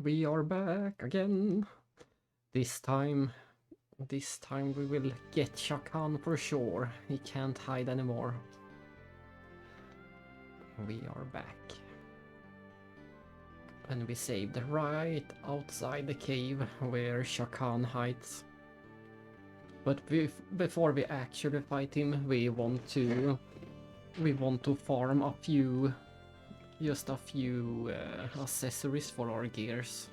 We are back again. This time we will get Shakhan for sure. He can't hide anymore. We are back. And we saved right outside the cave where Shakhan hides. But before we actually fight him, we want to farm a few, just a few accessories for our gears.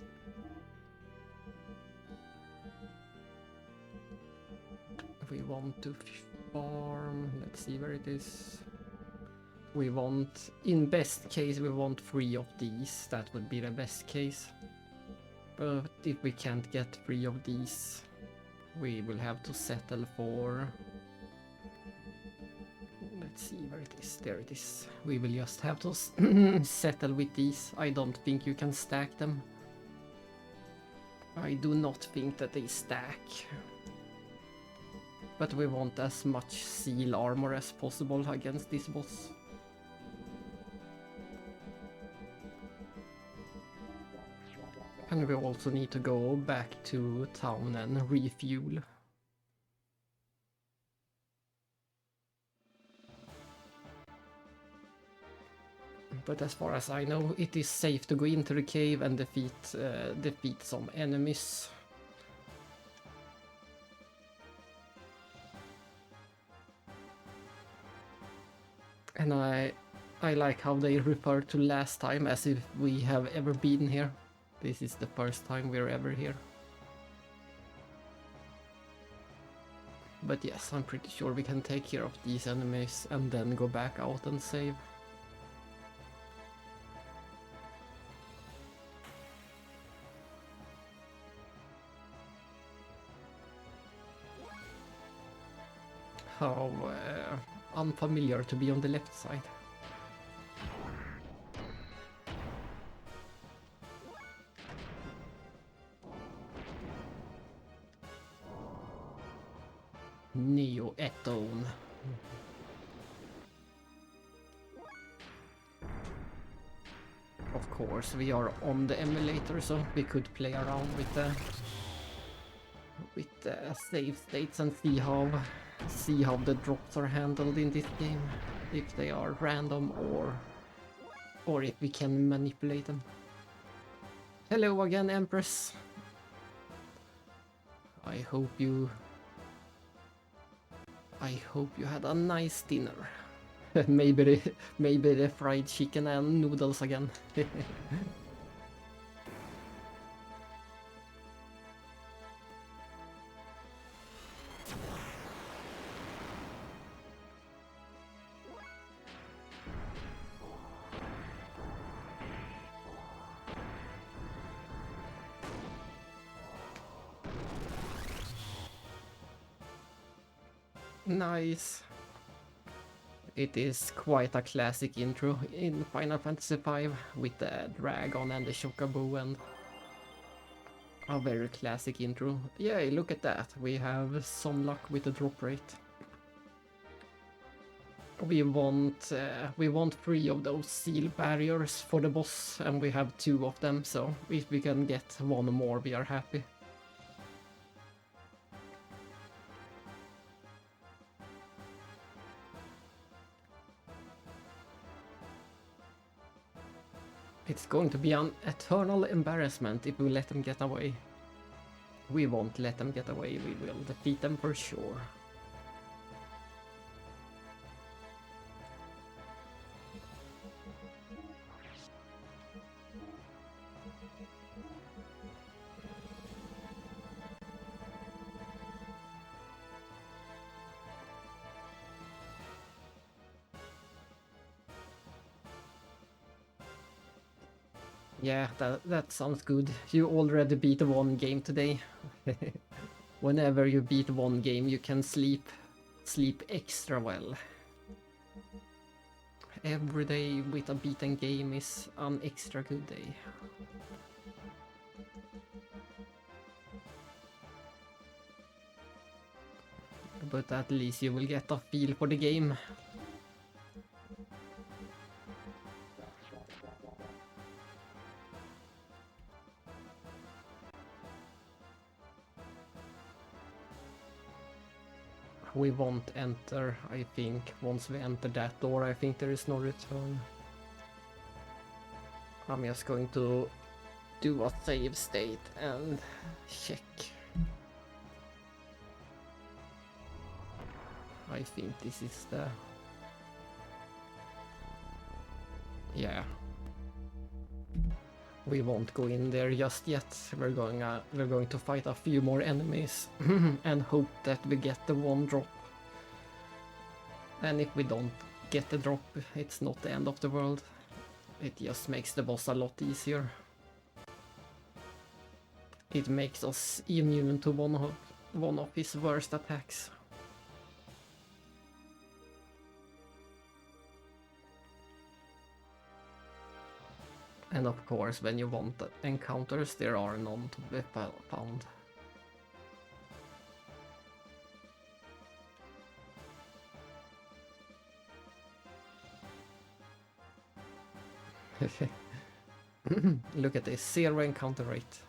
We want to farm, let's see where it is. We want, in best case, we want 3 of these. That would be the best case. But if we can't get 3 of these, we will have to settle for... Let's see where it is. There it is. We will just have to settle with these. I don't think you can stack them. I do not think that they stack. But we want as much seal armor as possible against this boss. And we also need to go back to town and refuel. But as far as I know, it is safe to go into the cave and defeat some enemies. And I like how they refer to last time as if we have ever been here. This is the first time we're ever here. But yes, I'm pretty sure we can take care of these enemies and then go back out and save. How unfamiliar to be on the left side. Neo Etone. Of course, we are on the emulator, so we could play around with the save states and see how the drops are handled in this game, if they are random or if we can manipulate them. Hello again, Empress. I hope you had a nice dinner. maybe the fried chicken and noodles again. Nice. It is quite a classic intro in Final Fantasy V with the dragon and the chocobo, and a very classic intro. Yay, look at that. We have some luck with the drop rate. We want 3 of those seal barriers for the boss, and we have 2 of them, so if we can get 1 more, we are happy. It's going to be an eternal embarrassment if we let them get away. We won't let them get away, we will defeat them for sure. Yeah, that sounds good. You already beat 1 game today. Whenever you beat 1 game, you can sleep extra well. Every day with a beaten game is an extra good day. But at least you will get a feel for the game. we won't enter, I think. Once we enter that door, I think there is no return. I'm just going to do a save state and check. I think this is the... Yeah. We won't go in there just yet. We're going to fight a few more enemies and hope that we get the one drop. And if we don't get the drop, it's not the end of the world. It just makes the boss a lot easier. It makes us immune to one of his worst attacks. And of course, when you want encounters, there are none to be found. Look at this, 0 encounter rate.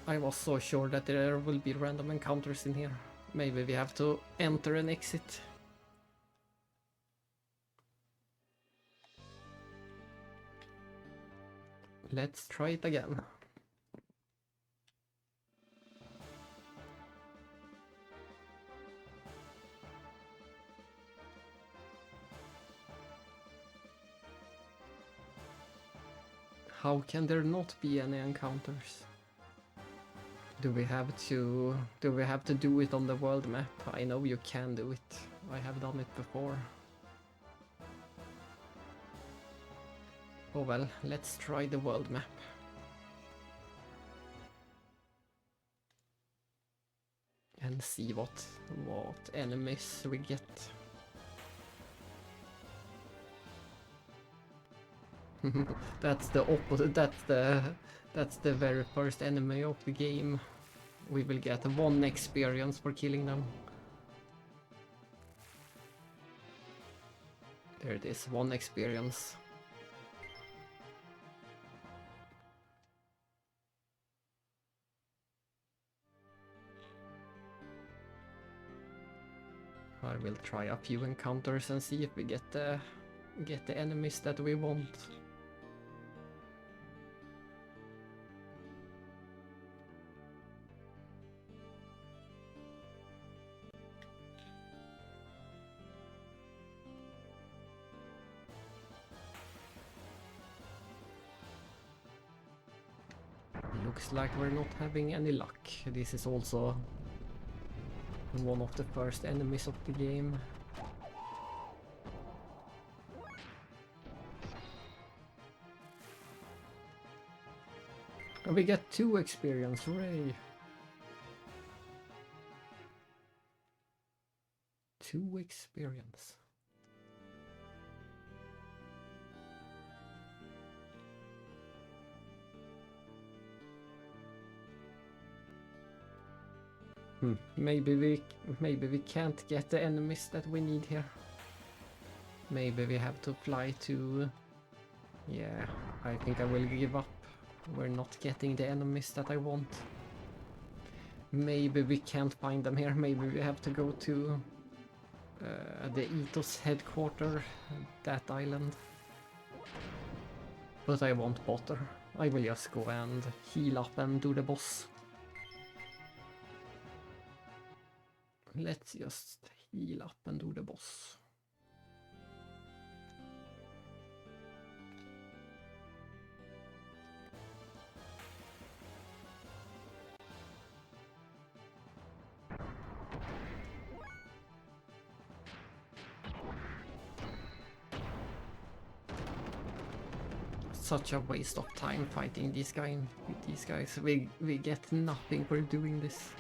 I was so sure that there will be random encounters in here. Maybe we have to enter and exit. Let's try it again. How can there not be any encounters? Do we have to do it on the world map? I know you can do it. I have done it before. Oh well, let's try the world map. And see what enemies we get. That's the opposite. That's the very first enemy of the game. We will get 1 experience for killing them. There it is, 1 experience. I will try a few encounters and see if we get the enemies that we want. Looks like we're not having any luck. This is also one of the first enemies of the game. And we get 2 experience, hooray! 2 experience. Maybe we can't get the enemies that we need here. Maybe we have to fly to... Yeah, I think I will give up. We're not getting the enemies that I want. Maybe we can't find them here. Maybe we have to go to the Ethos headquarters, that island. But I won't bother. I will just go and heal up and do the boss. Let's just heal up and do the boss. Such a waste of time fighting these guys. We get nothing for doing this.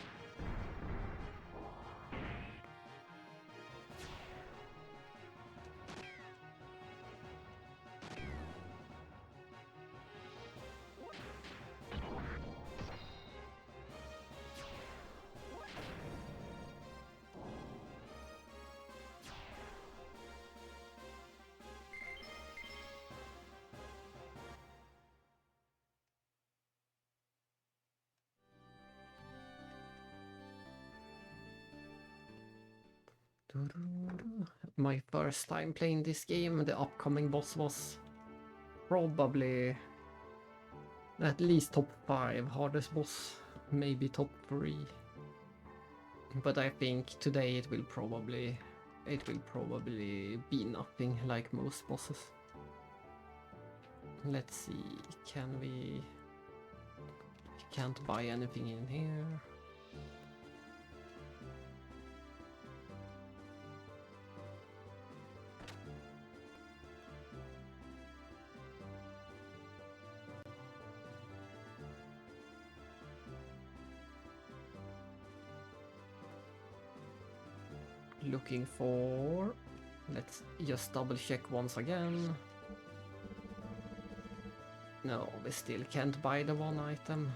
My first time playing this game, the upcoming boss was probably at least top 5 hardest boss, maybe top 3. But I think today it will probably be nothing like most bosses. Let's see, can't buy anything in here. Looking for... Let's just double check once again. No, we still can't buy the one item.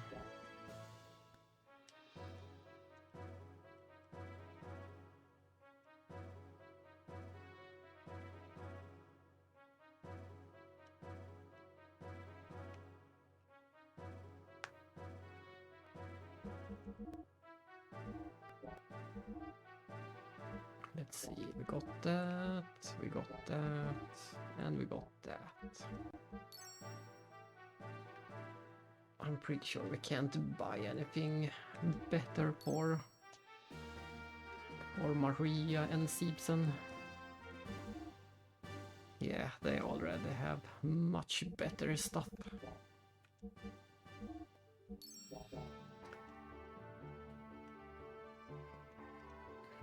Let's see, we got that, and we got that. I'm pretty sure we can't buy anything better for Maria and Seepson. Yeah, they already have much better stuff.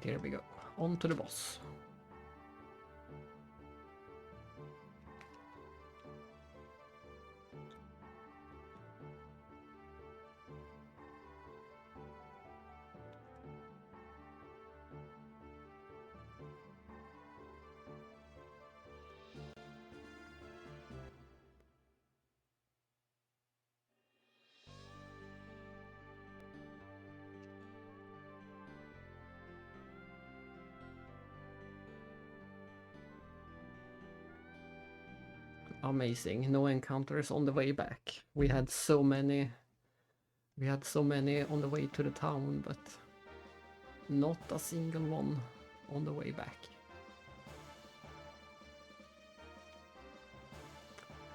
Here we go. On to the boss. Amazing, no encounters on the way back. We had so many on the way to the town, but not a single one on the way back.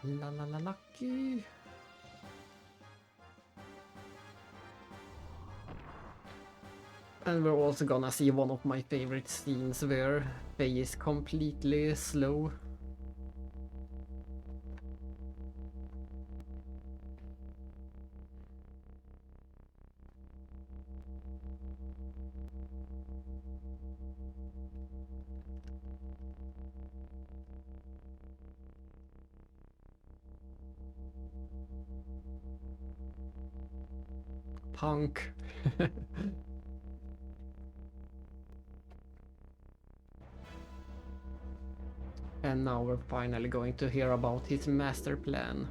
La la la lucky. And we're also gonna see one of my favorite scenes where Faye is completely slow. Punk. And now we're finally going to hear about his master plan.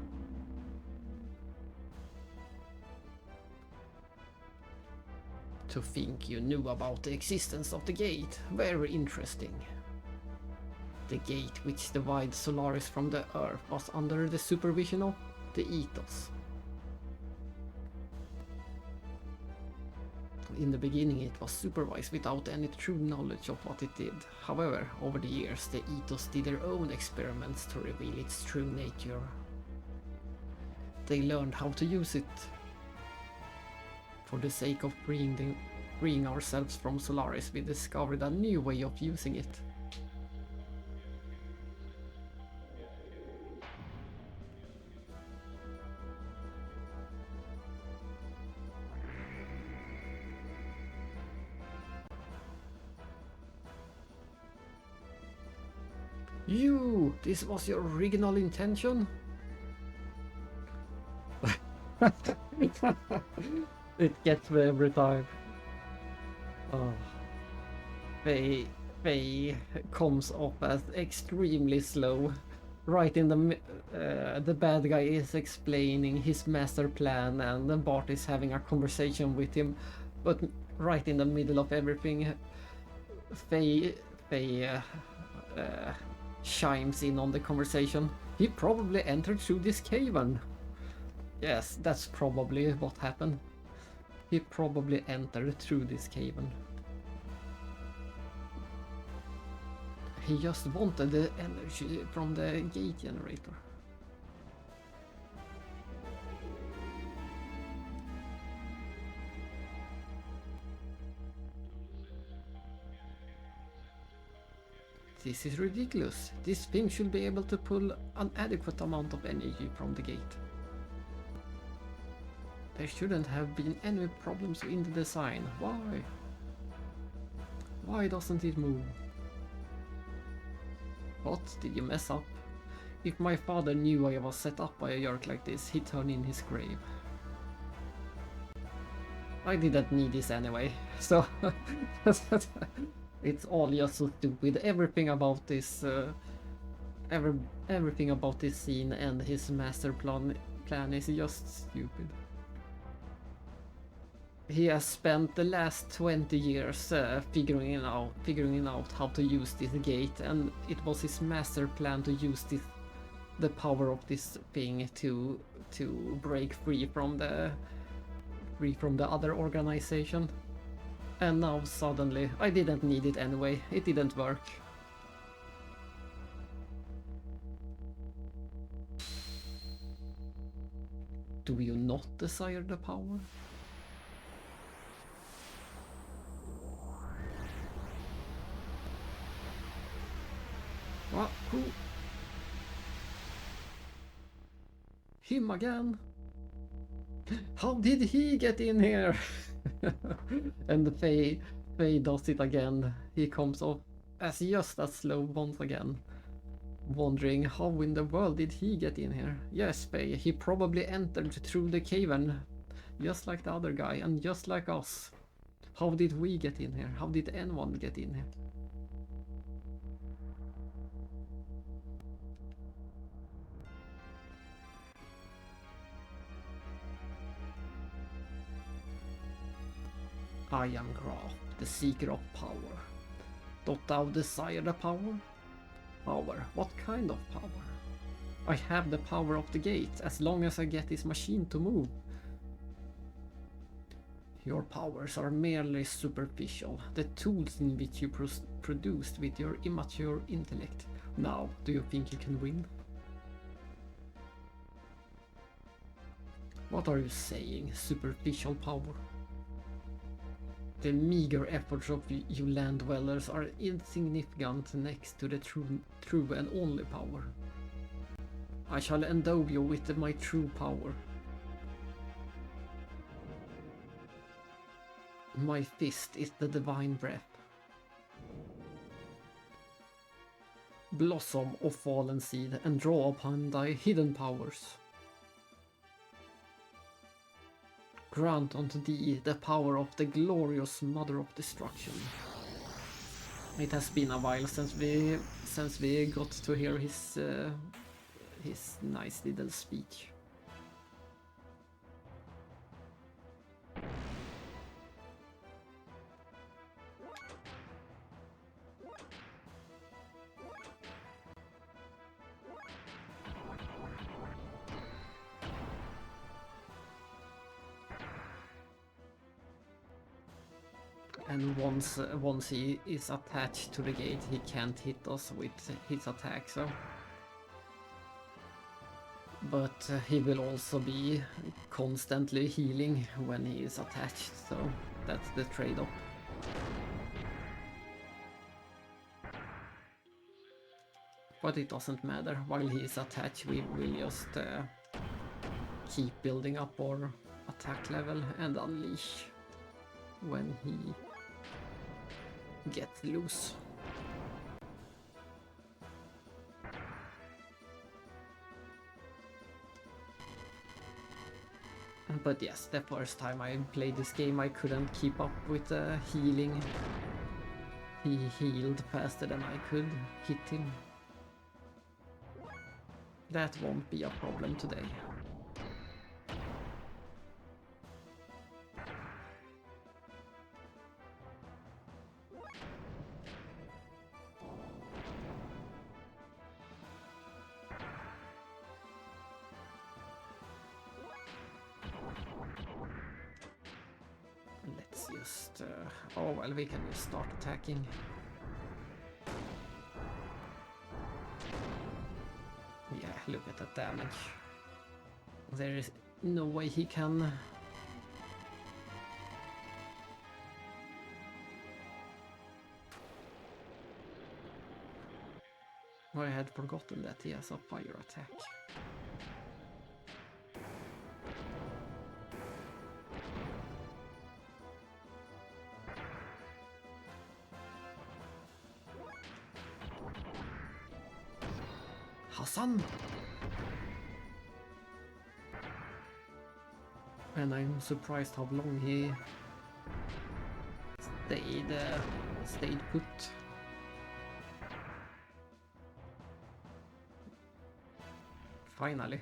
To think you knew about the existence of the gate, very interesting. The gate which divides Solaris from the Earth was under the supervision of the Ethos. In the beginning it was supervised without any true knowledge of what it did. However, over the years the Ethos did their own experiments to reveal its true nature. They learned how to use it. For the sake of freeing ourselves from Solaris, we discovered a new way of using it. You! This was your original intention? It gets me every time. Oh. Faye comes off as extremely slow. Right in the bad guy is explaining his master plan and then Bart is having a conversation with him, but right in the middle of everything, Faye chimes in on the conversation. He probably entered through this cavern. Yes, that's probably what happened. He probably entered through this cavern. He just wanted the energy from the gate generator. This is ridiculous. This thing should be able to pull an adequate amount of energy from the gate. There shouldn't have been any problems in the design. Why? Why doesn't it move? What? Did you mess up? If my father knew I was set up by a jerk like this, he'd turn in his grave. I didn't need this anyway, so it's all just so stupid. Everything about this, everything about this scene and his master plan is just stupid. He has spent the last 20 years figuring out how to use this gate, and it was his master plan to use the power of this thing to break free from the other organization. And now suddenly I didn't need it anyway. It didn't work. Do you not desire the power? What? Who? Him again? How did he get in here? And Faye does it again. He comes off as just as slow once again, wondering how in the world did he get in here. Yes, Faye, he probably entered through the cavern, just like the other guy and just like us. How did we get in here? How did anyone get in here? I am Graf, the seeker of power. Dost thou desire the power? Power? What kind of power? I have the power of the gate, as long as I get this machine to move. Your powers are merely superficial, the tools in which you produced with your immature intellect. Now, do you think you can win? What are you saying, superficial power? The meager efforts of you land dwellers are insignificant next to the true and only power. I shall endow you with my true power. My fist is the divine breath. Blossom, O fallen seed, and draw upon thy hidden powers. Grant unto thee the power of the glorious Mother of Destruction. It has been a while since we got to hear his nice little speech. And once he is attached to the gate, he can't hit us with his attack, so. But he will also be constantly healing when he is attached, so that's the trade-off. But it doesn't matter, while he is attached we will just keep building up our attack level and unleash when he gets loose. But yes, the first time I played this game I couldn't keep up with the healing. He healed faster than I could hit him. That won't be a problem today. Let's just... oh well, we can just start attacking. look at that damage. There is no way he can... I had forgotten that he has a fire attack. Hassan! And I'm surprised how long he stayed put. Finally.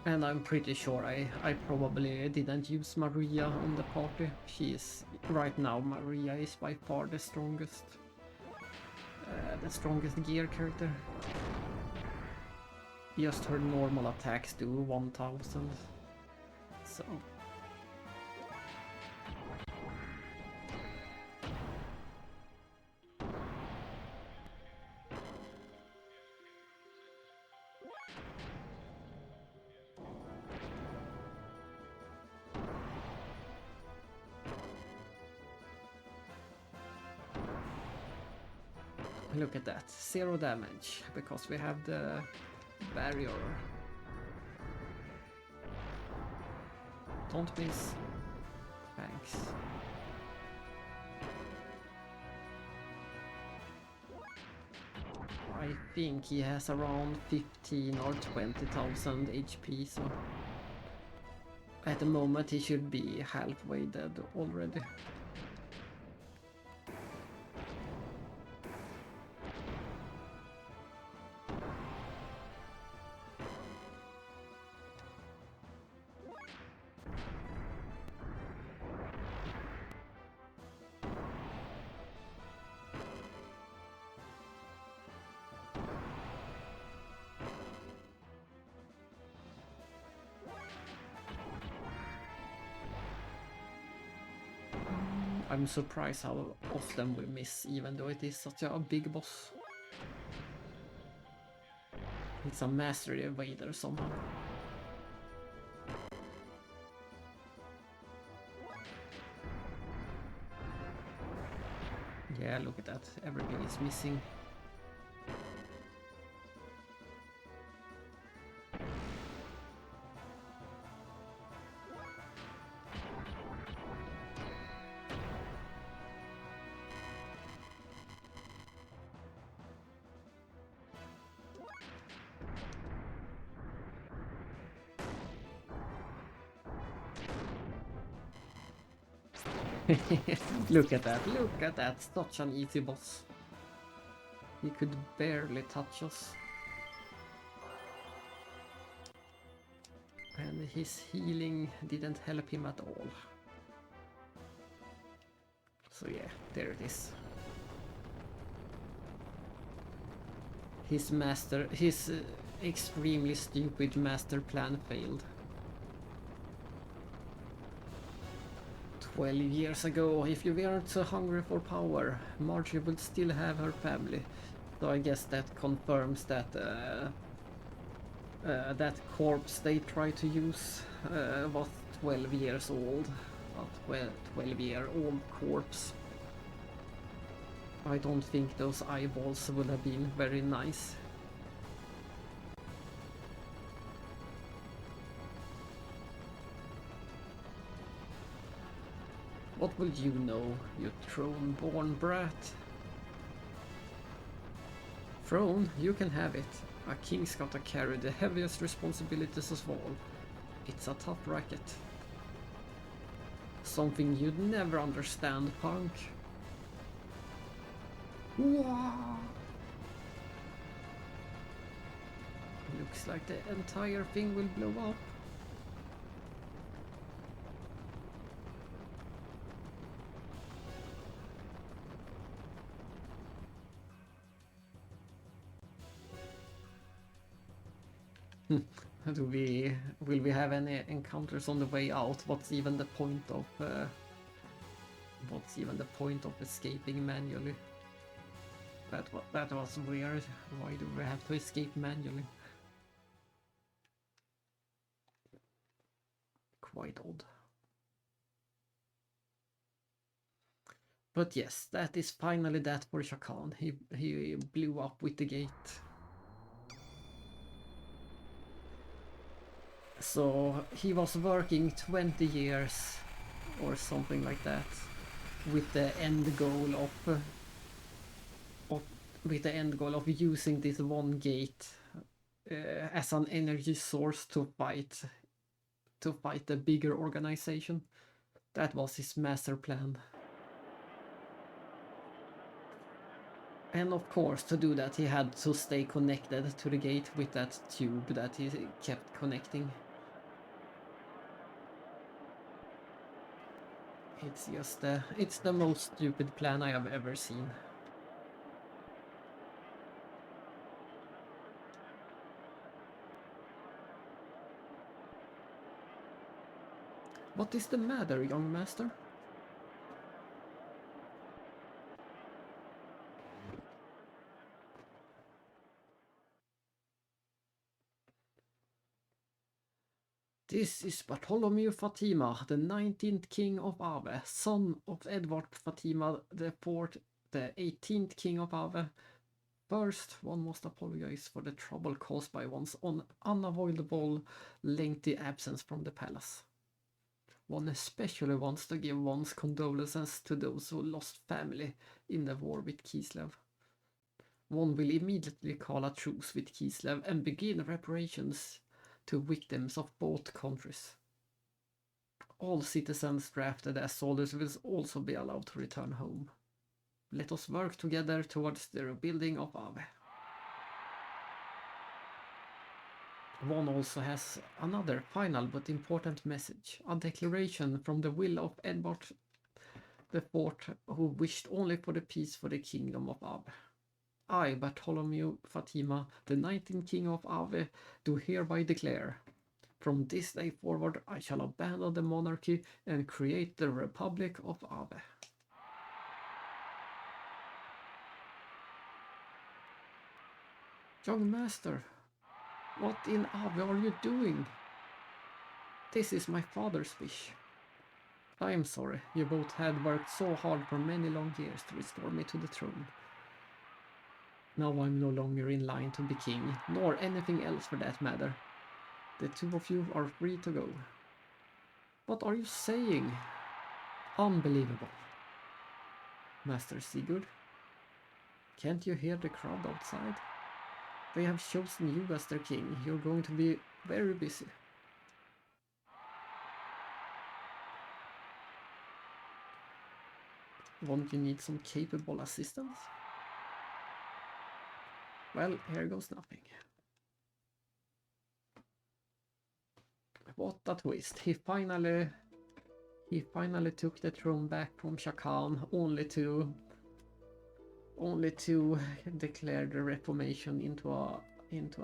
And I'm pretty sure I probably didn't use Maria on the party. She is, right now, Maria is by far the strongest gear character. Just her normal attacks do 1000. So... Look at that, 0 damage, because we have the barrier. Don't miss. Thanks. I think he has around 15 or 20,000 HP, so at the moment he should be halfway dead already. I'm surprised how often we miss, even though it is such a big boss. It's a mastery evader somehow. Yeah, look at that. Everything is missing. Look at that, such an easy boss. He could barely touch us. And his healing didn't help him at all. So yeah, there it is. His extremely stupid master plan failed. 12 years ago, if you weren't so hungry for power, Margie would still have her family. So I guess that confirms that that corpse they tried to use was 12 years old. A 12-year-old corpse. I don't think those eyeballs would have been very nice. What will you know, you throne-born brat? Throne, you can have it. A king's gotta carry the heaviest responsibilities of all. It's a tough racket. Something you'd never understand, punk. Whoa. Looks like the entire thing will blow up. Will we have any encounters on the way out? What's even the point of escaping manually? That was weird. Why do we have to escape manually? Quite odd. But yes, that is finally that for Shakhan. He blew up with the gate. So he was working 20 years or something like that with the end goal of using this one gate as an energy source to fight a bigger organization. That was his master plan. And of course, to do that, he had to stay connected to the gate with that tube that he kept connecting. It's the most stupid plan I have ever seen. What is the matter, young master? This is Bartholomew Fatima, the 19th king of Ave, son of Edward Fatima IV, the 18th king of Ave. First, one must apologize for the trouble caused by one's unavoidable lengthy absence from the palace. One especially wants to give one's condolences to those who lost family in the war with Kislev. One will immediately call a truce with Kislev and begin reparations to victims of both countries. All citizens drafted as soldiers will also be allowed to return home. Let us work together towards the rebuilding of Ave. One also has another final but important message, a declaration from the will of Edward IV, who wished only for the peace for the kingdom of Ave. I, Bartholomew Fatima, the 19th king of Ave, do hereby declare, from this day forward I shall abandon the monarchy and create the Republic of Ave. Young master, what in Ave are you doing? This is my father's wish. I am sorry, you both had worked so hard for many long years to restore me to the throne. Now I'm no longer in line to be king, nor anything else for that matter. The two of you are free to go. What are you saying? Unbelievable. Master Sigurd, can't you hear the crowd outside? They have chosen you as their king. You're going to be very busy. Won't you need some capable assistance? Well, here goes nothing. What a twist. He finally took the throne back from Shakhan, only to declare the reformation into a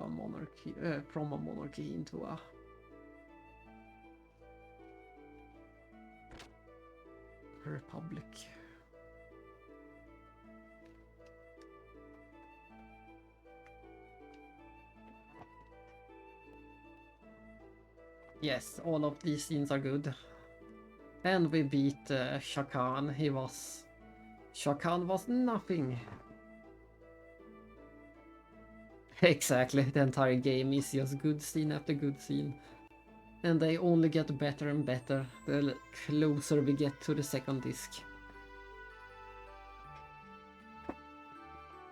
monarchy, from a monarchy into a republic. Yes, all of these scenes are good. And we beat Shakhan. Shakhan was nothing. Exactly, the entire game is just good scene after good scene. And they only get better and better the closer we get to the second disc.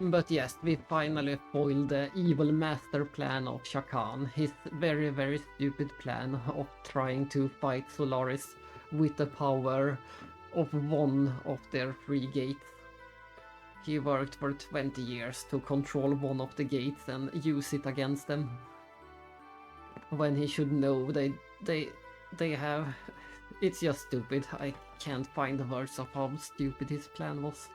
But yes, we finally foiled the evil master plan of Shakhan, his very, very stupid plan of trying to fight Solaris with the power of one of their 3 gates. He worked for 20 years to control one of the gates and use it against them. When he should know they have... It's just stupid. I can't find the words of how stupid his plan was.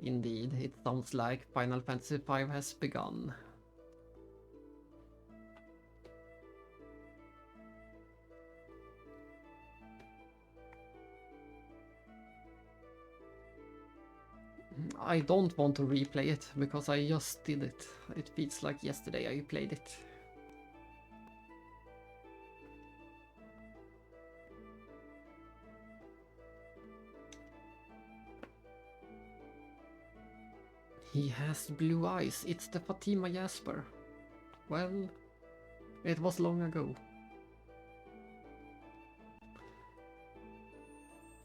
Indeed, it sounds like Final Fantasy V has begun. I don't want to replay it, because I just did it. It feels like yesterday I played it. He has blue eyes. It's the Fatima Jasper. Well, it was long ago.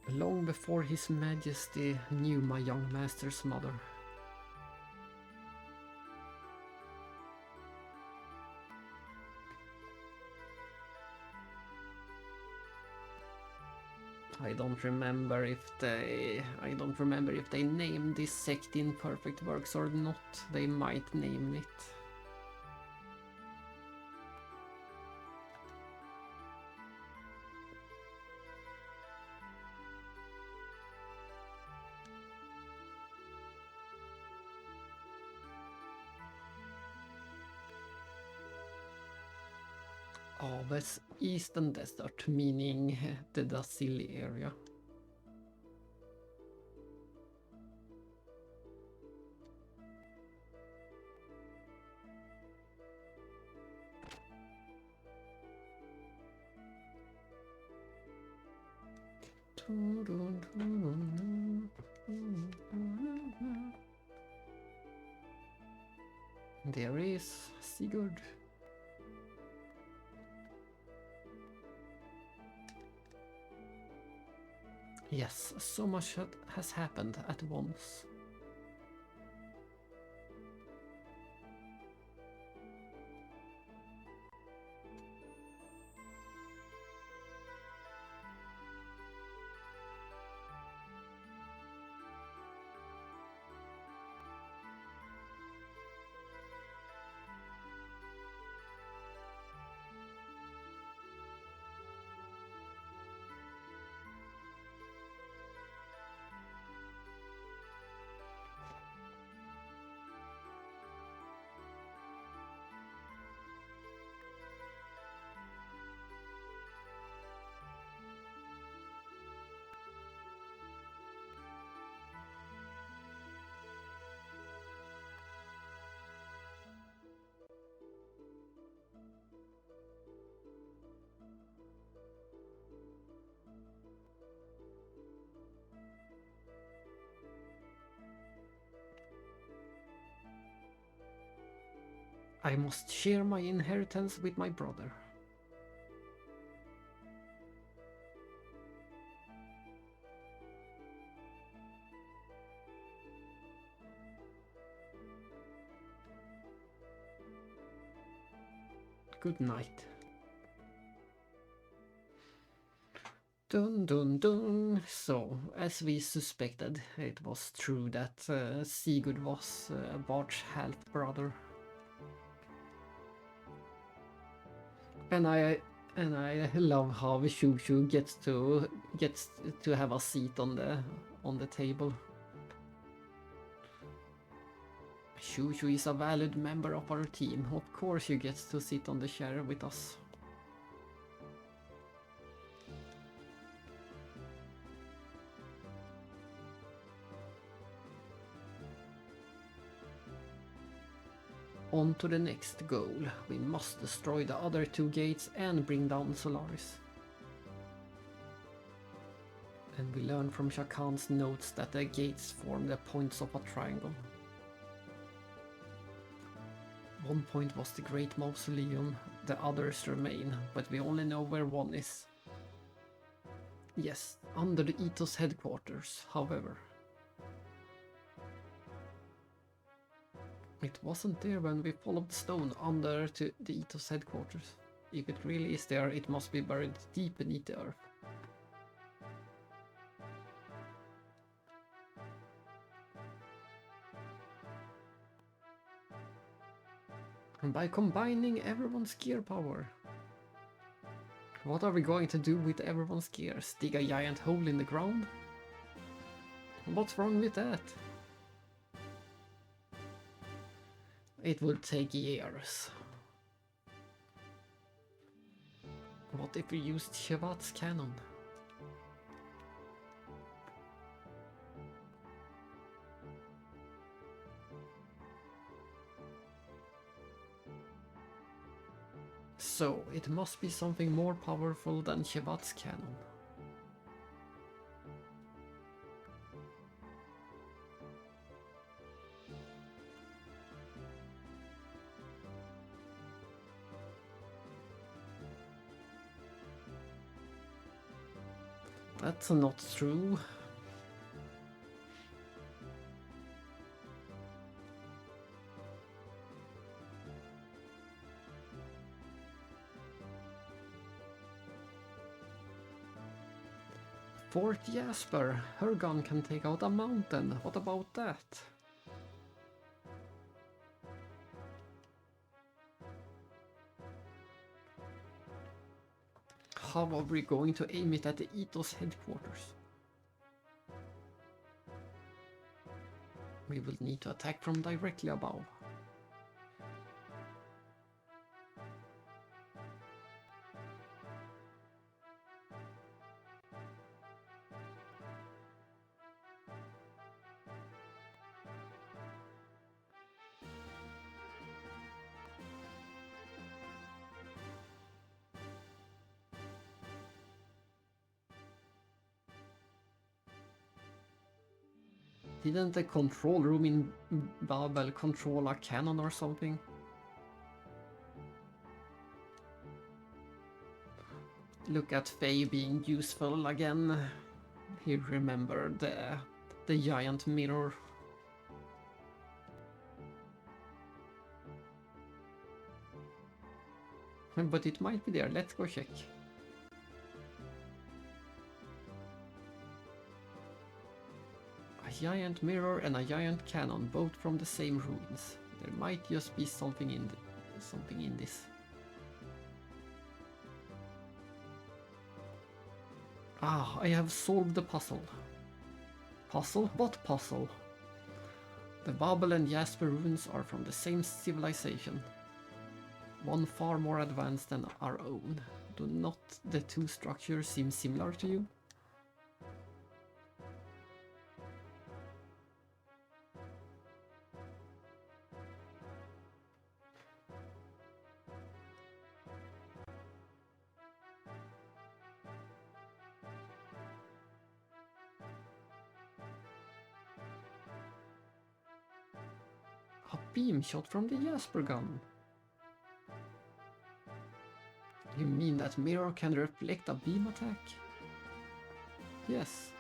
Long before His Majesty knew my young master's mother. I don't remember if they named this sect in Perfect Works or not. They might name it. Aves Eastern Desert, meaning the Dasili area. There is Sigurd. Yes, so much has happened at once. I must share my inheritance with my brother. Good night. Dun dun dun. So, as we suspected, it was true that Sigurd was Bart's half-brother. And I love how Shushu gets to have a seat on the table. Shushu is a valued member of our team. Of course you get to sit on the chair with us. On to the next goal. We must destroy the other two gates and bring down Solaris. And we learn from Shakhan's notes that the gates form the points of a triangle. One point was the Great Mausoleum, the others remain, but we only know where one is. Yes, under the Ethos headquarters, however. It wasn't there when we followed the stone under to the Ethos headquarters. If it really is there, it must be buried deep beneath the earth. And by combining everyone's gear power. What are we going to do with everyone's gears? Dig a giant hole in the ground? What's wrong with that? It would take years. What if we used Shevat's cannon? So, it must be something more powerful than Shevat's cannon. That's not true. Fort Jasper, her gun can take out a mountain. What about that? How are we going to aim it at the Ethos headquarters? We will need to attack from directly above. Didn't the control room in Babel control a cannon or something? Look at Faye being useful again. He remembered the giant mirror. But it might be there, let's go check. A giant mirror and a giant cannon, both from the same ruins. There might just be something in this. Ah, I have solved the puzzle. Puzzle? What puzzle? The Babel and Jasper ruins are from the same civilization. One far more advanced than our own. Do not the two structures seem similar to you? A beam shot from the Jasper gun. You mean that mirror can reflect a beam attack? Yes.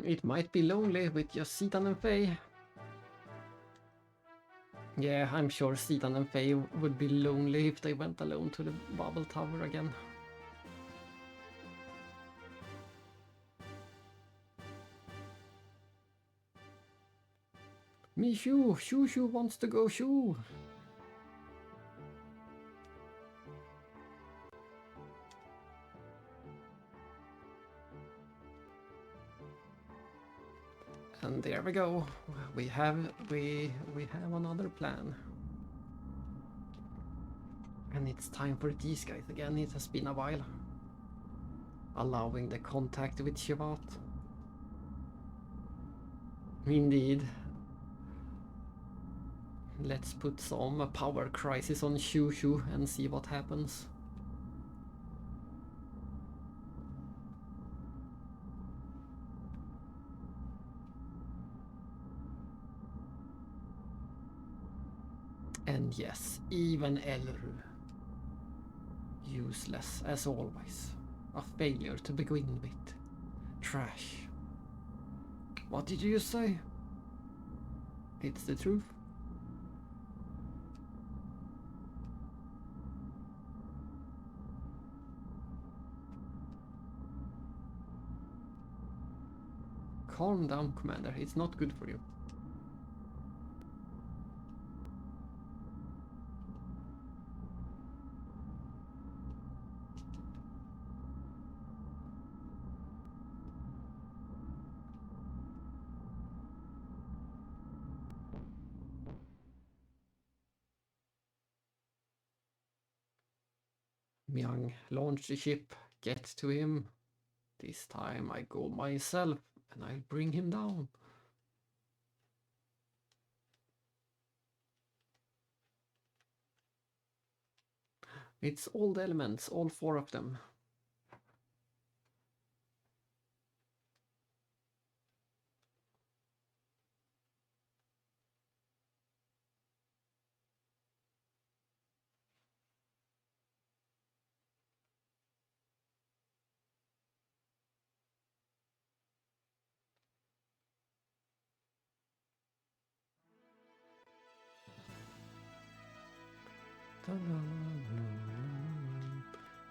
It might be lonely with just Citan and Faye. Yeah, I'm sure Citan and Faye would be lonely if they went alone to the Babel Tower again. Me Shu! Shu wants to go Shu! And there we go. We have another plan. And it's time for these guys again. It has been a while. Allowing the contact with Shivat. Indeed. Let's put some power crisis on Shushu and see what happens. And yes, even Elru. Useless as always. A failure to begin with. Trash. What did you say? It's the truth. Calm down, Commander. It's not good for you. Myung, launch the ship. Get to him. This time I go myself and I'll bring him down. It's all the elements, all 4 of them.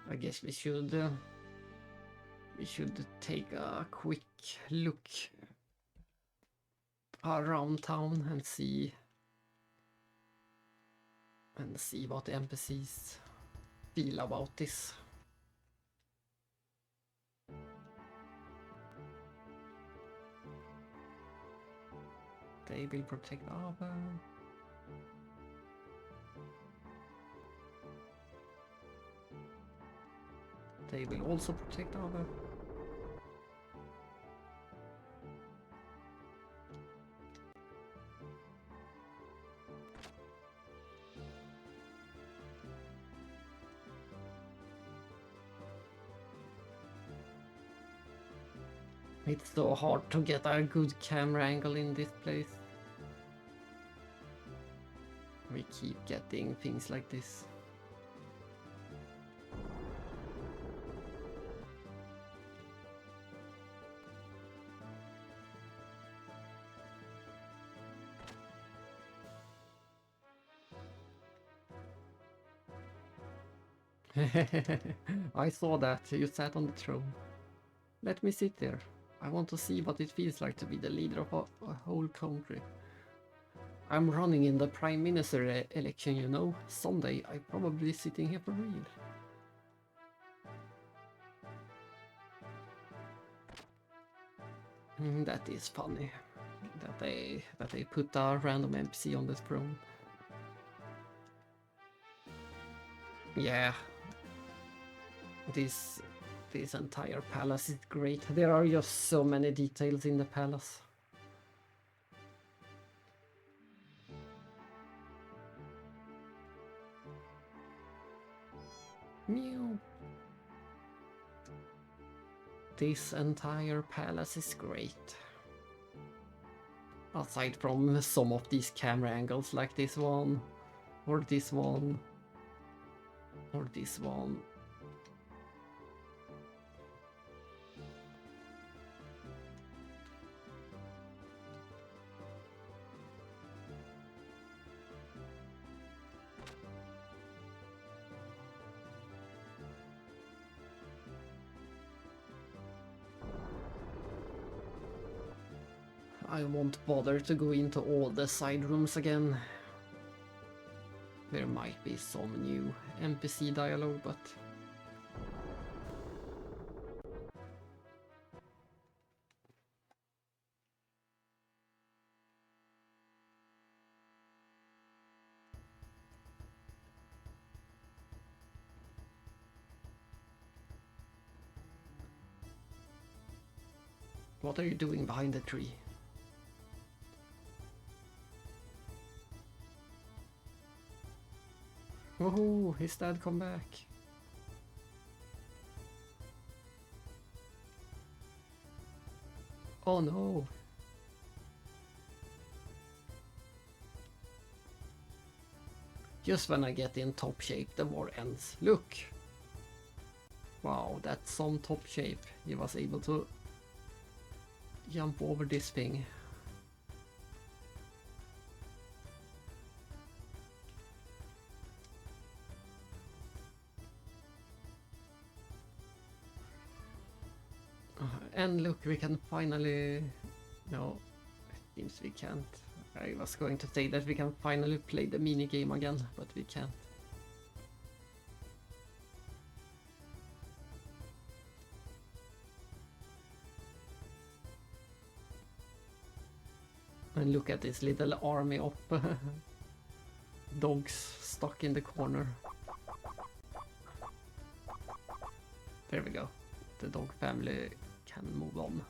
I guess we should take a quick look around town and see what the NPCs feel about this. They will protect Ava. They will also protect Ava. It's so hard to get a good camera angle in this place. We keep getting things like this. I saw that, you sat on the throne. Let me sit there. I want to see what it feels like to be the leader of a whole country. I'm running in the Prime Minister election, you know. Someday I'm probably sitting here for real. That is funny. That they put a random NPC on the throne. Yeah. This entire palace is great. There are just so many details in the palace. Meow. This entire palace is great. Aside from some of these camera angles like this one, or this one, or this one. I won't bother to go into all the side rooms again. There might be some new NPC dialogue, but... What are you doing behind the tree? Oh, his dad come back. Oh no. Just when I get in top shape, the war ends. Look! Wow, that's some top shape. He was able to jump over this thing. And look, we can finally... No, it seems we can't. I was going to say that we can finally play the mini game again, but we can't. And look at this little army of dogs stuck in the corner. There we go. The dog family can move on.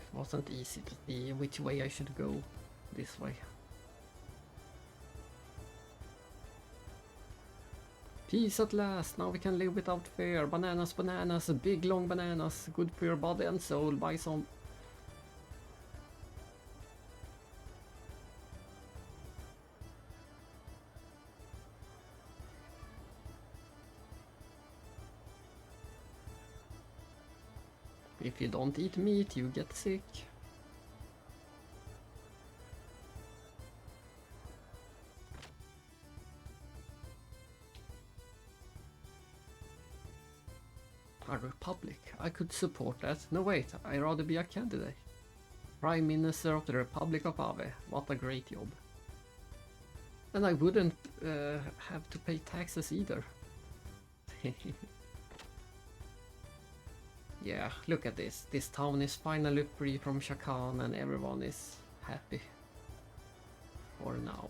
It wasn't easy to see which way I should go. This way. Peace at last, now we can live without fear. Bananas, bananas, big long bananas. Good for your body and soul. Buy some. If you don't eat meat, you get sick. A republic. I could support that. No wait, I'd rather be a candidate. Prime Minister of the Republic of Ave. What a great job. And I wouldn't have to pay taxes either. Yeah, look at this. This town is finally free from Shakhan and everyone is happy. For now.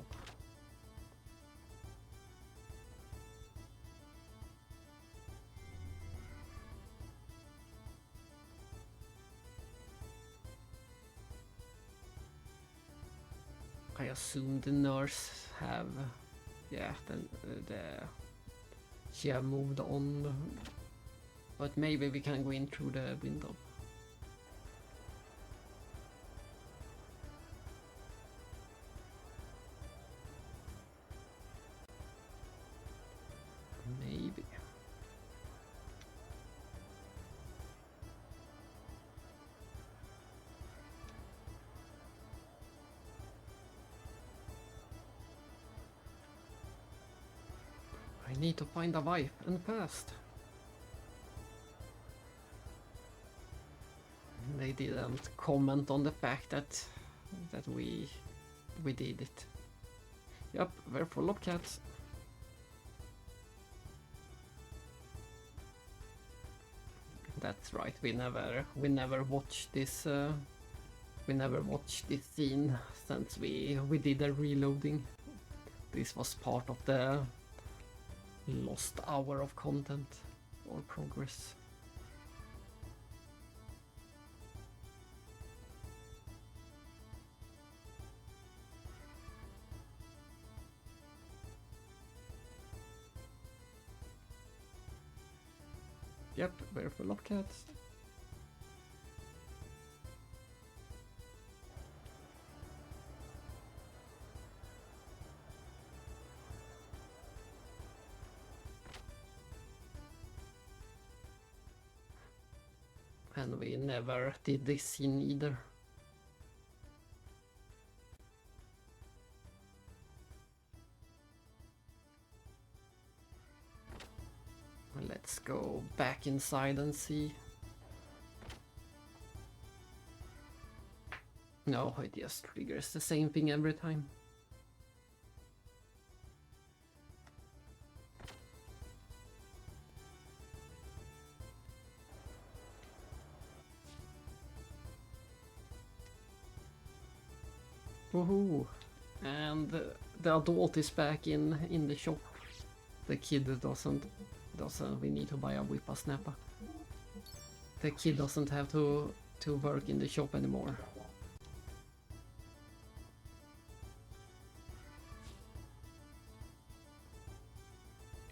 I assume the nurse have, yeah, she have moved on, but maybe we can go in through the window. Maybe. I need to find a wife, and fast. They didn't comment on the fact that we did it. Yep, we're full of cats. That's right. We never watched this. We never watched this scene since we did the reloading. This was part of the lost hour of content or progress. Yep, we're full of cats. And we never did this scene either. Let's go back inside and see. No, it just triggers the same thing every time. Woohoo! And the adult is back in the shop. The kid doesn't. We need to buy a whippersnapper. The kid doesn't have to work in the shop anymore.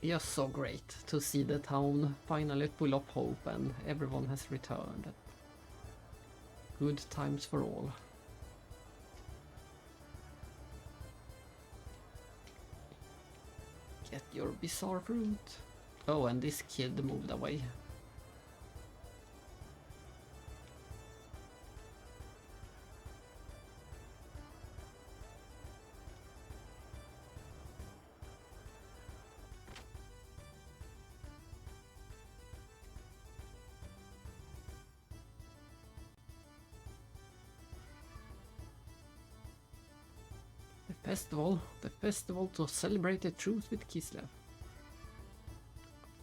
Just so great to see the town finally full of hope and everyone has returned. Good times for all. Get your bizarre fruit. Oh, and this kid moved away. The festival to celebrate the truce with Kislev.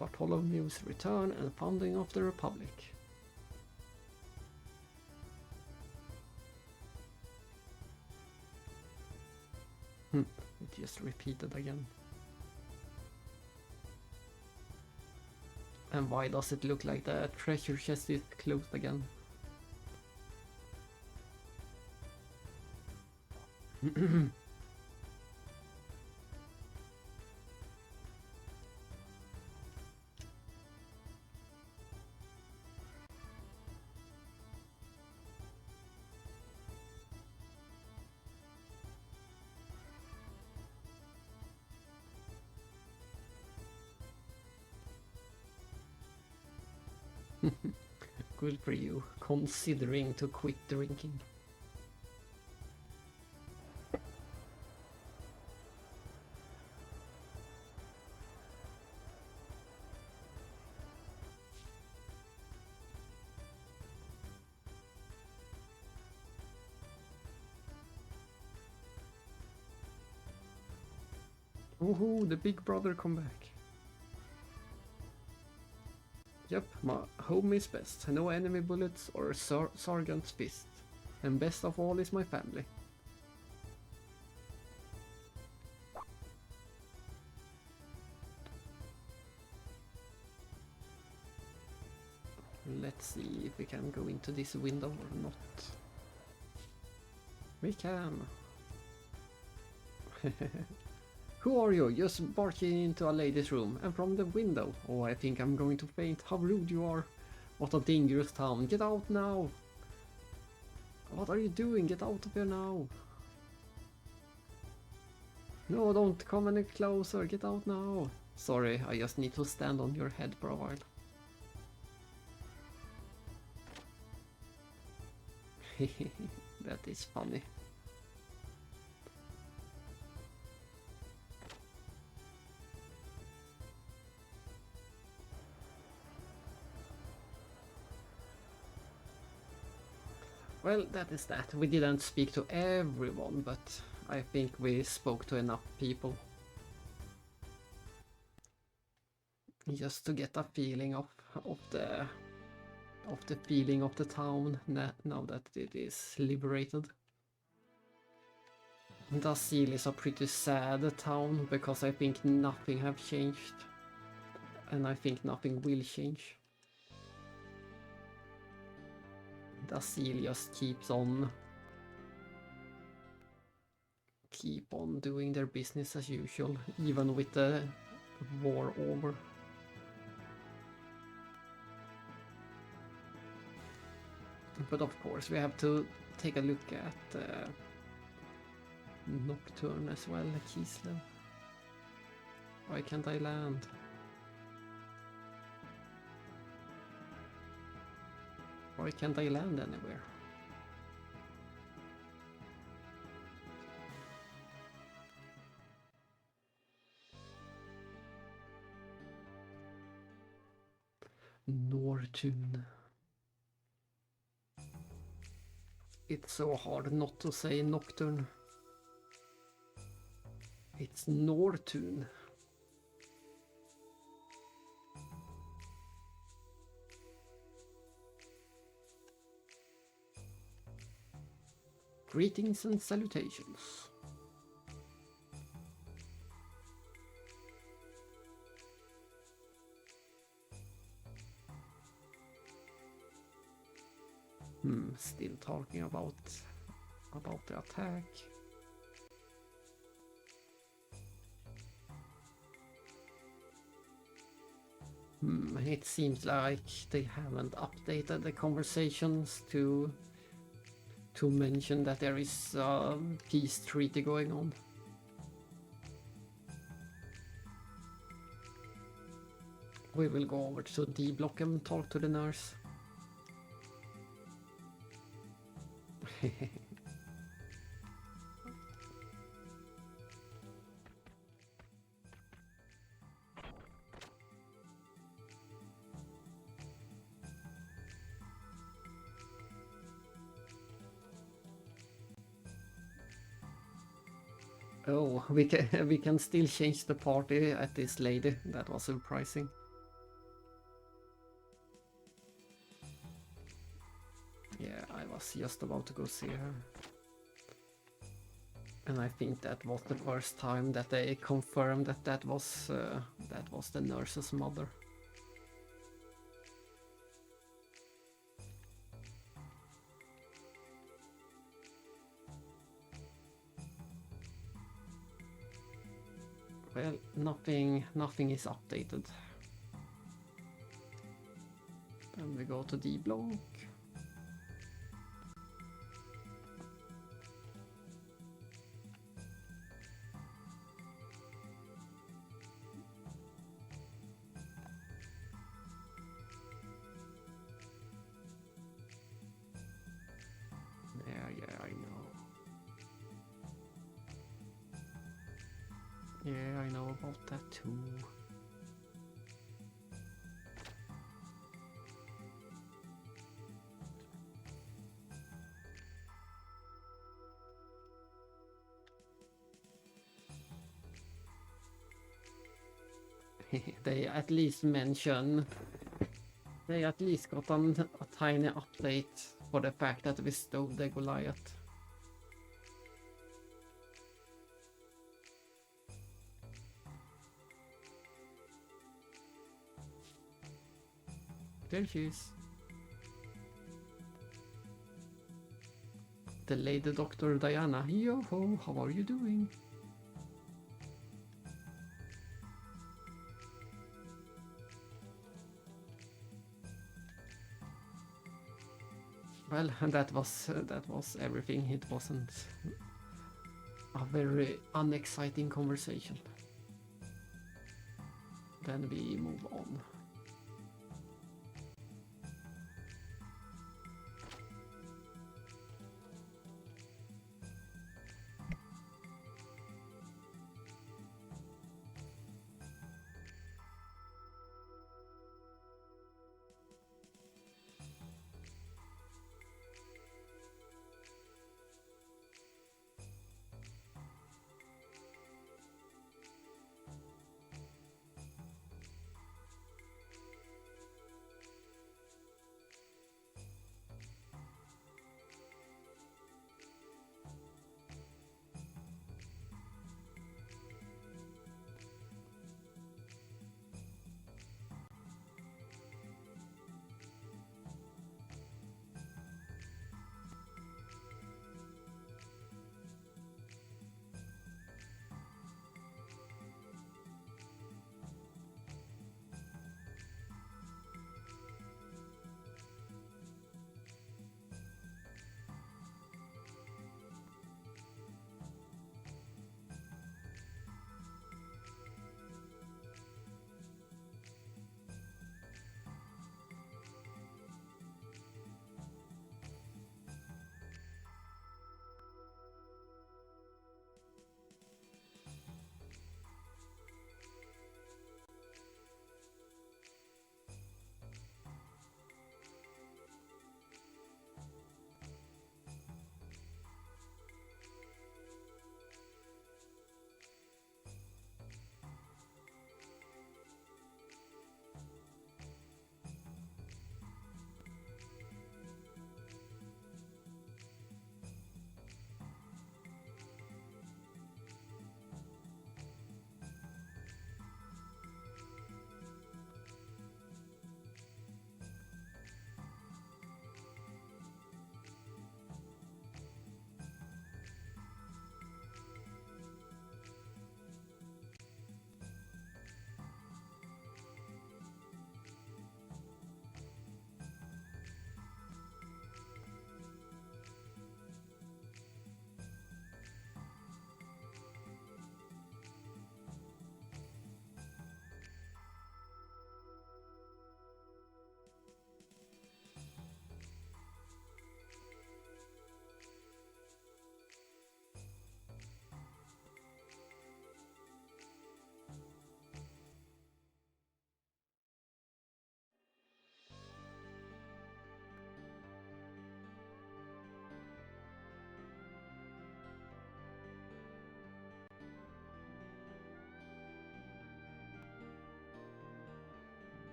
Bartholomew's return and founding of the Republic. It just repeated again. And why does it look like the treasure chest is closed again? Good for you, considering to quit drinking. Woohoo, the big brother come back. Yep, my home is best. No enemy bullets or sergeant's fist. And best of all is my family. Let's see if we can go into this window or not. We can. Who are you? Just barging into a lady's room and from the window. Oh, I think I'm going to faint. How rude you are. What a dangerous town. Get out now. What are you doing? Get out of here now. No, don't come any closer. Get out now. Sorry, I just need to stand on your head for a while. That is funny. Well, that is that. We didn't speak to everyone, but I think we spoke to enough people. Just to get a feeling of the feeling of the town now that it is liberated. Dasil is a pretty sad town because I think nothing have changed. And I think nothing will change. Dasil just keep on doing their business as usual, even with the war over. But of course we have to take a look at Nocturne as well, Kislev. Why can't I land? Why can't I land anywhere? Nortun. It's so hard not to say Nocturne. It's Nortune. Greetings and salutations. Still talking about the attack. It seems like they haven't updated the conversations to mention that there is a peace treaty going on. We will go over to D block and talk to the nurse. Oh, we can still change the party at this lady. That was surprising. Yeah, I was just about to go see her. And I think that was the first time that they confirmed that that was the nurse's mother. Well, nothing is updated. Then we go to D block. Yeah, I know. Yeah, I know about that too. They at least mention. They at least got a tiny update for the fact that we stole the Goliath. There she is. The lady Dr. Diana. Yo-ho, how are you doing? Well, that was everything. It wasn't a very unexciting conversation. Then we move on.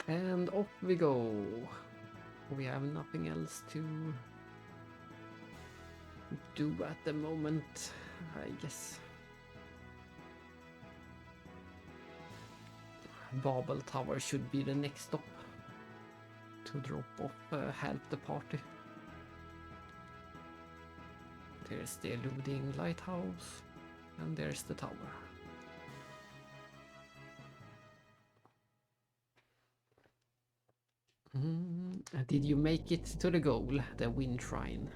And off we go. We have nothing else to do at the moment, I guess. Babel Tower should be the next stop to drop off half the party. There's the eluding lighthouse, and there's the tower. Did you make it to the goal, the wind shrine?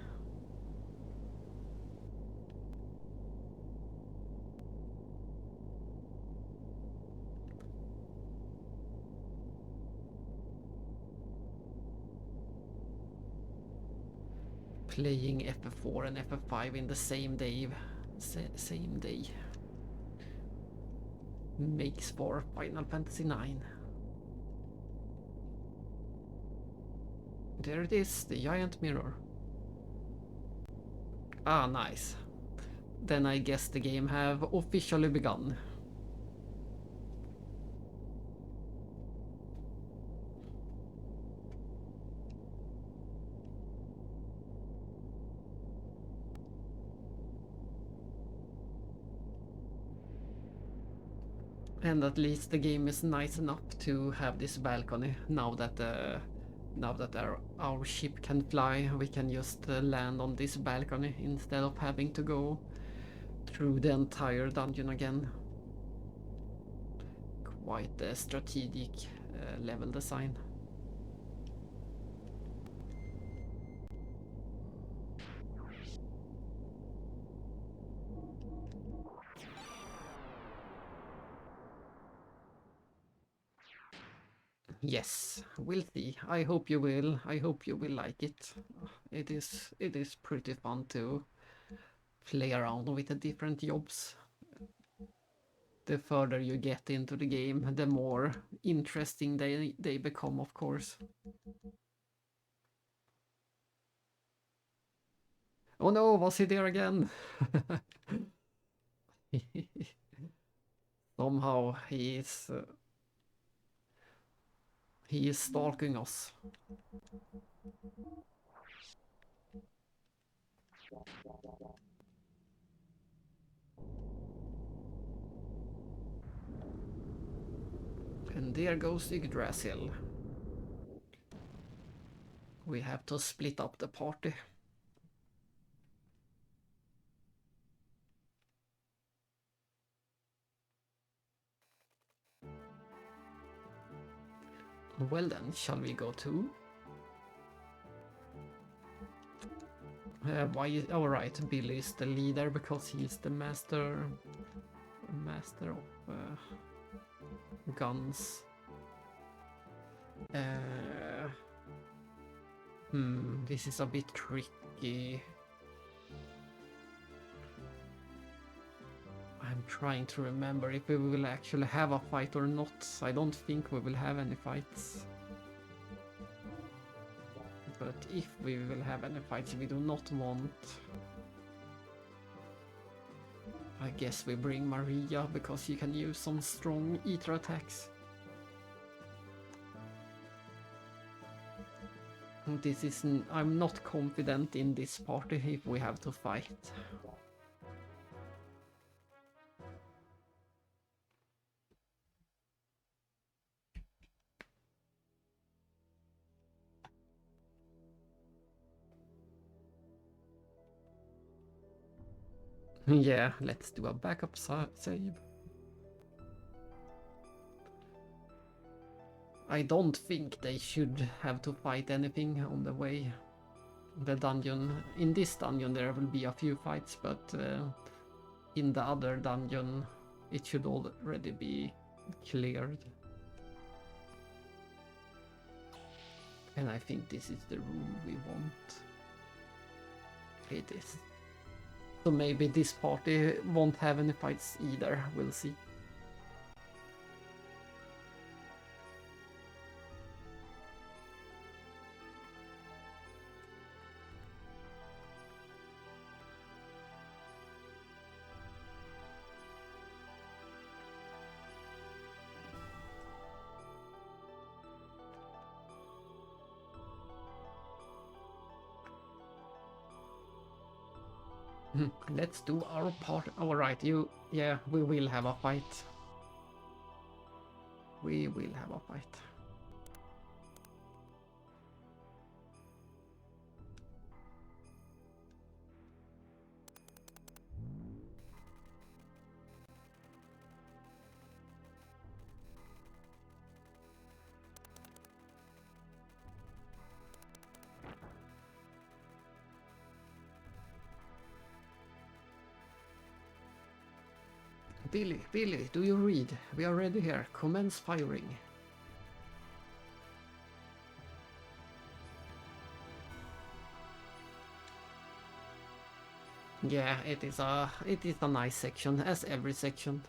Playing FF4 and FF5 in the same day, makes for Final Fantasy 9. There it is, the giant mirror. Ah, nice. Then I guess the game have officially begun. And at least the game is nice enough to have this balcony. Now that our ship can fly, we can just land on this balcony instead of having to go through the entire dungeon again. Quite a strategic level design. Yes, we'll see. I hope you will. I hope you will like it. It is pretty fun to play around with the different jobs. The further you get into the game, the more interesting they become, of course. Oh no, was he there again? Somehow he is stalking us. And there goes Yggdrasil. We have to split up the party. Well then, shall we go to? Why? All right, Billy is the leader because he's the master of guns. This is a bit tricky. I'm trying to remember if we will actually have a fight or not. I don't think we will have any fights. But if we will have any fights we do not want, I guess we bring Maria because she can use some strong ether attacks. I'm not confident in this party if we have to fight. Yeah, let's do a backup save. I don't think they should have to fight anything on the way. The dungeon, in this dungeon there will be a few fights, but in the other dungeon it should already be cleared. And I think this is the room we want. It is. So maybe this party won't have any fights either, we'll see. Let's do our part. Alright, yeah, we will have a fight. We will have a fight. Billy, do you read? We are ready here. Commence firing. Yeah, it is a nice section, as every section.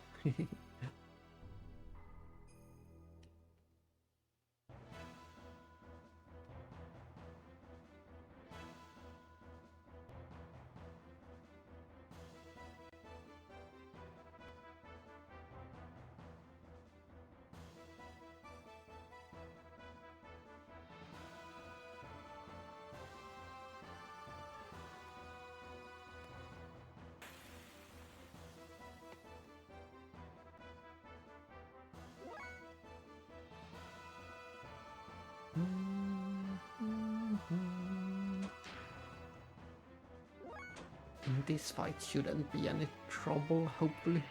This fight shouldn't be any trouble, hopefully.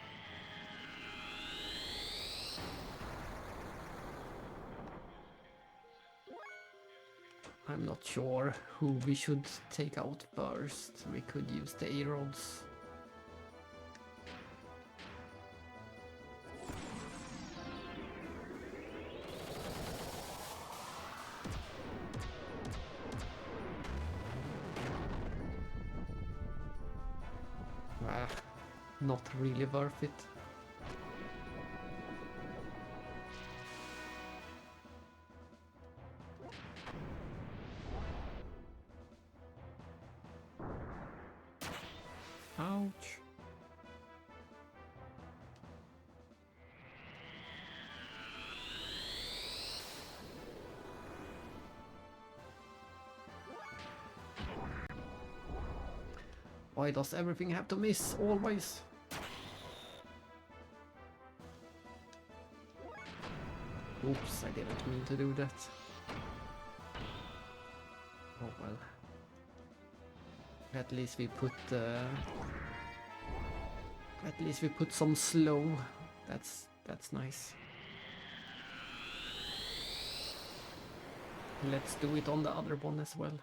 I'm not sure who we should take out first. We could use the A-rods. Not really worth it. Ouch. Why does everything have to miss always? Oops, I didn't mean to do that. Oh well. At least we put some slow. That's nice. Let's do it on the other one as well.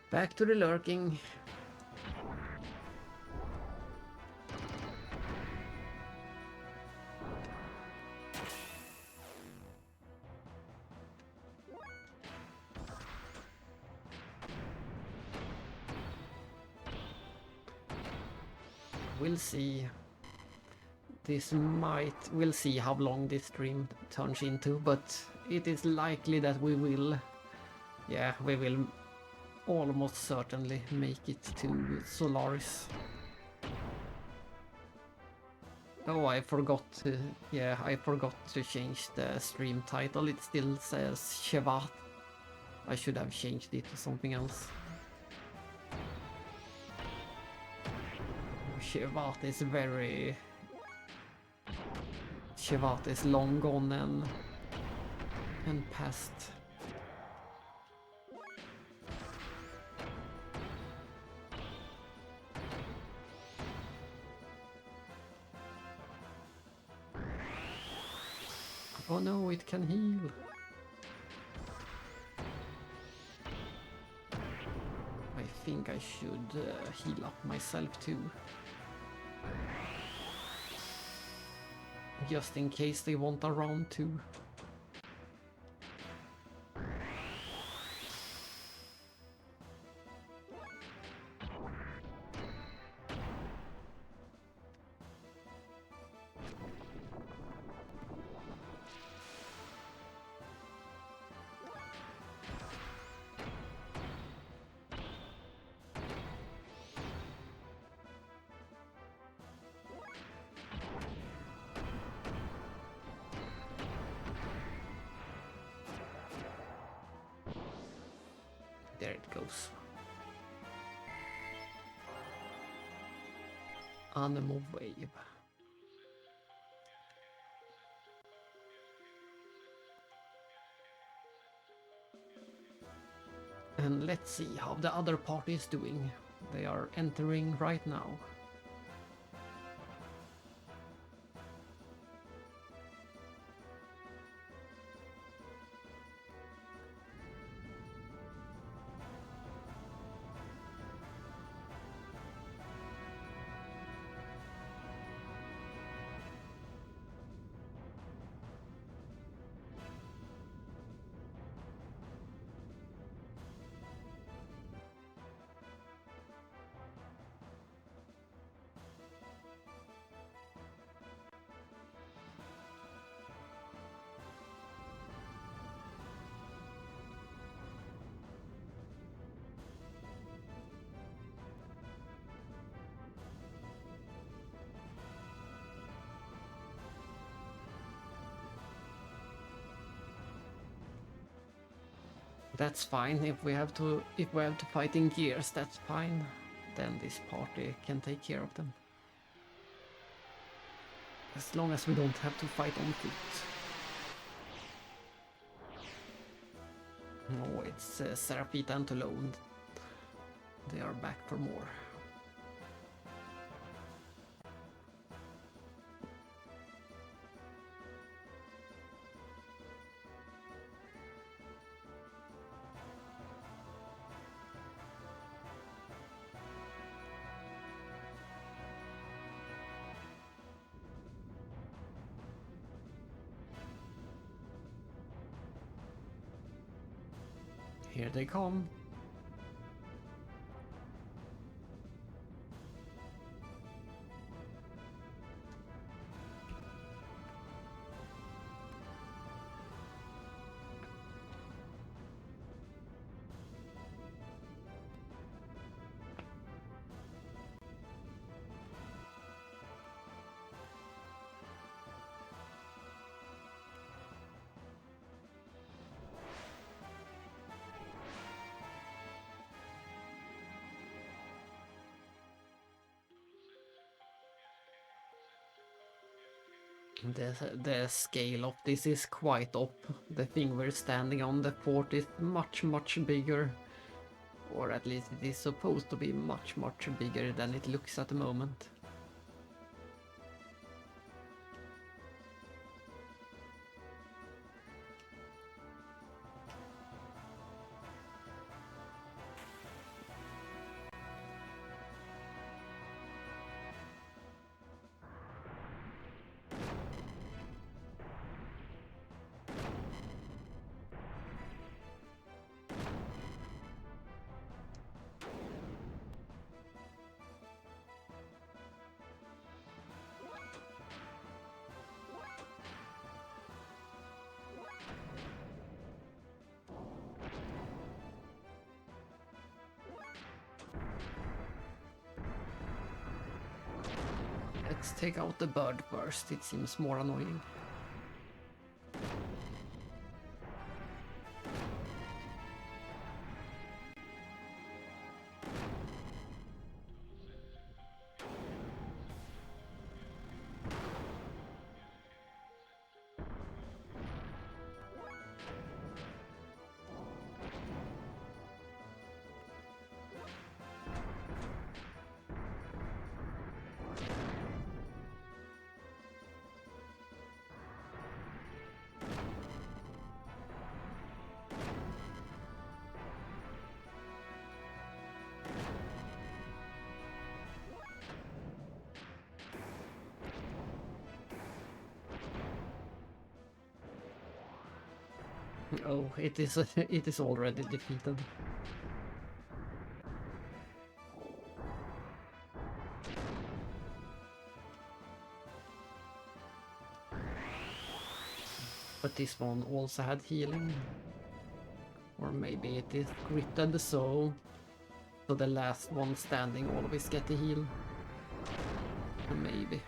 Back to the lurking. We'll see. We'll see how long this stream turns into, but it is likely that we will almost certainly make it to Solaris. Oh, I forgot to change the stream title. It still says Shevat. I should have changed it to something else. Shevat is long gone and past. Oh no, it can heal. I think I should heal up myself too. Just in case they want a round 2. There it goes. Animal wave. And let's see how the other party is doing. They are entering right now. That's fine. If we have to fight in gears, that's fine. Then this party can take care of them. As long as we don't have to fight on foot. No, it's Serapita and Toulon. They are back for more. Here they come. The scale of this is quite up. The thing we're standing on, the fort, is much bigger. Or at least it is supposed to be much bigger than it looks at the moment. Let's take out the bird first, it seems more annoying. Oh, it is already defeated. But this one also had healing. Or maybe it is gritted, so the last one standing always get the heal. Maybe.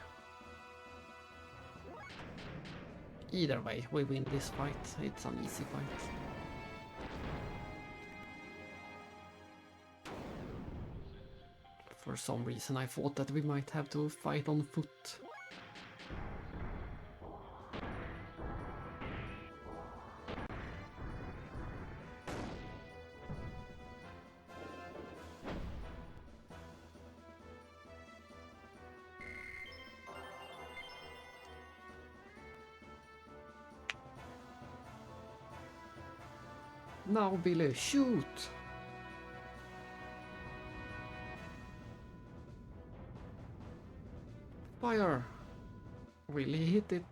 Either way, we win this fight. It's an easy fight. For some reason I thought that we might have to fight on foot. Now, Billy, shoot! Fire! Really hit it.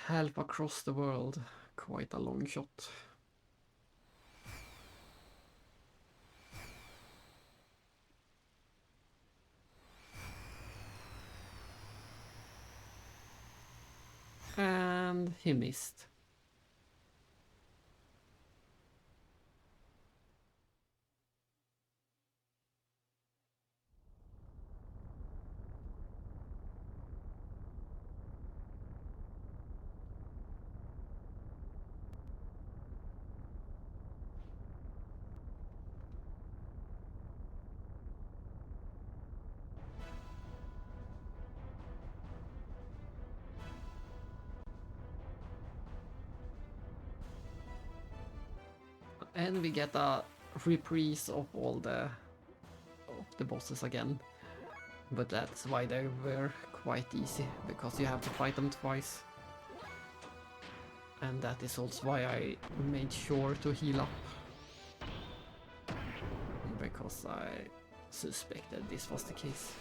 Half across the world. Quite a long shot. And he missed. And we get a reprise of all the bosses again. But that's why they were quite easy, because you have to fight them twice. And that is also why I made sure to heal up. Because I suspected this was the case.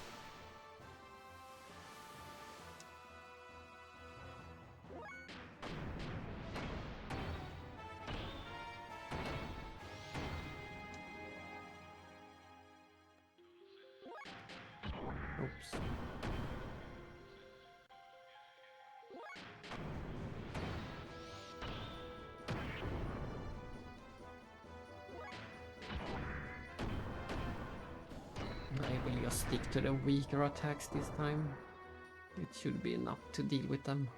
Oops. I will just stick to the weaker attacks this time. It should be enough to deal with them.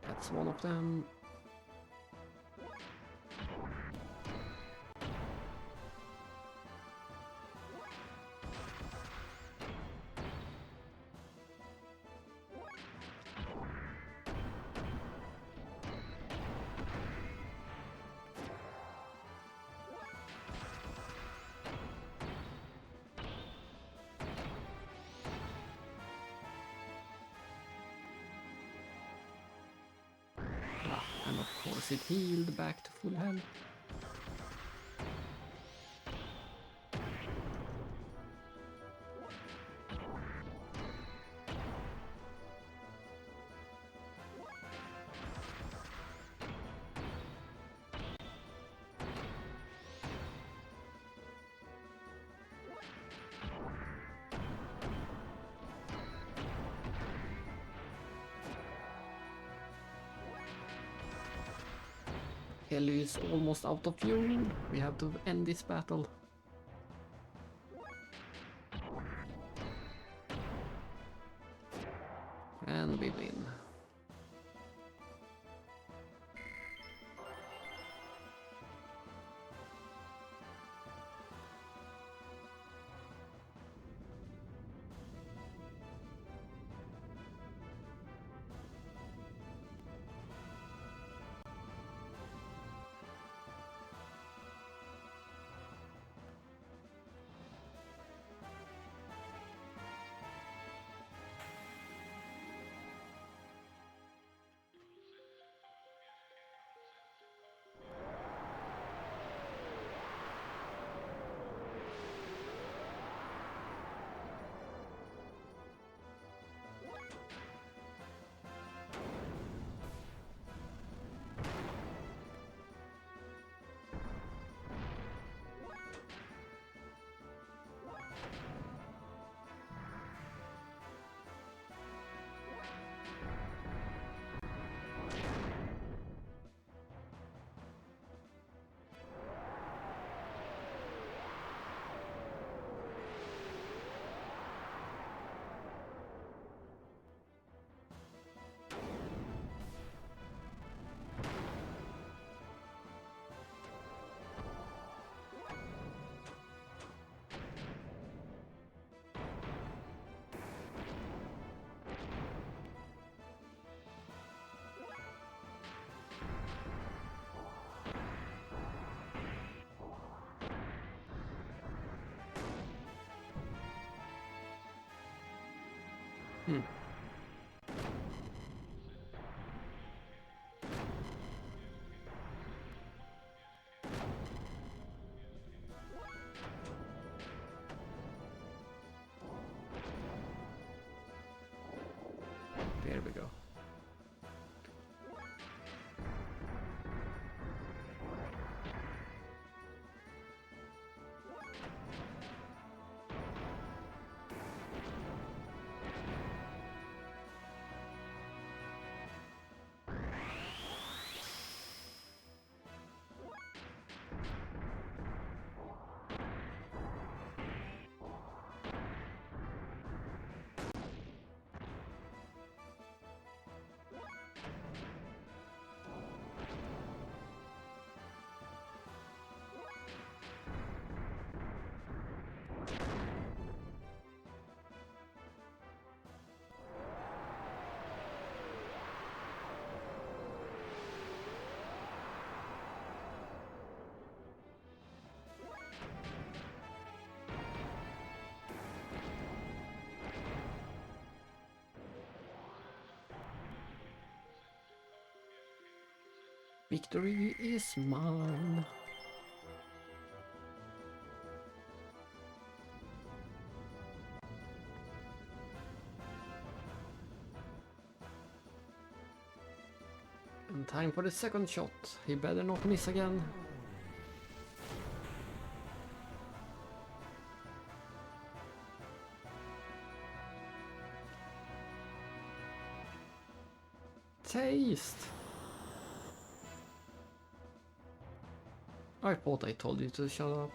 That's one of them. And of course it healed back to full health. Ellie is almost out of fuel. We have to end this battle. And we win. Hmm. There we go. Victory is mine. And time for the second shot. He better not miss again. Taste! I thought I told you to shut up.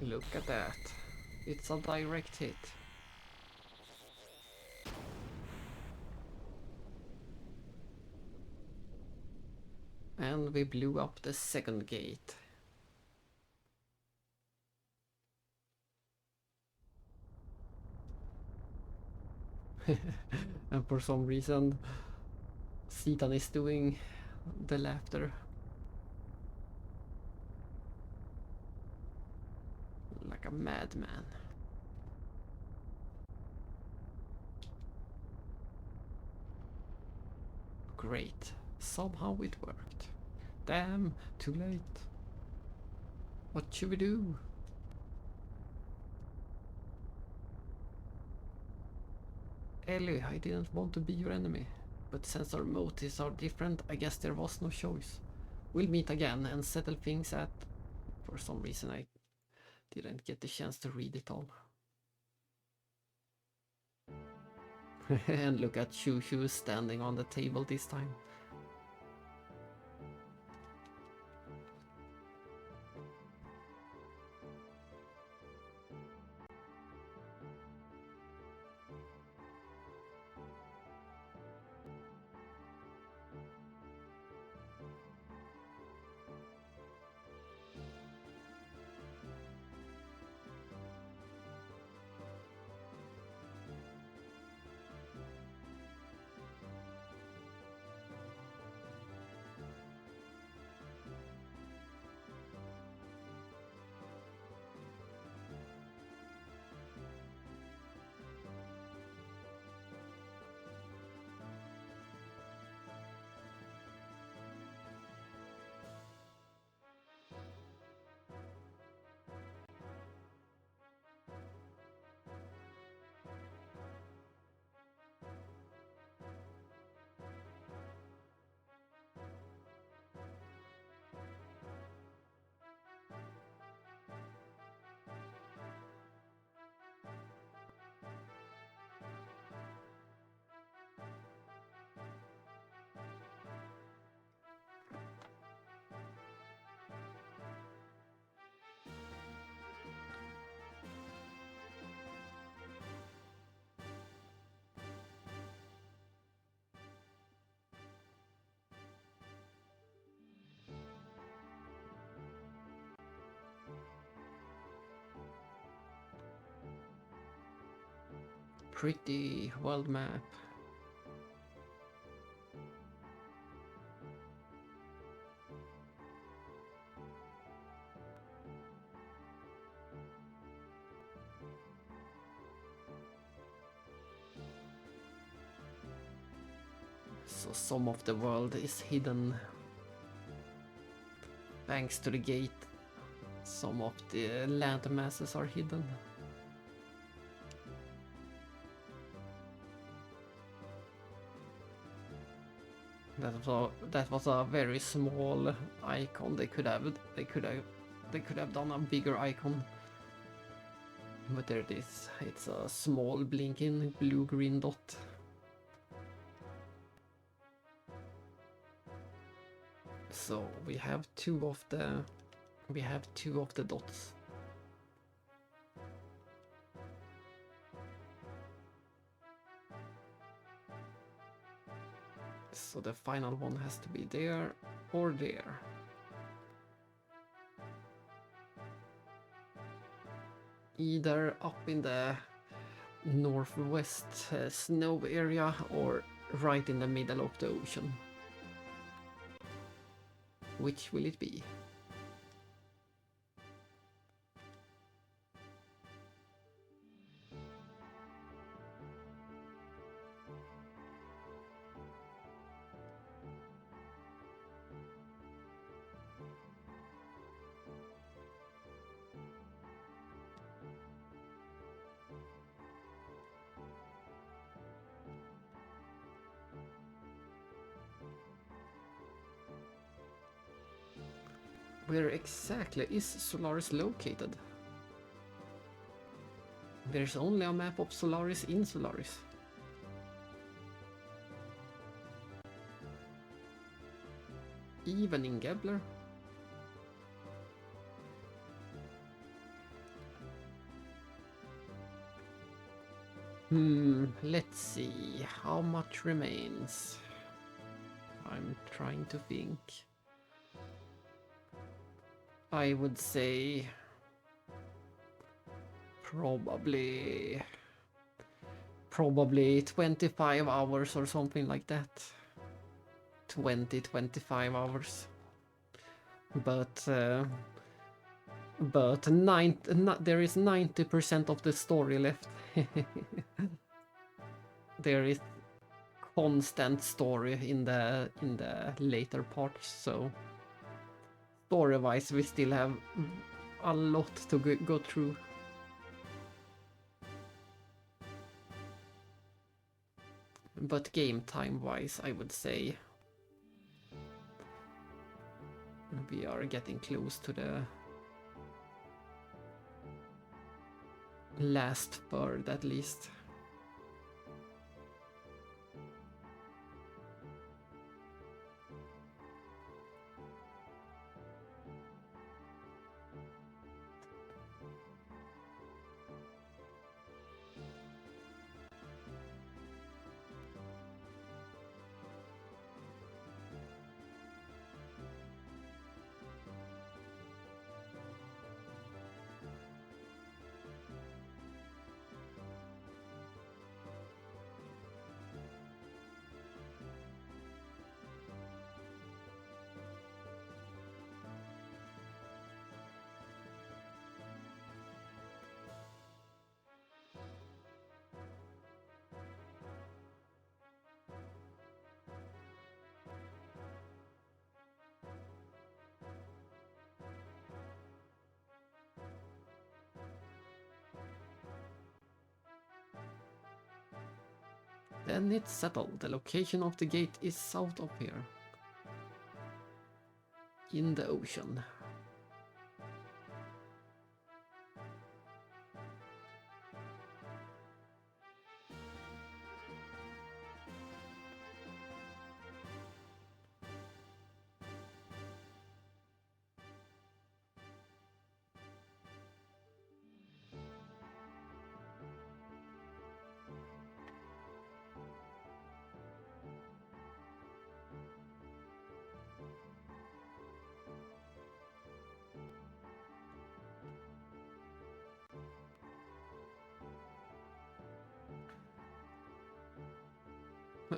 Look at that. It's a direct hit. And we blew up the second gate. And for some reason, Citan is doing the laughter. Like a madman. Great. Somehow it worked. Damn, too late. What should we do? Ellie, I didn't want to be your enemy. But since our motives are different, I guess there was no choice. We'll meet again and settle things at... For some reason I didn't get the chance to read it all. And look at Shoo Shoo standing on the table this time. pretty world map. So some of the world is hidden thanks to the gate. Some of the land masses are hidden. That was a very small icon. They could have done a bigger icon. But there it is. It's a small blinking blue-green dot. So we have two of the dots. So the final one has to be there or there. Either up in the northwest snow area or right in the middle of the ocean. Which will it be? Where exactly is Solaris located? There's only a map of Solaris in Solaris. Even in Gebler? Let's see. How much remains? I'm trying to think. I would say probably 25 hours or something like that. 20-25 hours. But there is 90% of the story left. There is constant story in the later parts, so story-wise we still have a lot to go through. But game time-wise, I would say we are getting close to the last third at least. Then it's settled. The location of the gate is south of here. In the ocean.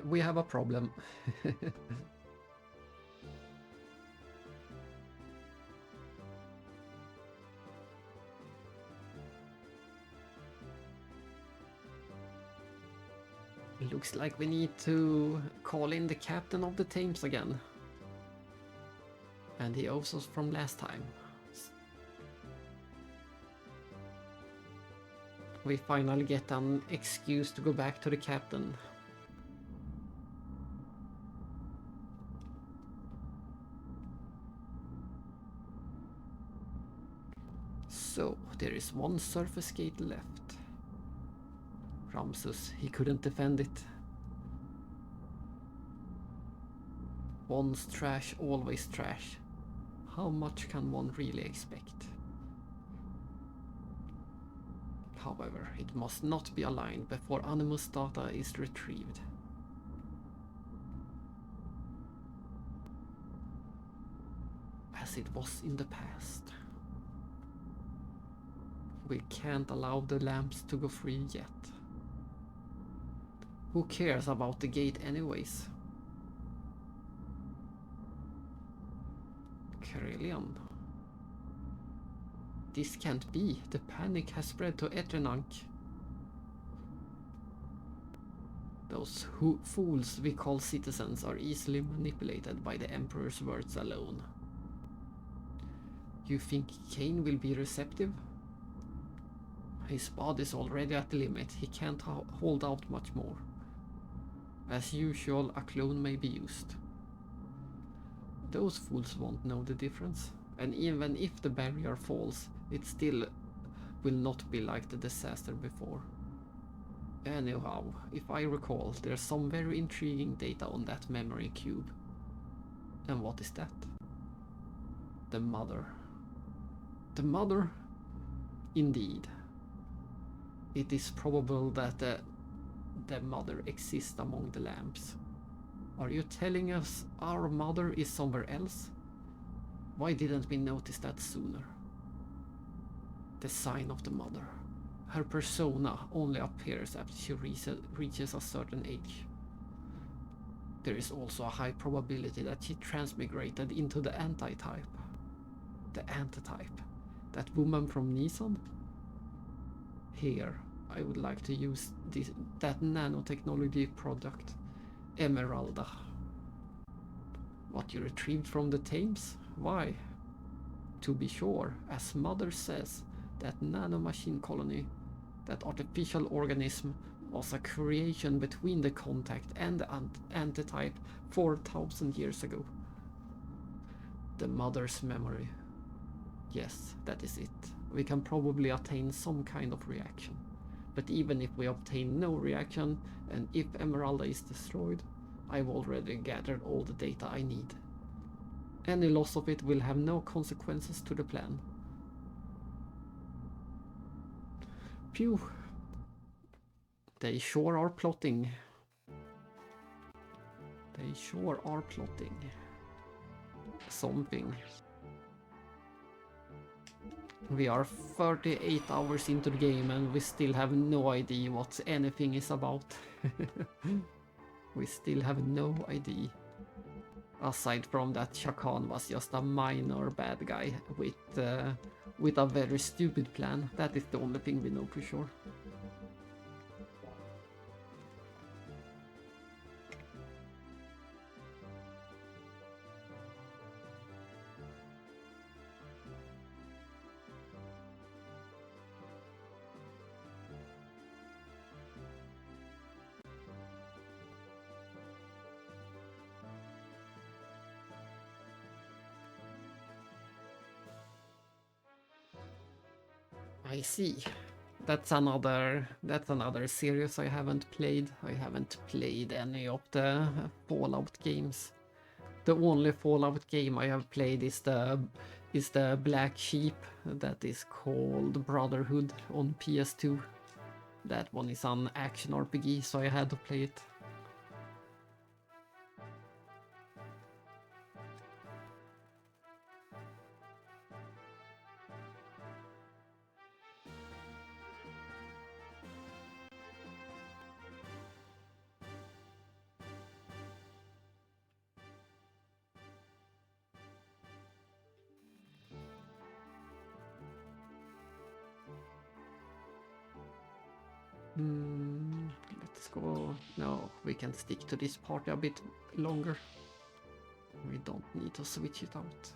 we have a problem. It looks like we need to call in the captain of the Thames again. And he owes us from last time. We finally get an excuse to go back to the captain. So, there is one surface gate left. Ramsus, he couldn't defend it. Once trash, always trash. How much can one really expect? However, it must not be aligned before Animus data is retrieved. As it was in the past. We can't allow the lamps to go free yet. Who cares about the gate anyways? Carillion. This can't be. The panic has spread to Etrenank. Those fools we call citizens are easily manipulated by the Emperor's words alone. You think Kane will be receptive? His body's already at the limit. He can't hold out much more. As usual, a clone may be used. Those fools won't know the difference. And even if the barrier falls, it still will not be like the disaster before. Anyhow, if I recall, there's some very intriguing data on that memory cube. And what is that? The mother. The mother? Indeed. It is probable that the mother exists among the lamps. Are you telling us our mother is somewhere else? Why didn't we notice that sooner? The sign of the mother. Her persona only appears after she reaches a certain age. There is also a high probability that she transmigrated into the antitype. The antitype. That woman from Nissan? Here, I would like to use that nanotechnology product, Emeralda. What you retrieved from the Thames? Why? To be sure, as Mother says, that nanomachine colony, that artificial organism, was a creation between the contact and the antitype 4,000 years ago. The Mother's memory. Yes, that is it. We can probably attain some kind of reaction. But even if we obtain no reaction, and if Emeralda is destroyed, I've already gathered all the data I need. Any loss of it will have no consequences to the plan. Phew. They sure are plotting. They sure are plotting. Something. We are 38 hours into the game and we still have no idea what anything is about. We still have no idea. Aside from that Shakhan was just a minor bad guy with a very stupid plan. That is the only thing we know for sure. I see. That's another series I haven't played. I haven't played any of the Fallout games. The only Fallout game I have played is the Black Sheep that is called Brotherhood on PS2. That one is an action RPG, so I had to play it. Let's go. No, we can stick to this party a bit longer. We don't need to switch it out.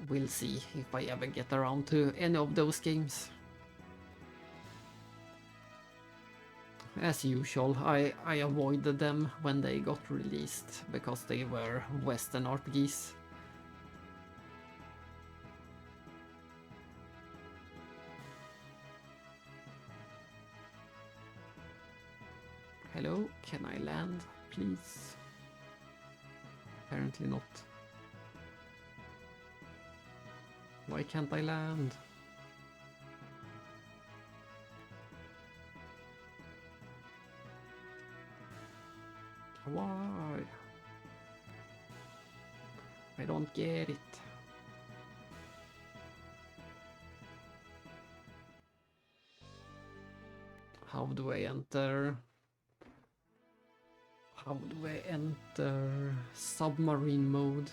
We'll see if I ever get around to any of those games. As usual, I avoided them when they got released because they were Western RPGs. Hello, can I land, please? Apparently not. Why can't I land? Why? I don't get it. How do I enter? How do I enter submarine mode?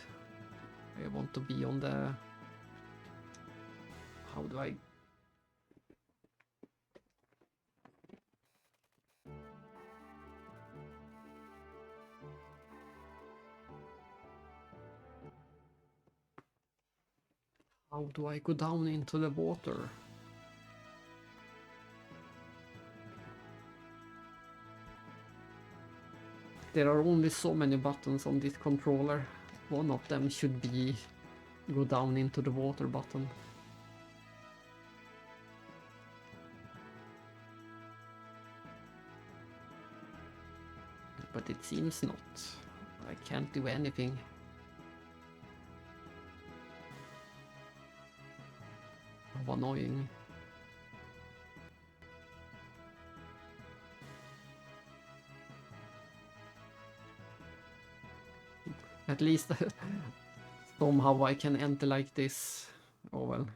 I want to be on the... How do I... How do I go down into the water? There are only so many buttons on this controller. One of them should be go down into the water button. But it seems not. I can't do anything. How annoying. At least somehow I can enter like this. Oh well.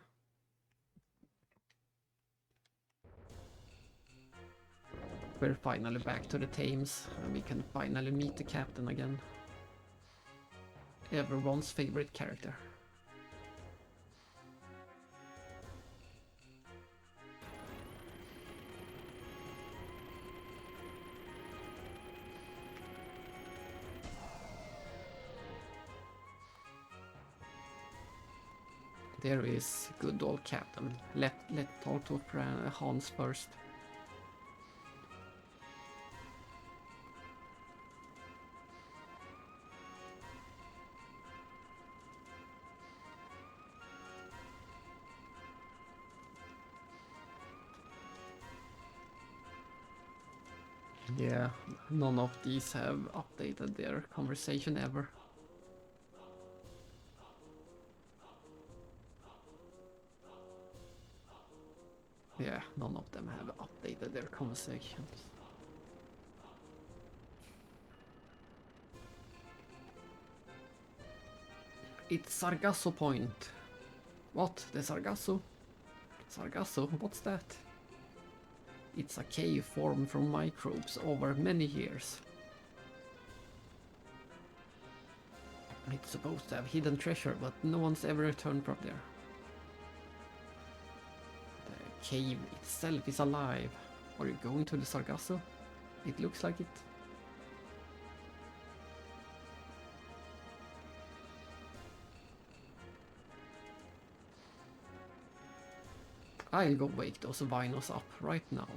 We're finally back to the Thames and we can finally meet the captain again. Everyone's favorite character. There is good old captain. Let's talk to Hans first. Yeah, none of these have updated their conversation ever. Yeah, none of them have updated their conversations. It's Sargasso Point. What? The Sargasso? Sargasso? What's that? It's a cave formed from microbes over many years. It's supposed to have hidden treasure, but no one's ever returned from there. The cave itself is alive. Are you going to the Sargasso? It looks like it. I'll go wake those vinos up right now.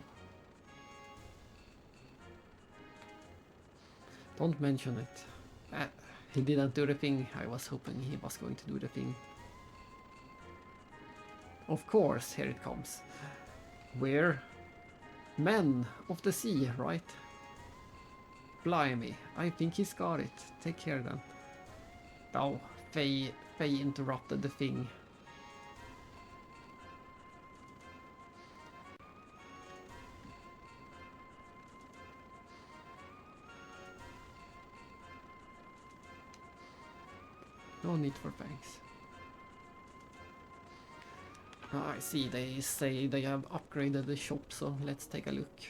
Don't mention it. He didn't do the thing. I was hoping he was going to do the thing. Of course, here it comes. We're men of the sea, right? Blimey, I think he's got it. Take care then. Oh, Faye interrupted the thing. No need for thanks. I see they say they have upgraded the shop, so let's take a look.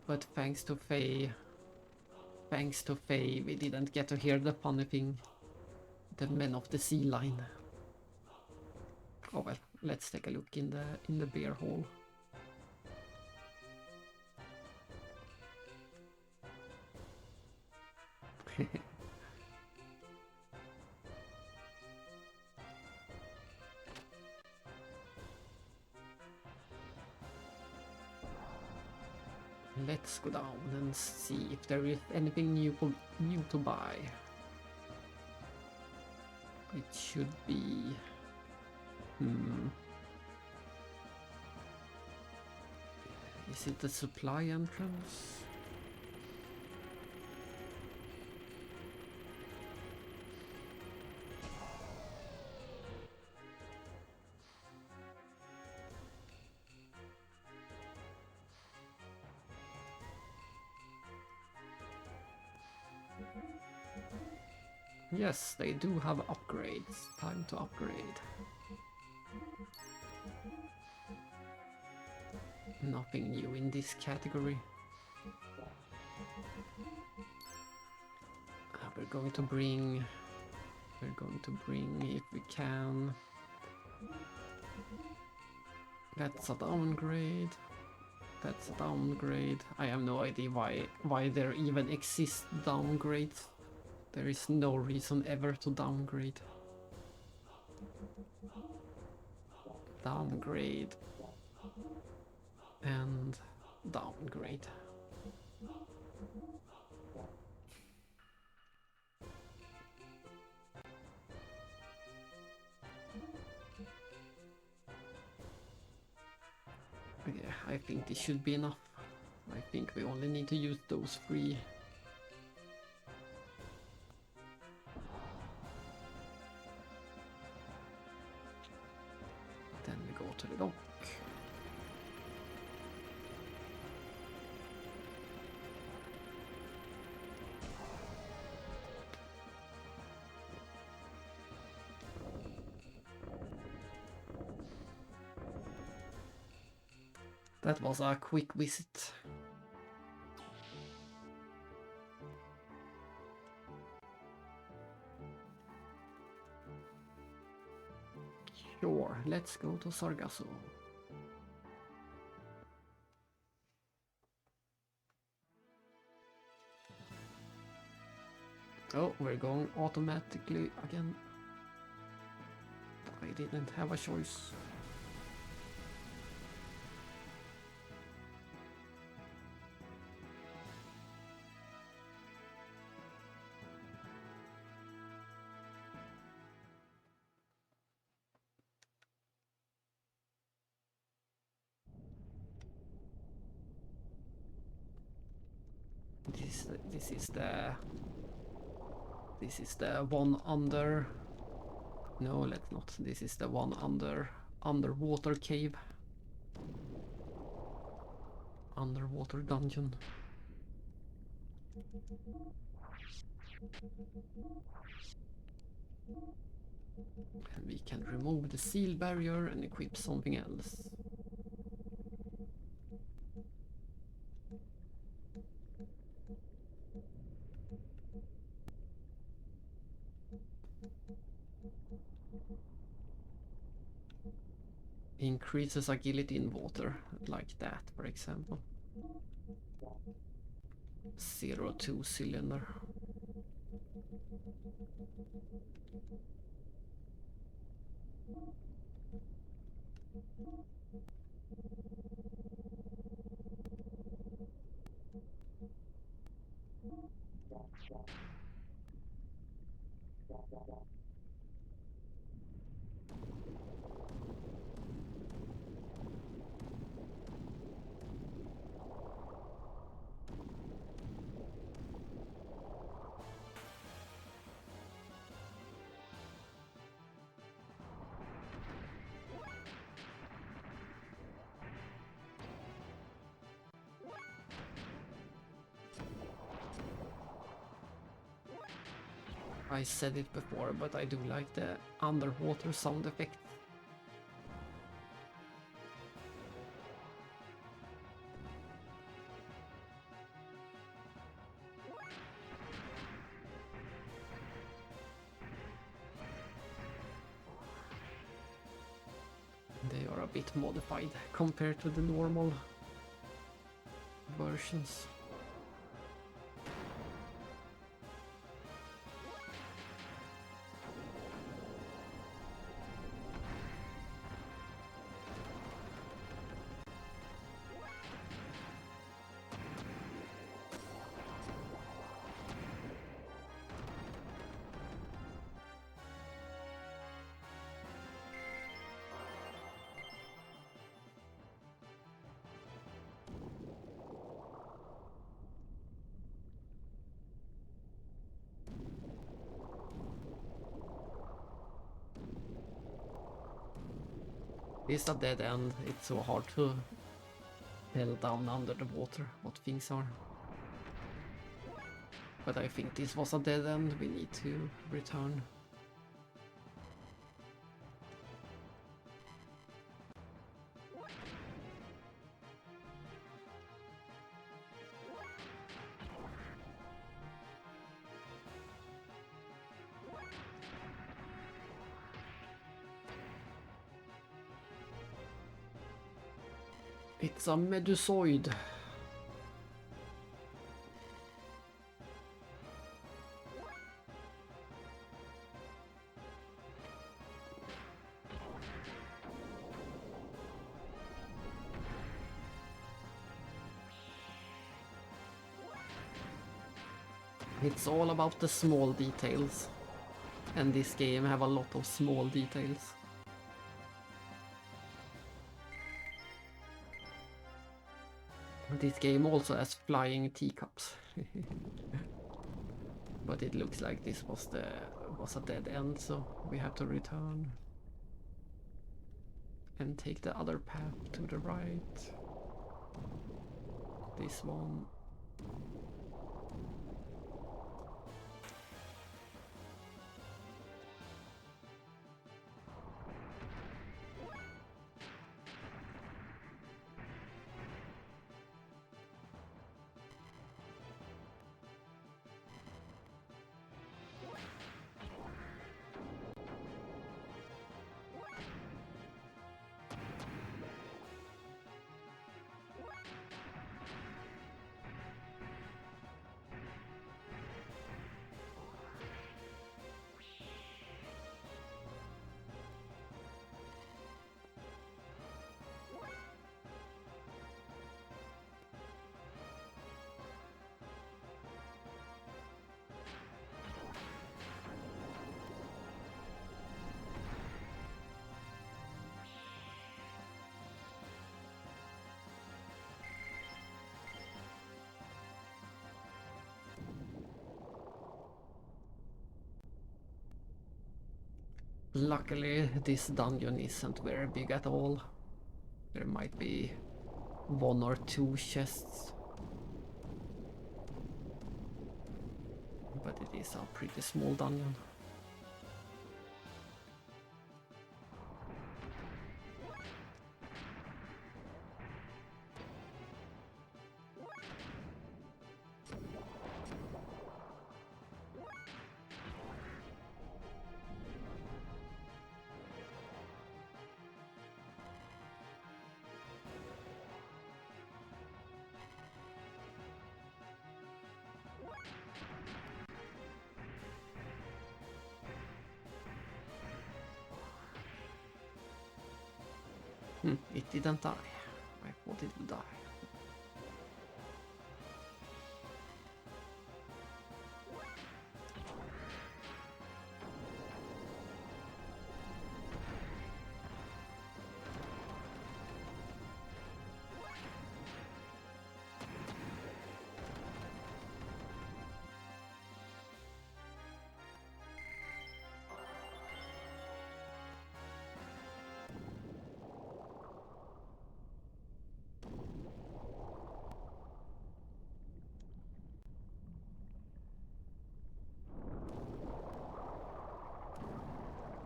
But thanks to Faye, we didn't get to hear the funny thing. The Men of the Sea line. Oh well, let's take a look in the beer hall. Let's go down and see if there is anything new to buy. It should be... Is it the supply entrance? Yes, they do have upgrades. Time to upgrade. Nothing new in this category. We're going to bring, if we can. That's a downgrade. That's a downgrade. I have no idea why there even exists downgrades. There is no reason ever to downgrade. Downgrade. And downgrade. Yeah, I think this should be enough. I think we only need to use those 3. Then we go to the dock. That was a quick visit. Sure, let's go to Sargasso. Oh, we're going automatically again. I didn't have a choice. This is the one under. No, let's not. This is the one underwater cave. Underwater dungeon. And we can remove the seal barrier and equip something else. Increases agility in water, like that, for example. 0.2 cylinder. I said it before, but I do like the underwater sound effect. are a bit modified compared to the normal versions. It's a dead end. It's so hard to tell down under the water what things are. But I think this was a dead end. We need to return. It's a medusoid. It's all about the small details. And this game have a lot of small details. This game also has flying teacups. But it looks like this was a dead end, so we have to return. And take the other path to the right. This one. Luckily, this dungeon isn't very big at all. There might be 1 or 2 chests. But it is a pretty small dungeon. It didn't die. I thought it would die.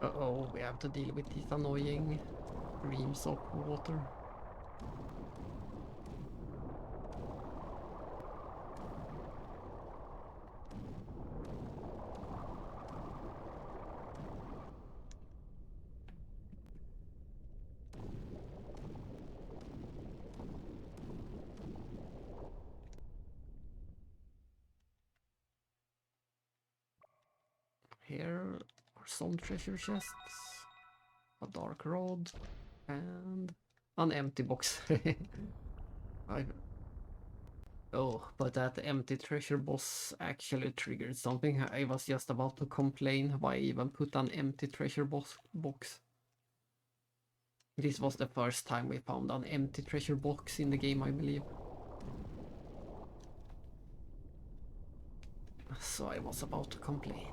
Uh-oh, we have to deal with these annoying reams of water. Here are some treasure chests, a dark rod, and an empty box. Oh, but that empty treasure box actually triggered something. I was just about to complain why I even put an empty treasure box. This was the first time we found an empty treasure box in the game, I believe. So I was about to complain.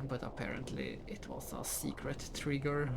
But apparently it was a secret trigger.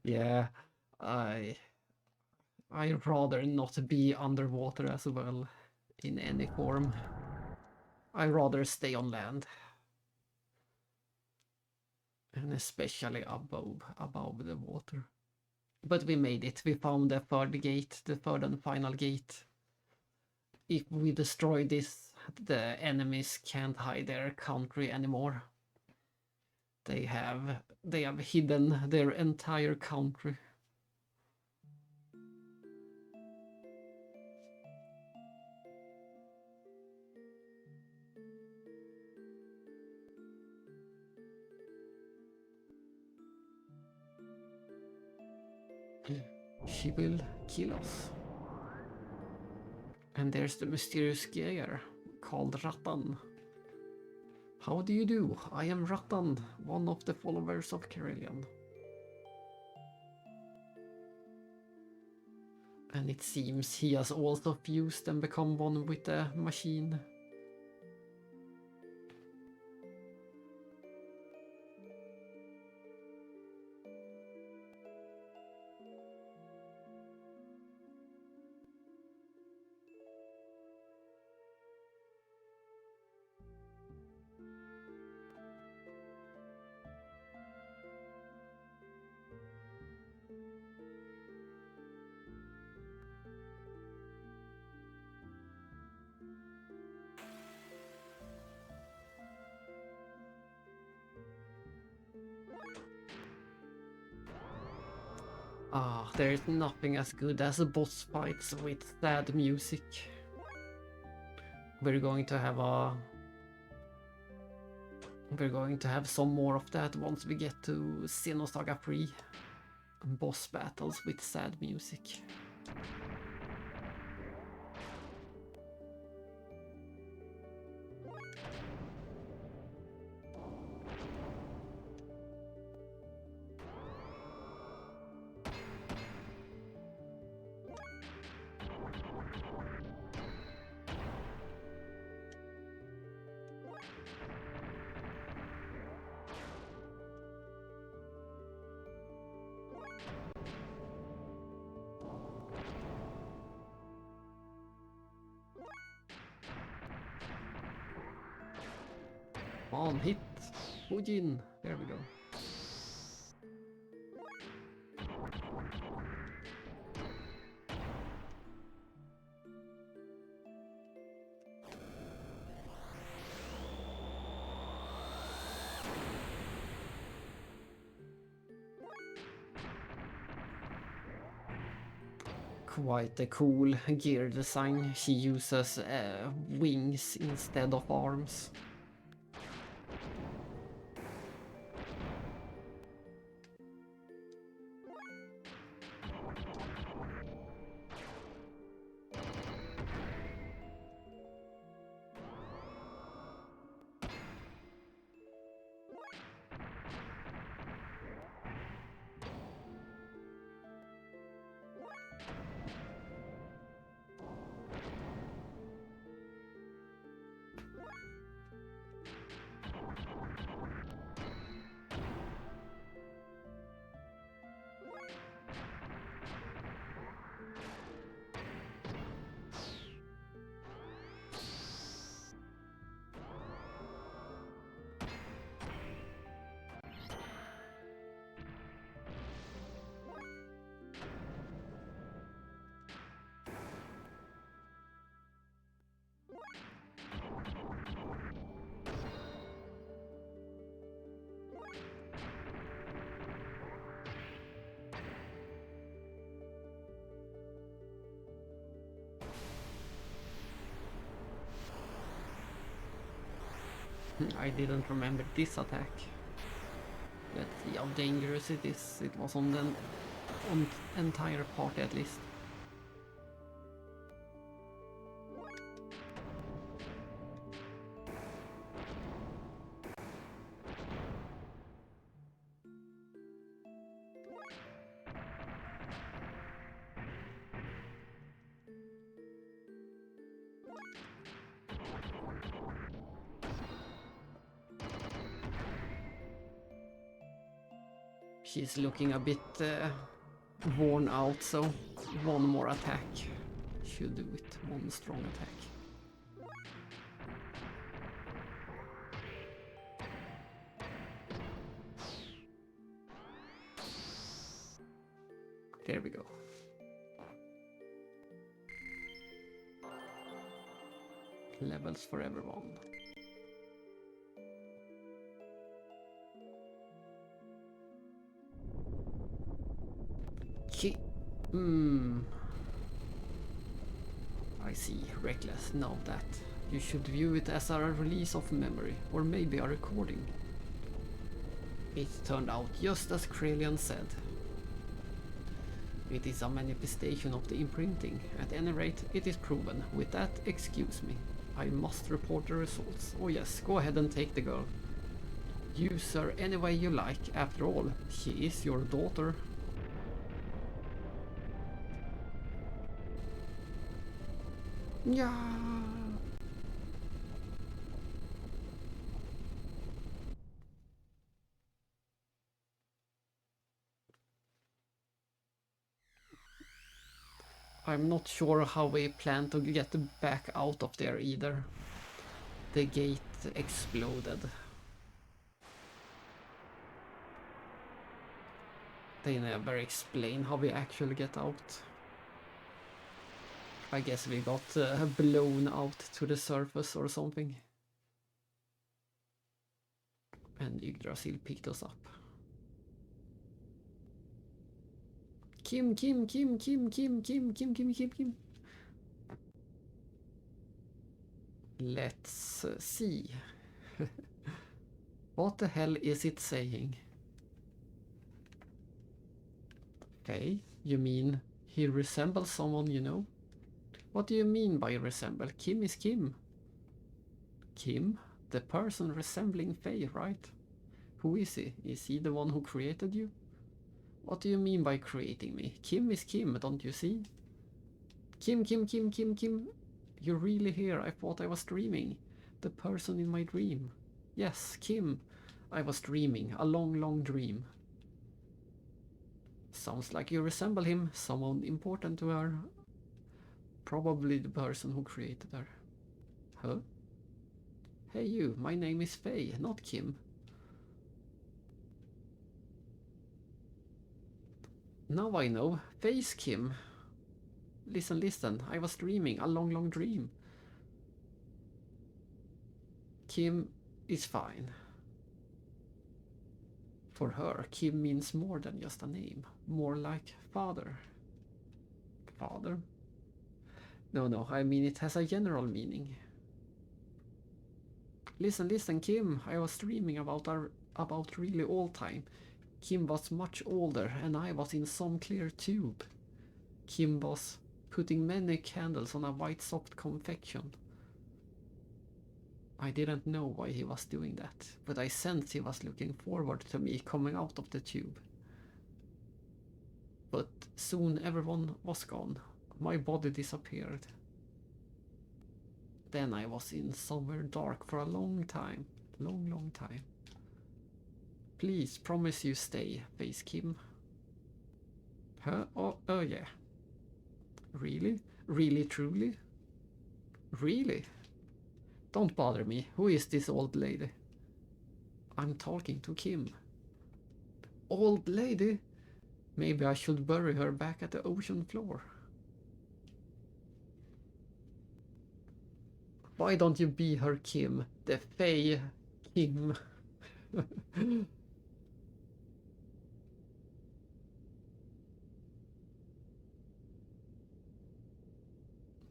Yeah, I'd rather not be underwater as well, in any form. I'd rather stay on land. And especially above the water. But we made it. We found the third gate, the third and final gate. If we destroy this, the enemies can't hide their country anymore. They have hidden their entire country. She will kill us. And there's the mysterious gear called Rattan. How do you do? I am Rattan, one of the followers of Carillion. And it seems he has also fused and become one with the machine. Ah, there's nothing as good as boss fights with sad music. We're going to have some more of that once we get to Xenosaga 3. Boss battles with sad music. On, hit! Fujin! There we go. Quite a cool gear design. She uses wings instead of arms. I didn't remember this attack. Let's see how dangerous it is. It was on the entire party at least. She's looking a bit worn out, so one more attack should do it. One strong attack. There we go. Levels for everyone. I see. Reckless. Know that. You should view it as a release of memory, or maybe a recording. It turned out just as Krelian said. It is a manifestation of the imprinting. At any rate, it is proven. With that, excuse me. I must report the results. Oh yes, go ahead and take the girl. Use her any way you like. After all, she is your daughter. Yeah. I'm not sure how we plan to get back out of there either. The gate exploded. They never explain how we actually get out. I guess we got blown out to the surface or something. And Yggdrasil picked us up. Kim. Let's see. What the hell is it saying? Okay, you mean he resembles someone you know? What do you mean by resemble? Kim is Kim. Kim? The person resembling Faye, right? Who is he? Is he the one who created you? What do you mean by creating me? Kim is Kim, don't you see? Kim. You're really here. I thought I was dreaming. The person in my dream. Yes, Kim. I was dreaming. A long dream. Sounds like you resemble him. Someone important to her. Probably the person who created her. Huh? Hey you, my name is Faye, not Kim. Now I know. Faye's Kim. Listen, I was dreaming, a long dream. Kim is fine. For her, Kim means more than just a name. More like father. Father? No, I mean it has a general meaning. Listen, Kim, I was dreaming about really old time. Kim was much older and I was in some clear tube. Kim was putting many candles on a white soft confection. I didn't know why he was doing that, but I sensed he was looking forward to me coming out of the tube. But soon everyone was gone. My body disappeared. Then I was in somewhere dark for a long time. Long time. Please, promise you stay, Face Kim. Huh? Oh yeah. Really? Really, truly? Really? Don't bother me. Who is this old lady? I'm talking to Kim. Old lady? Maybe I should bury her back at the ocean floor. Why don't you be her Kim? The Fae Kim.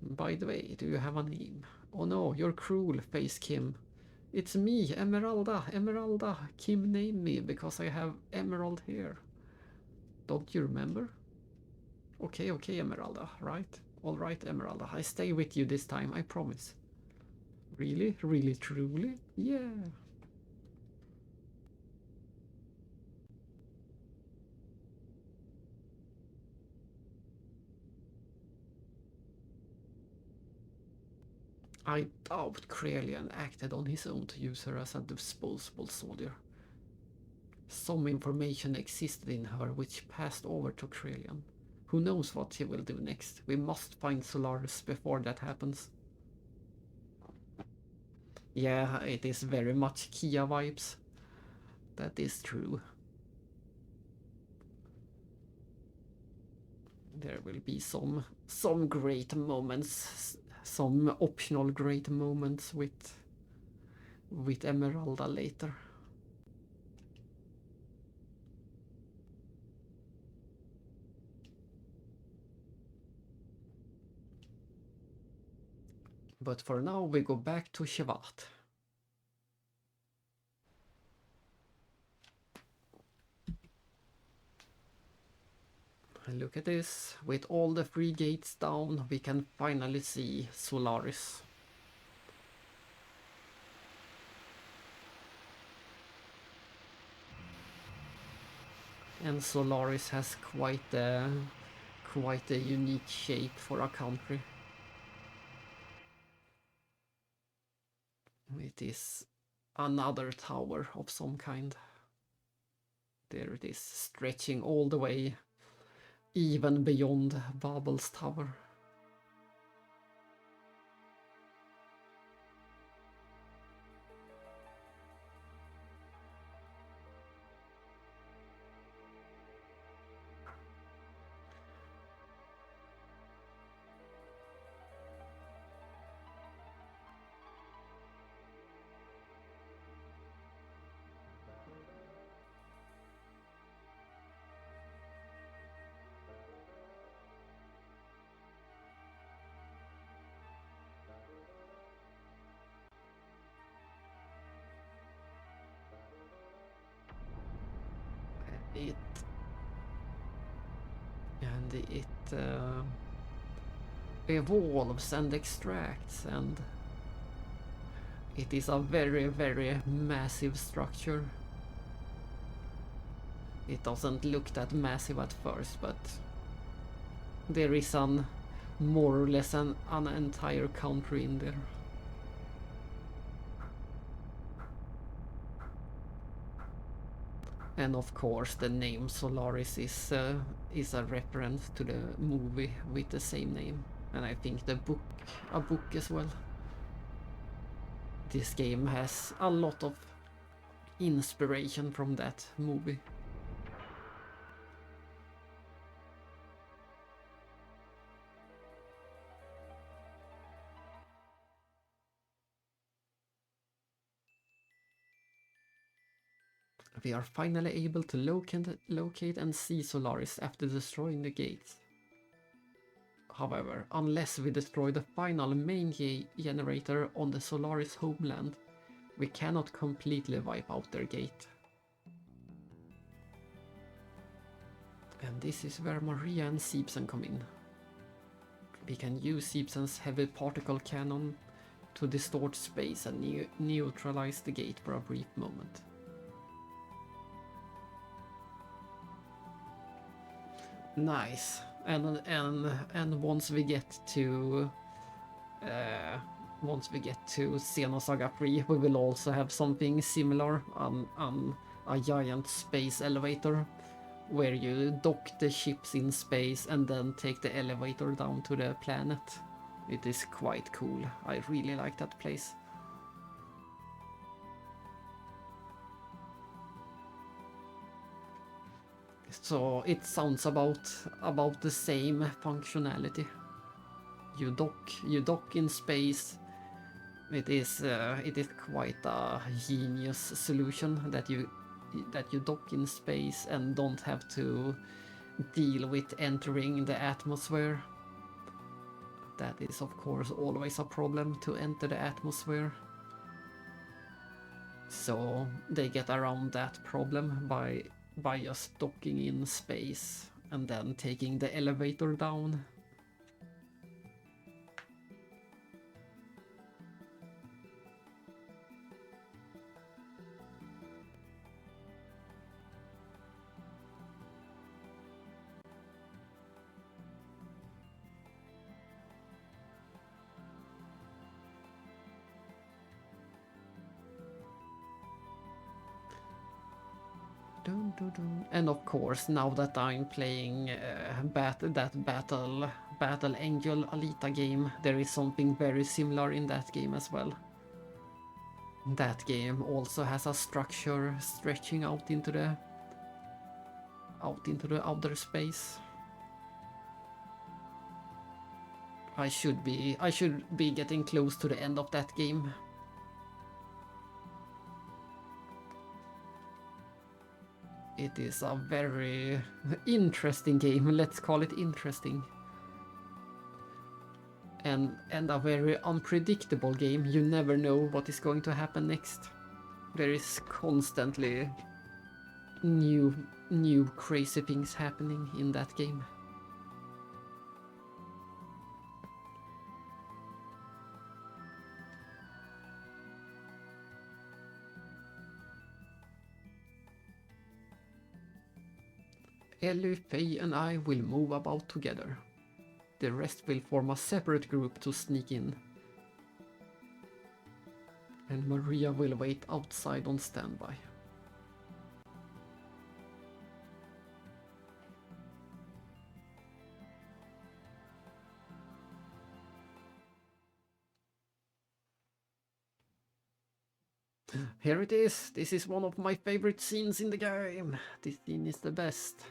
By the way, do you have a name? Oh no, you're cruel, Face Kim. It's me, Emeralda, Emeralda. Kim named me because I have emerald hair. Don't you remember? Okay, okay, Emeralda, right? All right, Emeralda. I stay with you this time, I promise. Really? Really, truly? Yeah. I doubt Krelian acted on his own to use her as a disposable soldier. Some information existed in her which passed over to Krelian. Who knows what he will do next? We must find Solaris before that happens. Yeah, it is very much Kia vibes. That is true. There will be some great moments, some optional great moments with Emeralda later. But for now we go back to Shevat. Look at this, with all the 3 gates down, we can finally see Solaris. And Solaris has quite a unique shape for a country. It is another tower of some kind. There it is, stretching all the way, even beyond Babel's tower. It evolves and extracts, and it is a very, very massive structure. It doesn't look that massive at first, but there is more or less an entire country in there. And of course the name Solaris is a reference to the movie with the same name, and I think a book as well. This game has a lot of inspiration from that movie. We are finally able to locate and see Solaris after destroying the gates. However, unless we destroy the final main generator on the Solaris homeland, we cannot completely wipe out their gate. And this is where Maria and Seepson come in. We can use Seepson's heavy particle cannon to distort space and neutralize the gate for a brief moment. Nice. And once we get to Xenosaga 3, we will also have something similar, a giant space elevator where you dock the ships in space and then take the elevator down to the planet. It is quite cool. I really like that place. So it sounds about the same functionality. You dock in space. It is quite a genius solution that you dock in space and don't have to deal with entering the atmosphere. That is of course always a problem to enter the atmosphere. So they get around that problem by just docking in space and then taking the elevator down. Dun, dun, dun. And of course, now that I'm playing that Battle Angel Alita game, there is something very similar in that game as well. That game also has a structure stretching out into the outer space. I should be getting close to the end of that game. It is a very interesting game, let's call it interesting. And a very unpredictable game. You never know what is going to happen next. There is constantly new crazy things happening in that game. Ellie, Faye and I will move about together. The rest will form a separate group to sneak in. And Maria will wait outside on standby. Here it is. This is one of my favorite scenes in the game. This scene is the best.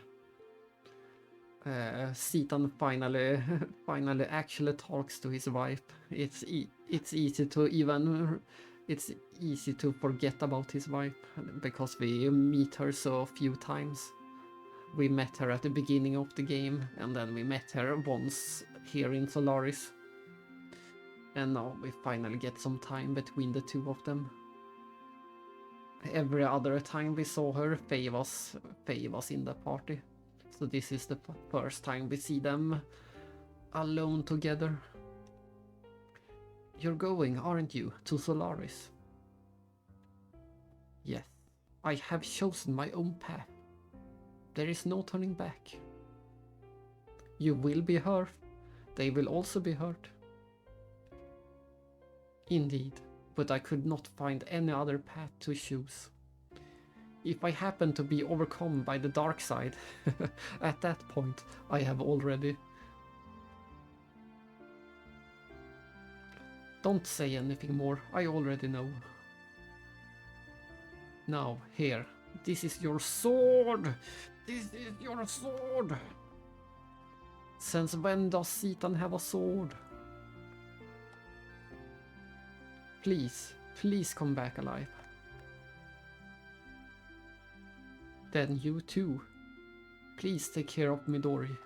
Citan finally actually talks to his wife. It's easy to forget about his wife because we meet her so few times. We met her at the beginning of the game, and then we met her once here in Solaris. And now we finally get some time between the two of them. Every other time we saw her, Faye was in the party. So this is the first time we see them alone together. You're going, aren't you, to Solaris? Yes, I have chosen my own path. There is no turning back. You will be hurt. They will also be hurt. Indeed, but I could not find any other path to choose. If I happen to be overcome by the dark side, at that point, I have already... Don't say anything more, I already know. Now, here, this is your sword! This is your sword! Since when does Citan have a sword? Please, please come back alive. Then you too. Please take care of Midori.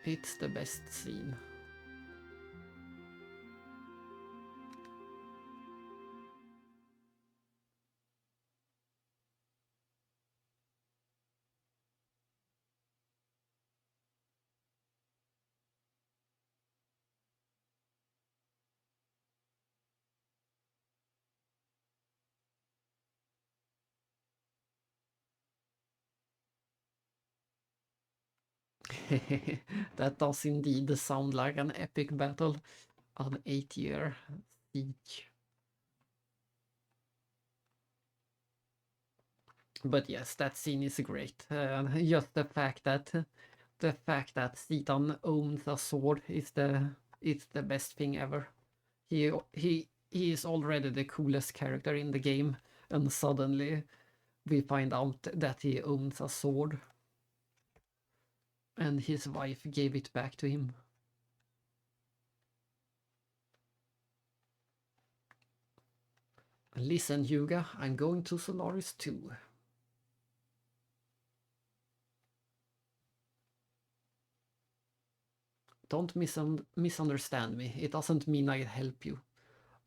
It's the best scene. That does indeed sound like an epic battle, an 8-year siege. But yes, that scene is great. Just the fact that Citan owns a sword is the best thing ever. He is already the coolest character in the game, and suddenly we find out that he owns a sword. And his wife gave it back to him. Listen, Hyuga, I'm going to Solaris too. Don't misunderstand me. It doesn't mean I'd help you.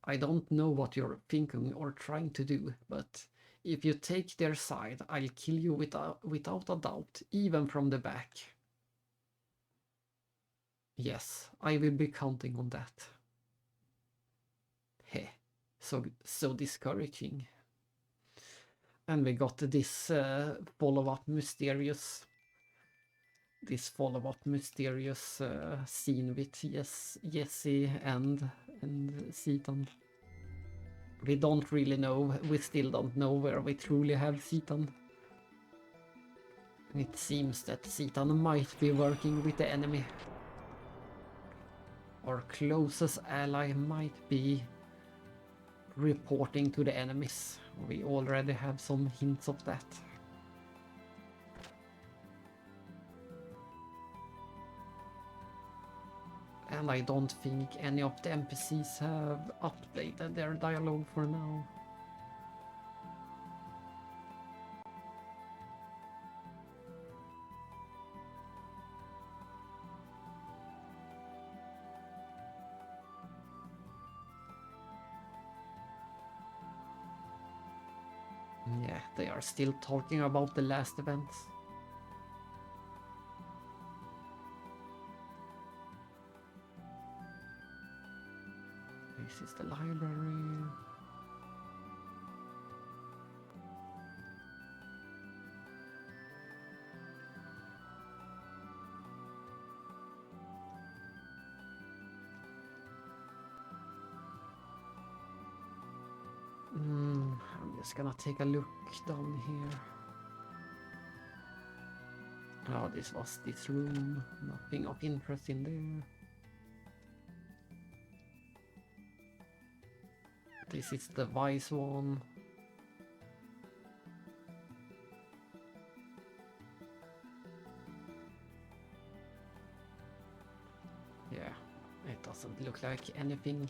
I don't know what you're thinking or trying to do, but if you take their side, I'll kill you without a doubt, even from the back. Yes, I will be counting on that. Heh, so discouraging. And we got this follow-up mysterious scene with Jesse and Seaton. We don't really know, we still don't know where we truly have Seaton. It seems that Seaton might be working with the enemy. Our closest ally might be reporting to the enemies. We already have some hints of that. And I don't think any of the NPCs have updated their dialogue for now. Yeah, they are still talking about the last events. This is the library. I'm just gonna take a look down here. Oh, this was this room. Nothing of interest in there. This is the wise one. Yeah, it doesn't look like anything.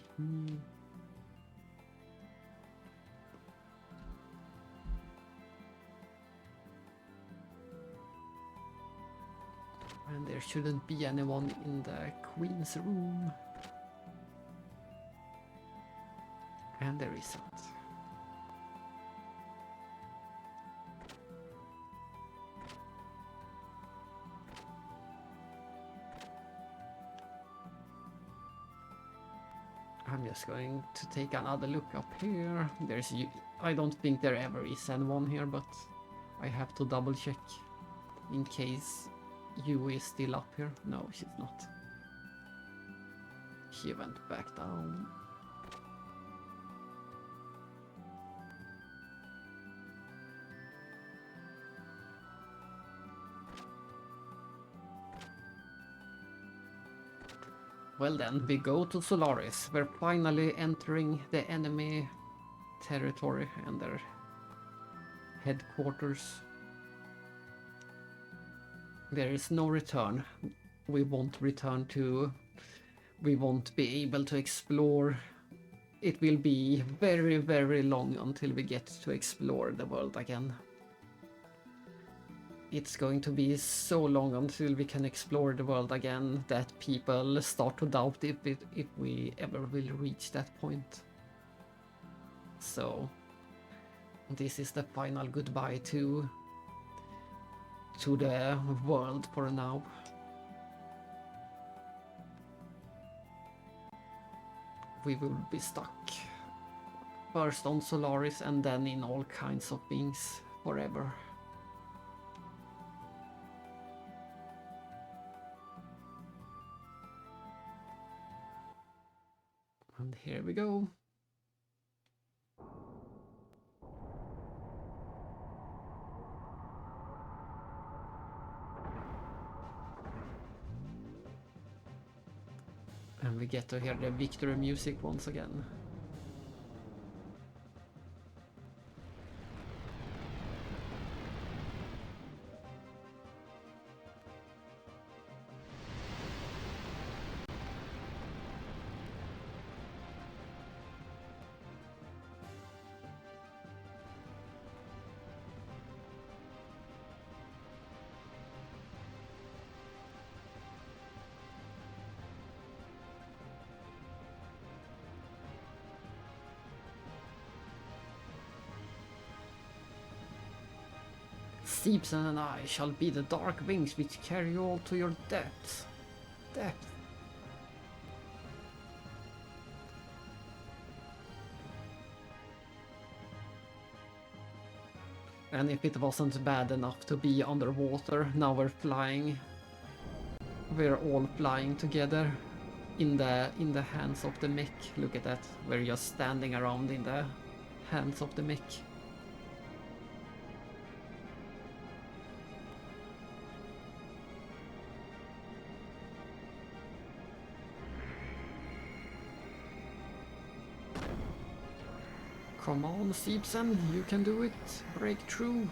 And there shouldn't be anyone in the Queen's room. And there isn't. I'm just going to take another look up here. I don't think there ever is anyone here, but I have to double check in case Yui is still up here. No, she's not. She went back down. Well then, we go to Solaris. We're finally entering the enemy territory and their headquarters. There is no return. We won't return to... We won't be able to explore. It will be very, very long until we get to explore the world again. It's going to be so long until we can explore the world again that people start to doubt if we ever will reach that point. So this is the final goodbye to the world for now. We will be stuck first on Solaris and then in all kinds of things forever. And here we go. And we get to hear the victory music once again. Seepson and I shall be the dark wings which carry you all to your depths. Depth. And if it wasn't bad enough to be underwater, now we're flying. We're all flying together in the hands of the mech. Look at that. We're just standing around in the hands of the mech. Come on, Seepson, you can do it. Break through.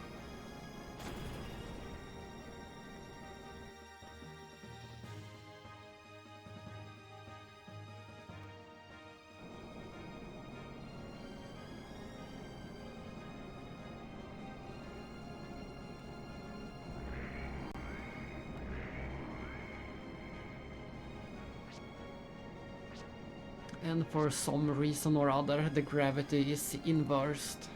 And for some reason or other, the gravity is inversed.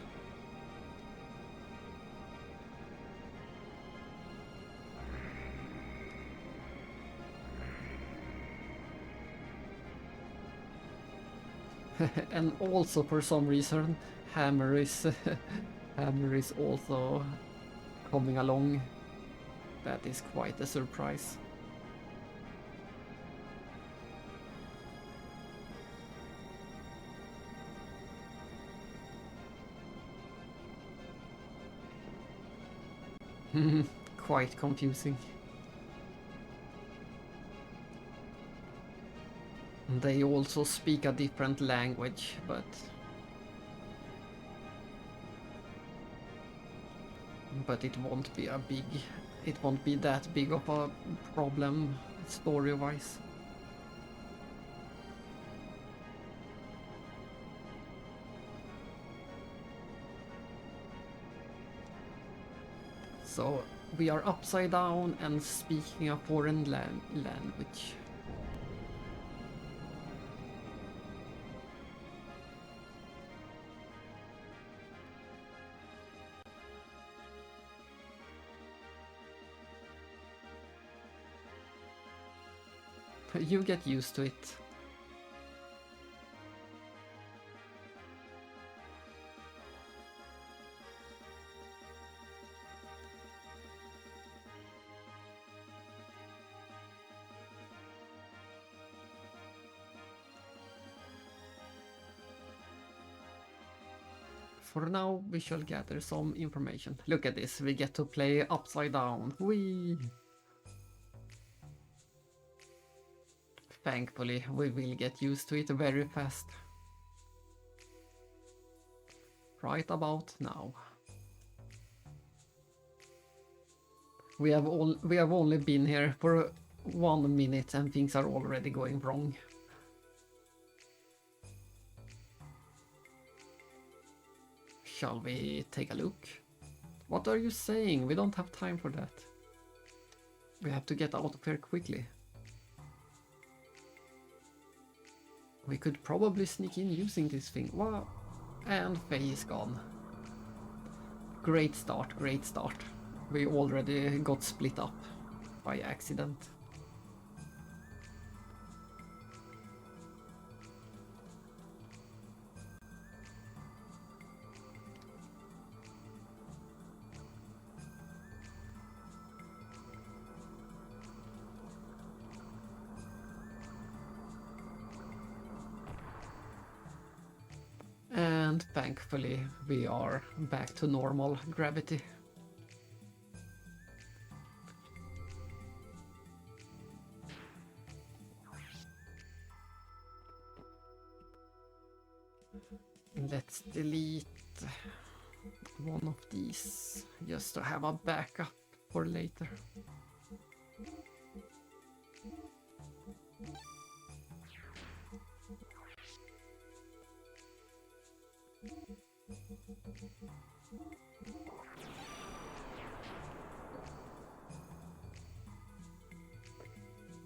And also for some reason, Hammer is Hammer is also coming along. That is quite a surprise. Quite confusing. They also speak a different language, but it won't be it won't be that big of a problem story-wise. So we are upside down and speaking a foreign language. You get used to it. For now, we shall gather some information. Look at this, we get to play upside down. Whee! Thankfully, we will get used to it very fast. Right about now. We have only been here for 1 minute and things are already going wrong. Shall we take a look? What are you saying? We don't have time for that. We have to get out of here quickly. We could probably sneak in using this thing. Wow. And Faye is gone. Great start, great start. We already got split up by accident. And thankfully we are back to normal gravity. Let's delete one of these just to have a backup for later.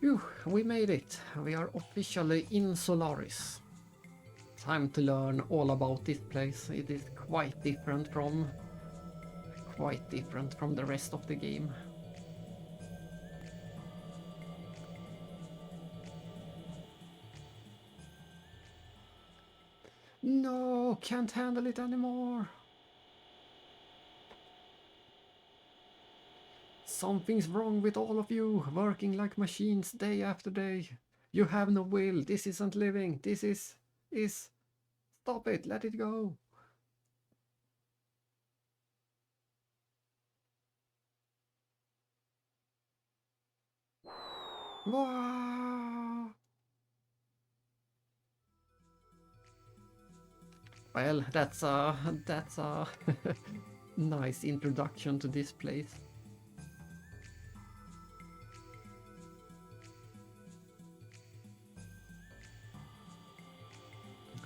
Phew, we made it. We are officially in Solaris. Time to learn all about this place. It is quite different from quite different from the rest of the game. No, can't handle it anymore. Something's wrong with all of you, working like machines day after day. You have no will, this isn't living, this is... Stop it, let it go. Wow. Well, that's a nice introduction to this place.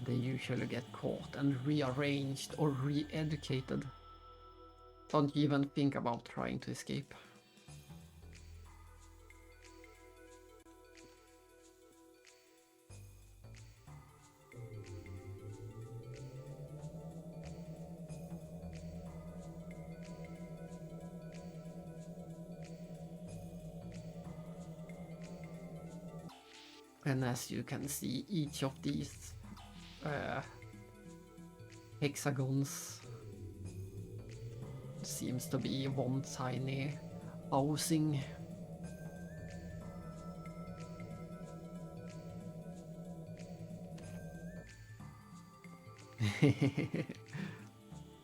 They usually get caught and rearranged or re-educated. Don't even think about trying to escape. And as you can see, each of these hexagons seems to be one tiny housing.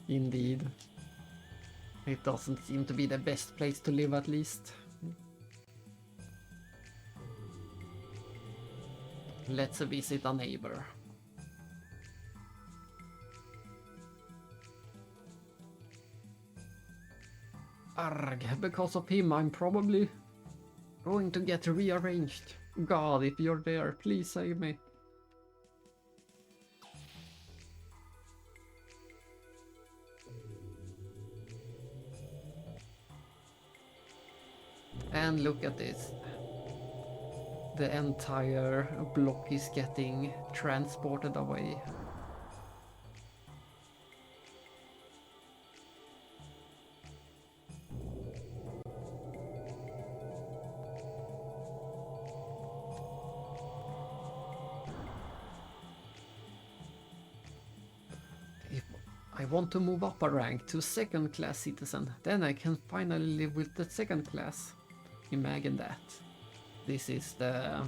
Indeed. It doesn't seem to be the best place to live, at least. Let's visit a neighbor. Arg, because of him I'm probably going to get rearranged. God, if you're there, please save me. And look at this. The entire block is getting transported away. If I want to move up a rank to second class citizen, then I can finally live with the second class. Imagine that. This is the...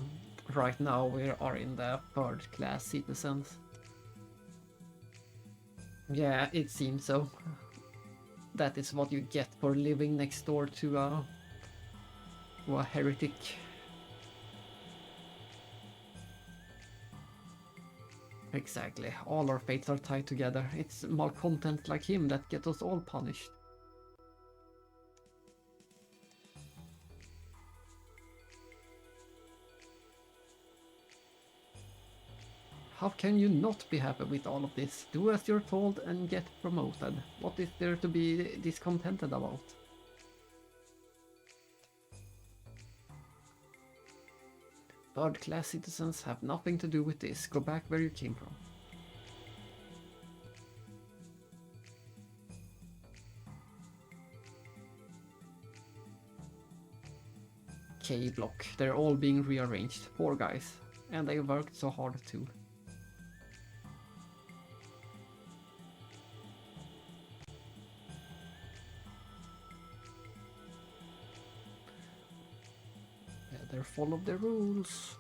Right now we are in the third class citizens. Yeah, it seems so. That is what you get for living next door to a heretic. Exactly, all our fates are tied together. It's malcontents like him that get us all punished. How can you not be happy with all of this? Do as you're told and get promoted. What is there to be discontented about? Third class citizens have nothing to do with this. Go back where you came from. K block. They're all being rearranged. Poor guys. And they worked so hard too. Better follow the rules.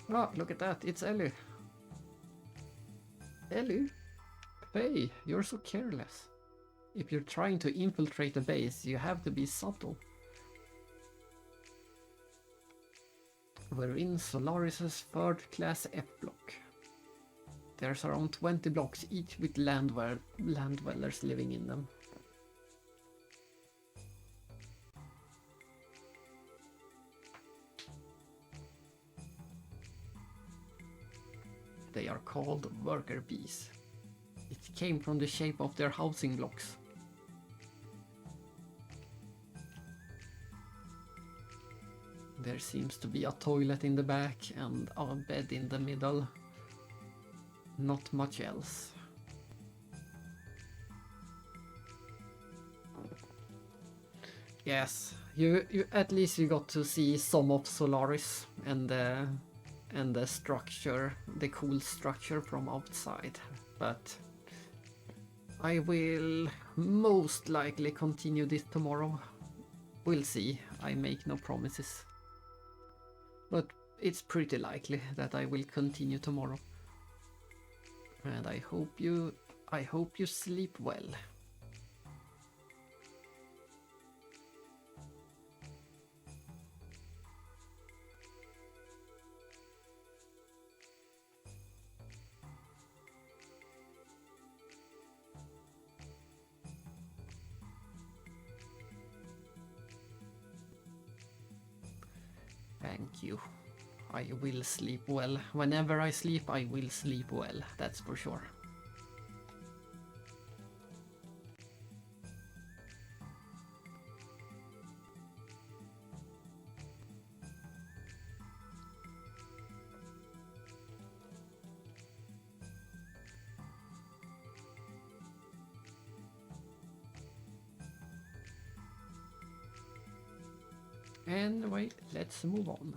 Oh, look at that, it's Ellie. Ellie? Hey, you're so careless. If you're trying to infiltrate a base, you have to be subtle. We're in Solaris' third class F block. There's around 20 blocks, each with land dwellers living in them. They are called worker bees. It came from the shape of their housing blocks. There seems to be a toilet in the back and a bed in the middle. Not much else. Yes, you at least you got to see some of Solaris and the structure, the cool structure from outside. But I will most likely continue this tomorrow. We'll see. I make no promises. But it's pretty likely that I will continue tomorrow. And I hope you sleep well. Thank you. I will sleep well. Whenever I sleep, I will sleep well. That's for sure. Anyway, let's move on.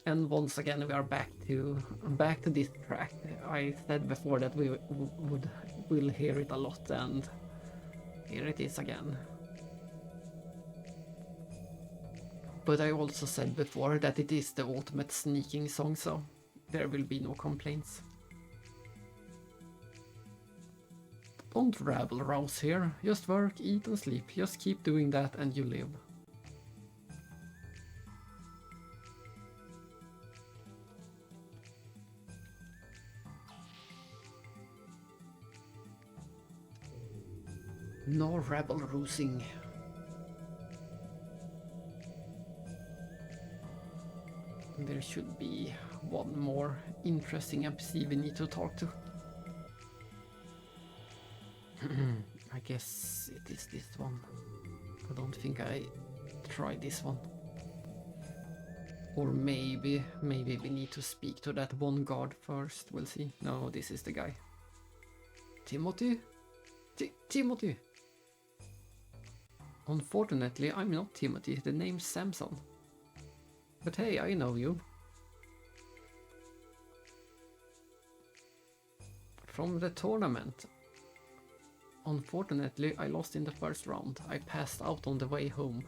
And once again we are back to this track. I said before that we will hear it a lot, and here it is again. But I also said before that it is the ultimate sneaking song, so there will be no complaints. Don't rabble rouse here. Just work, eat and sleep. Just keep doing that and you live. No rabble rousing. There should be one more interesting NPC we need to talk to. I guess it is this one. I don't think I tried this one. Or maybe we need to speak to that one guard first. We'll see. No, this is the guy. Timothy? Timothy! Unfortunately, I'm not Timothy. The name's Samson. But hey, I know you. From the tournament. Unfortunately, I lost in the first round. I passed out on the way home.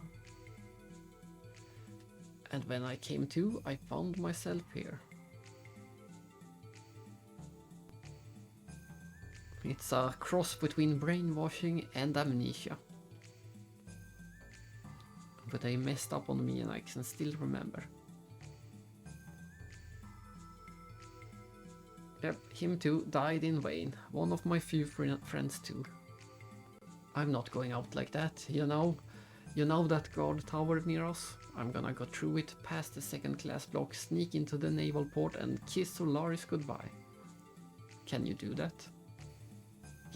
And when I came to, I found myself here. It's a cross between brainwashing and amnesia. But they messed up on me and I can still remember. Yep, him too, died in vain. One of my few friends too. I'm not going out like that, you know that guard tower near us? I'm gonna go through it, past the second class block, sneak into the naval port and kiss Solaris goodbye. Can you do that?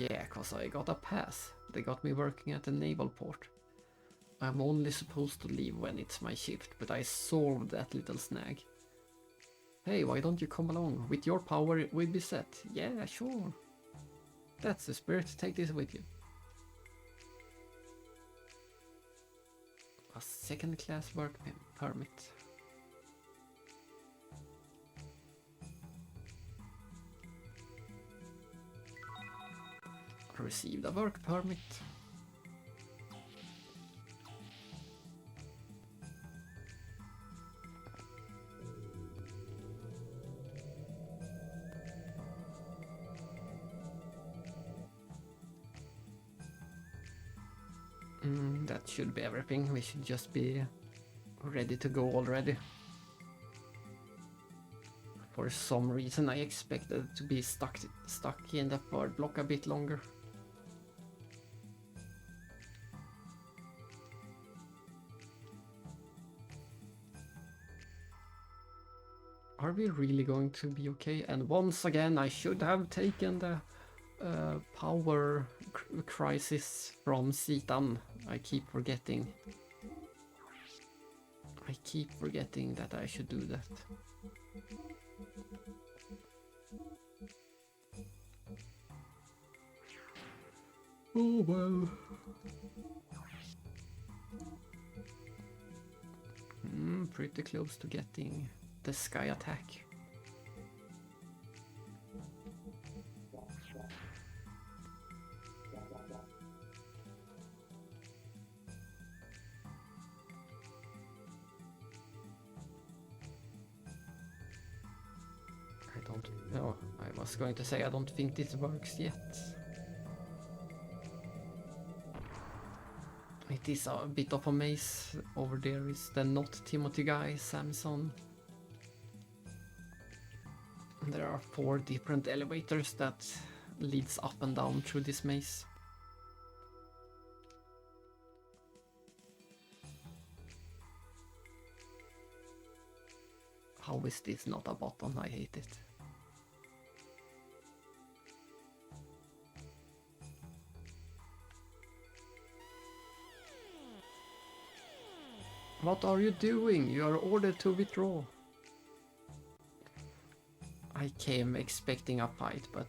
Yeah, 'cause I got a pass. They got me working at the naval port. I'm only supposed to leave when it's my shift, but I solved that little snag. Hey, why don't you come along? With your power, we'd be set. Yeah, sure. That's the spirit. Take this with you. A second-class work permit. Received a work permit. That should be everything. We should just be ready to go already. For some reason I expected to be stuck in the third block a bit longer. Are we really going to be okay? And once again, I should have taken the power crisis from Citan. I keep forgetting. I keep forgetting that I should do that. Oh well. Pretty close to getting the sky attack. I don't know. I was going to say I don't think this works yet. It is a bit of a maze. Over there is the not Timothy guy, Samson. There are 4 different elevators that leads up and down through this maze. How is this not a button? I hate it. What are you doing? You are ordered to withdraw. I came expecting a fight, but...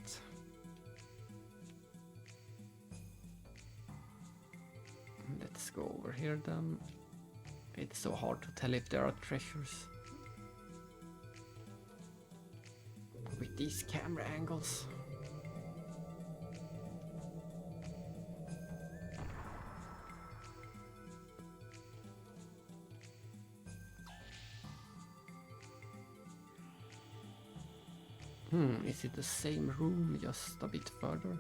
Let's go over here then. It's so hard to tell if there are treasures. With these camera angles. Is it the same room, just a bit further?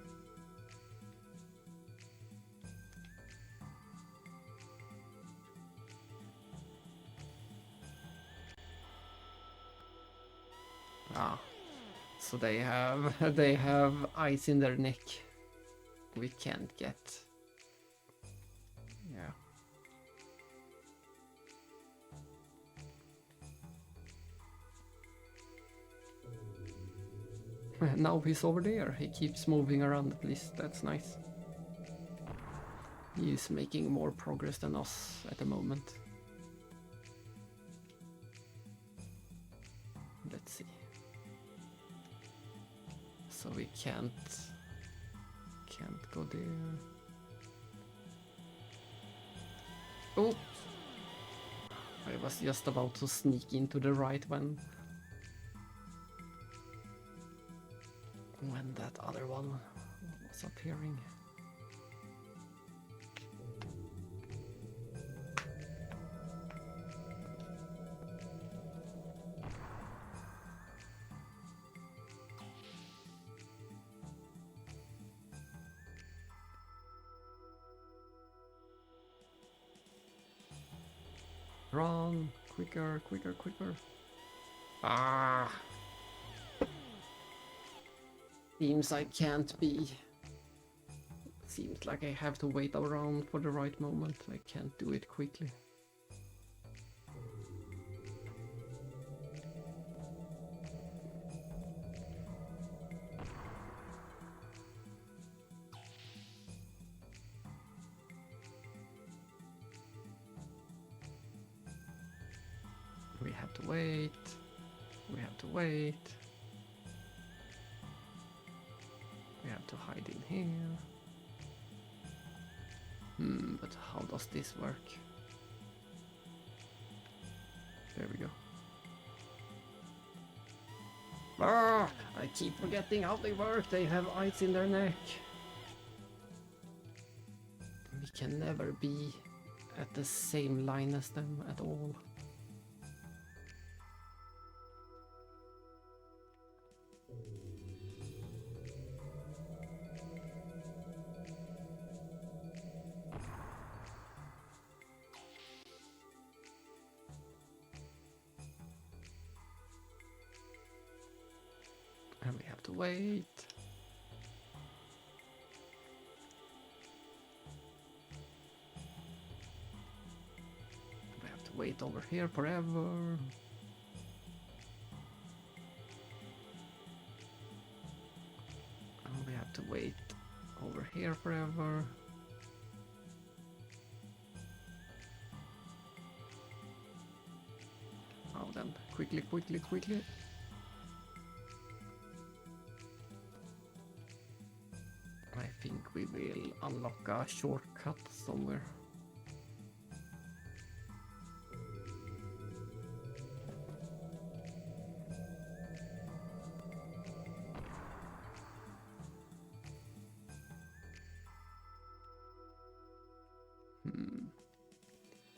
Ah, so they have ice in their neck. We can't get. Yeah. Now he's over there. He keeps moving around at least. That's nice. He's making more progress than us at the moment. Let's see. So we can't go there. Oh! I was just about to sneak into the right when that other one was appearing. Run! Quicker, quicker, quicker. Ah! Seems I can't be. Seems like I have to wait around for the right moment. I can't do it quickly. wait. We have to hide in here. But how does this work? There we go. Ah, I keep forgetting how they work. They have eyes in their neck. We can never be at the same line as them at all. And we have to wait. We have to wait over here forever. And we have to wait over here forever. Oh, then quickly, quickly, quickly. I think we will unlock a shortcut somewhere.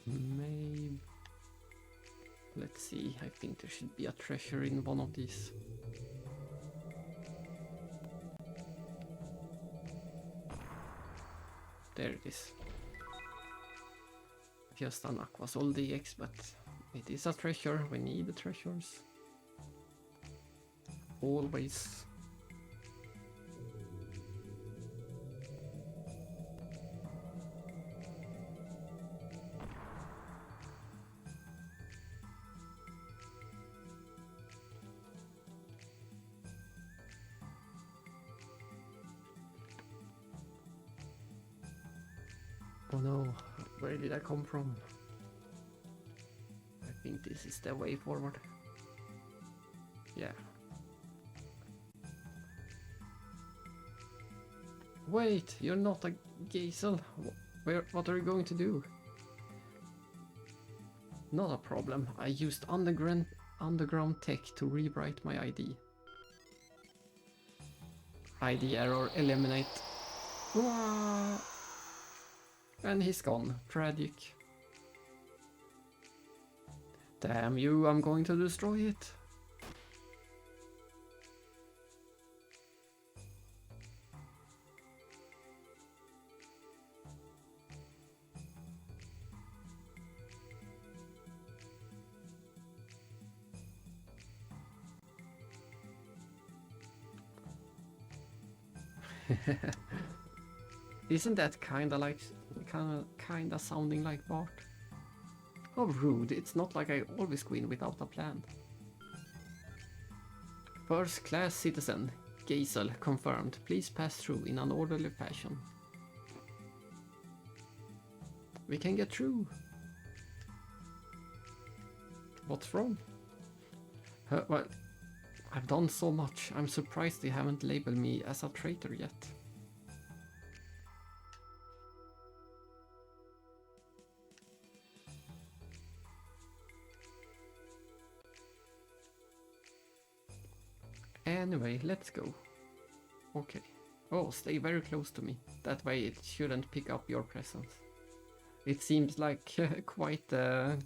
Maybe. Let's see, I think there should be a treasure in one of these. There it is. Just an Aquasol DX, but it is a treasure. We need the treasures. Always. Oh no, where did I come from? I think this is the way forward. Yeah. Wait, you're not a Gazel. What are you going to do? Not a problem. I used underground tech to rewrite my ID. ID error, eliminate. Wah! And he's gone. Tragic. Damn you, I'm going to destroy it. Isn't that kinda sounding like Bart? How rude, it's not like I always win without a plan. First class citizen, Gazel, confirmed. Please pass through in an orderly fashion. We can get through. What's wrong? Well, I've done so much. I'm surprised they haven't labeled me as a traitor yet. Anyway, let's go. Okay. Oh, stay very close to me. That way it shouldn't pick up your presence. It seems like quite a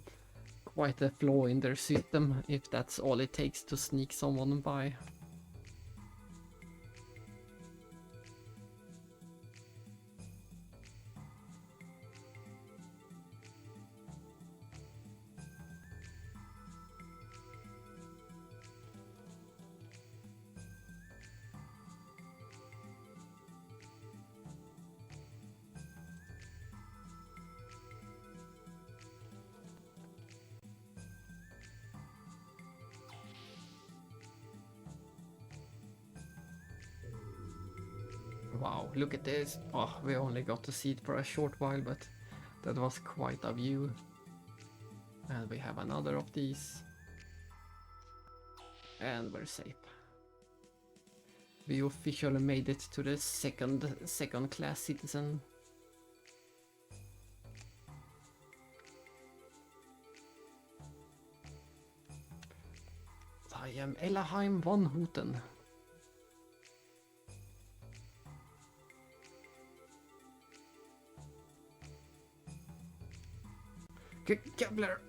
flaw in their system, if that's all it takes to sneak someone by. Wow, look at this. Oh, we only got to see it for a short while, but that was quite a view. And we have another of these. And we're safe. We officially made it to the second class citizen. I am Elaheim von Houten. Kepler!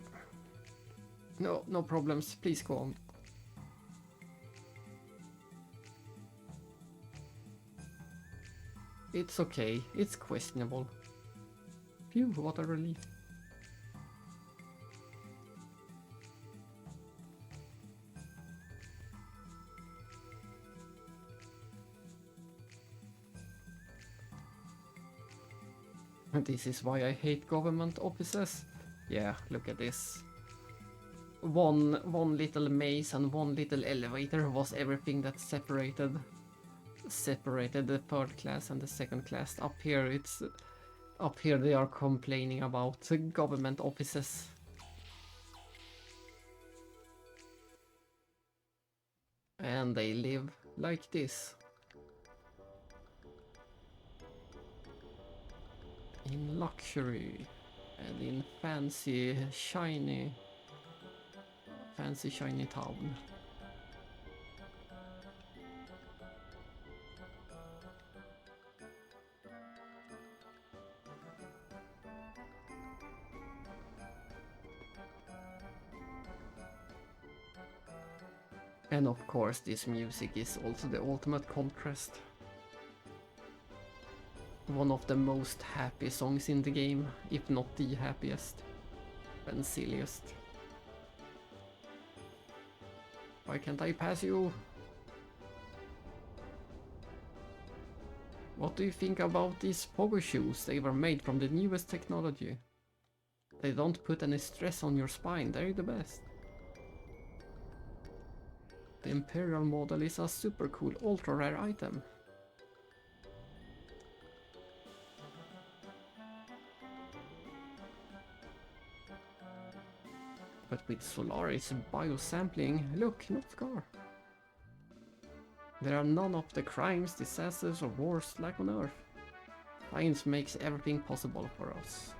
No problems, please go on. It's okay, it's questionable. Phew, what a relief. This is why I hate government offices. Yeah, look at this. One little maze and one little elevator was everything that separated the third class and the second class. Up here they are complaining about government offices. And they live like this. In luxury and in fancy shiny town. And of course this music is also the ultimate contrast. One of the most happy songs in the game, if not the happiest and silliest. Why can't I pass you? What do you think about these pogo shoes? They were made from the newest technology. They don't put any stress on your spine, they're the best. The Imperial model is a super cool ultra rare item. But with Solaris biosampling, look, no scar. There are none of the crimes, disasters or wars like on Earth. Science makes everything possible for us.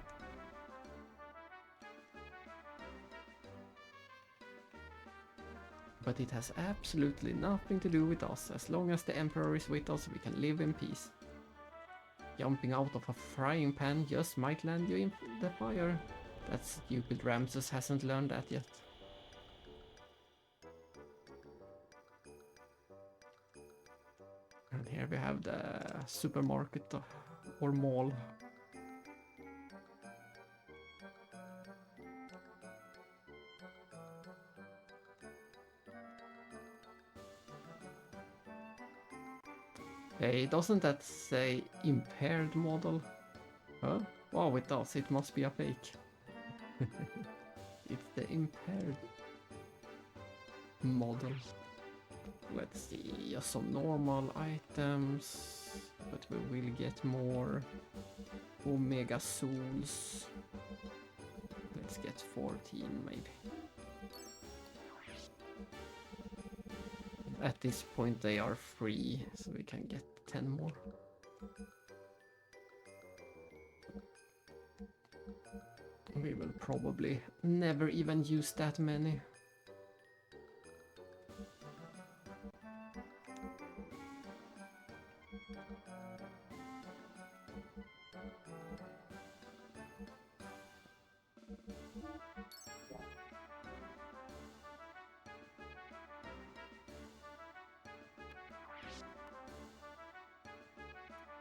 But it has absolutely nothing to do with us. As long as the Emperor is with us, we can live in peace. Jumping out of a frying pan just might land you in the fire. That stupid Ramses hasn't learned that yet. And here we have the supermarket or mall. Hey, doesn't that say impaired model? Huh? Wow, it does. It must be a fake. It's the impaired model. Let's see, just some normal items, but we will get more Omega Souls. Let's get 14 maybe. At this point they are free, so we can get 10 more. We will probably never even use that many.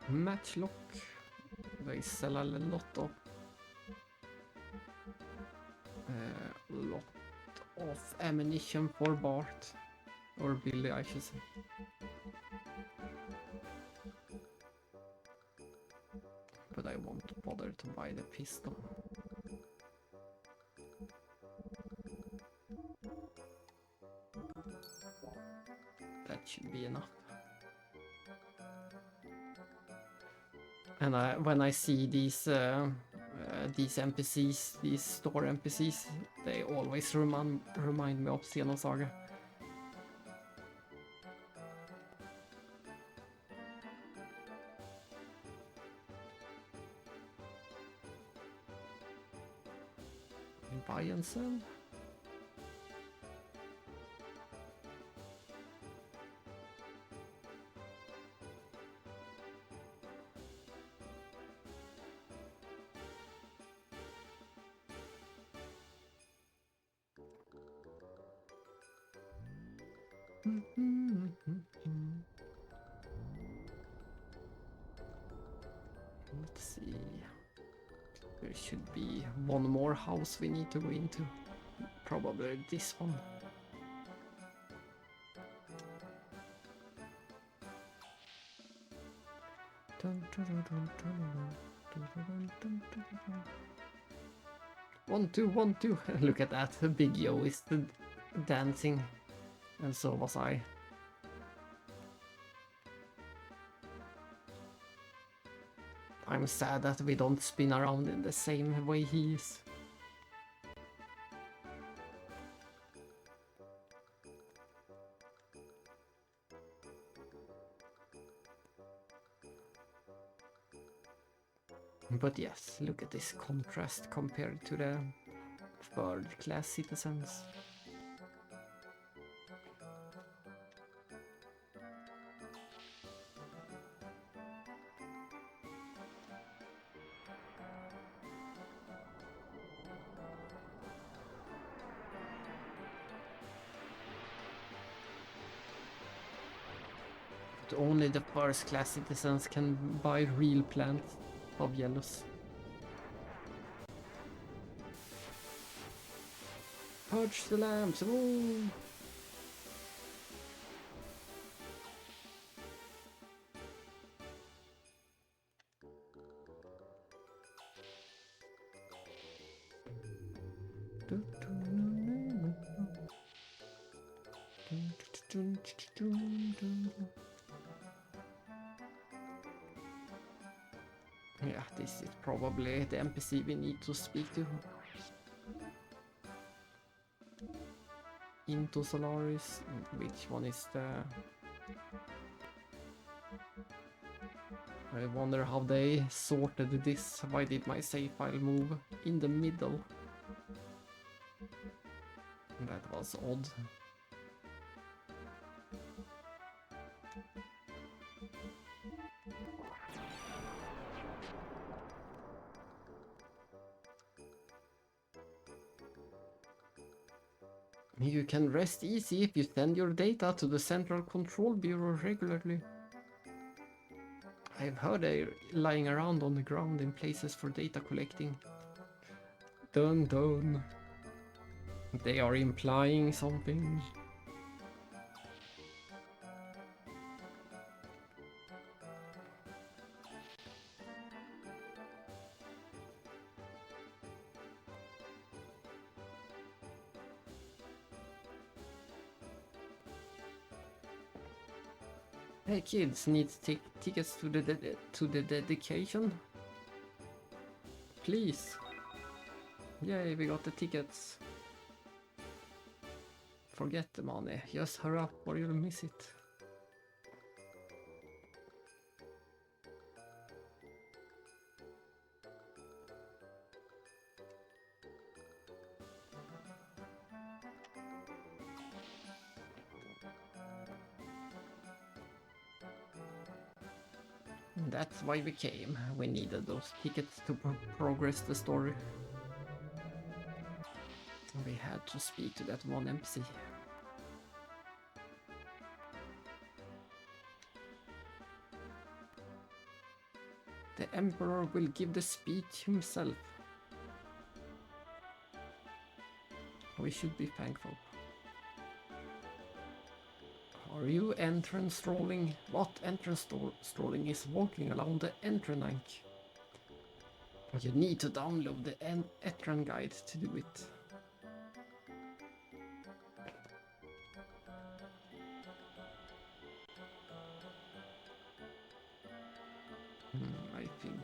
Matchlock. They sell a lot of ammunition for Bart, or Billy I should say. But I won't bother to buy the pistol. That should be enough. And when I see these NPCs, these store NPCs, they always remind me of Xenosaga. Buy and sell. Let's see. There should be one more house we need to go into. Probably this one. One, two, one, two. Look at that. Big Yo is dancing. And so was I. I'm sad that we don't spin around in the same way he is. But yes, look at this contrast compared to the third-class citizens. But only the first-class citizens can buy real plants of yellows. Purge the lamps! Woo! Yeah, this is probably the NPC we need to speak to. Into Solaris. Which one is the... I wonder how they sorted this. Why did my save file move in the middle? That was odd. You can rest easy if you send your data to the Central Control Bureau regularly. I've heard they're lying around on the ground in places for data collecting. Dun dun. They are implying something. Hey kids, need tickets to the dedication? Please. Yay, we got the tickets. Forget the money, just hurry up or you'll miss it. That's why we came. We needed those tickets to progress the story. We had to speak to that one NPC. The Emperor will give the speech himself. We should be thankful. Are you entrance strolling? What entrance strolling is walking along the Entranank? You need to download the Etran guide to do it. I think.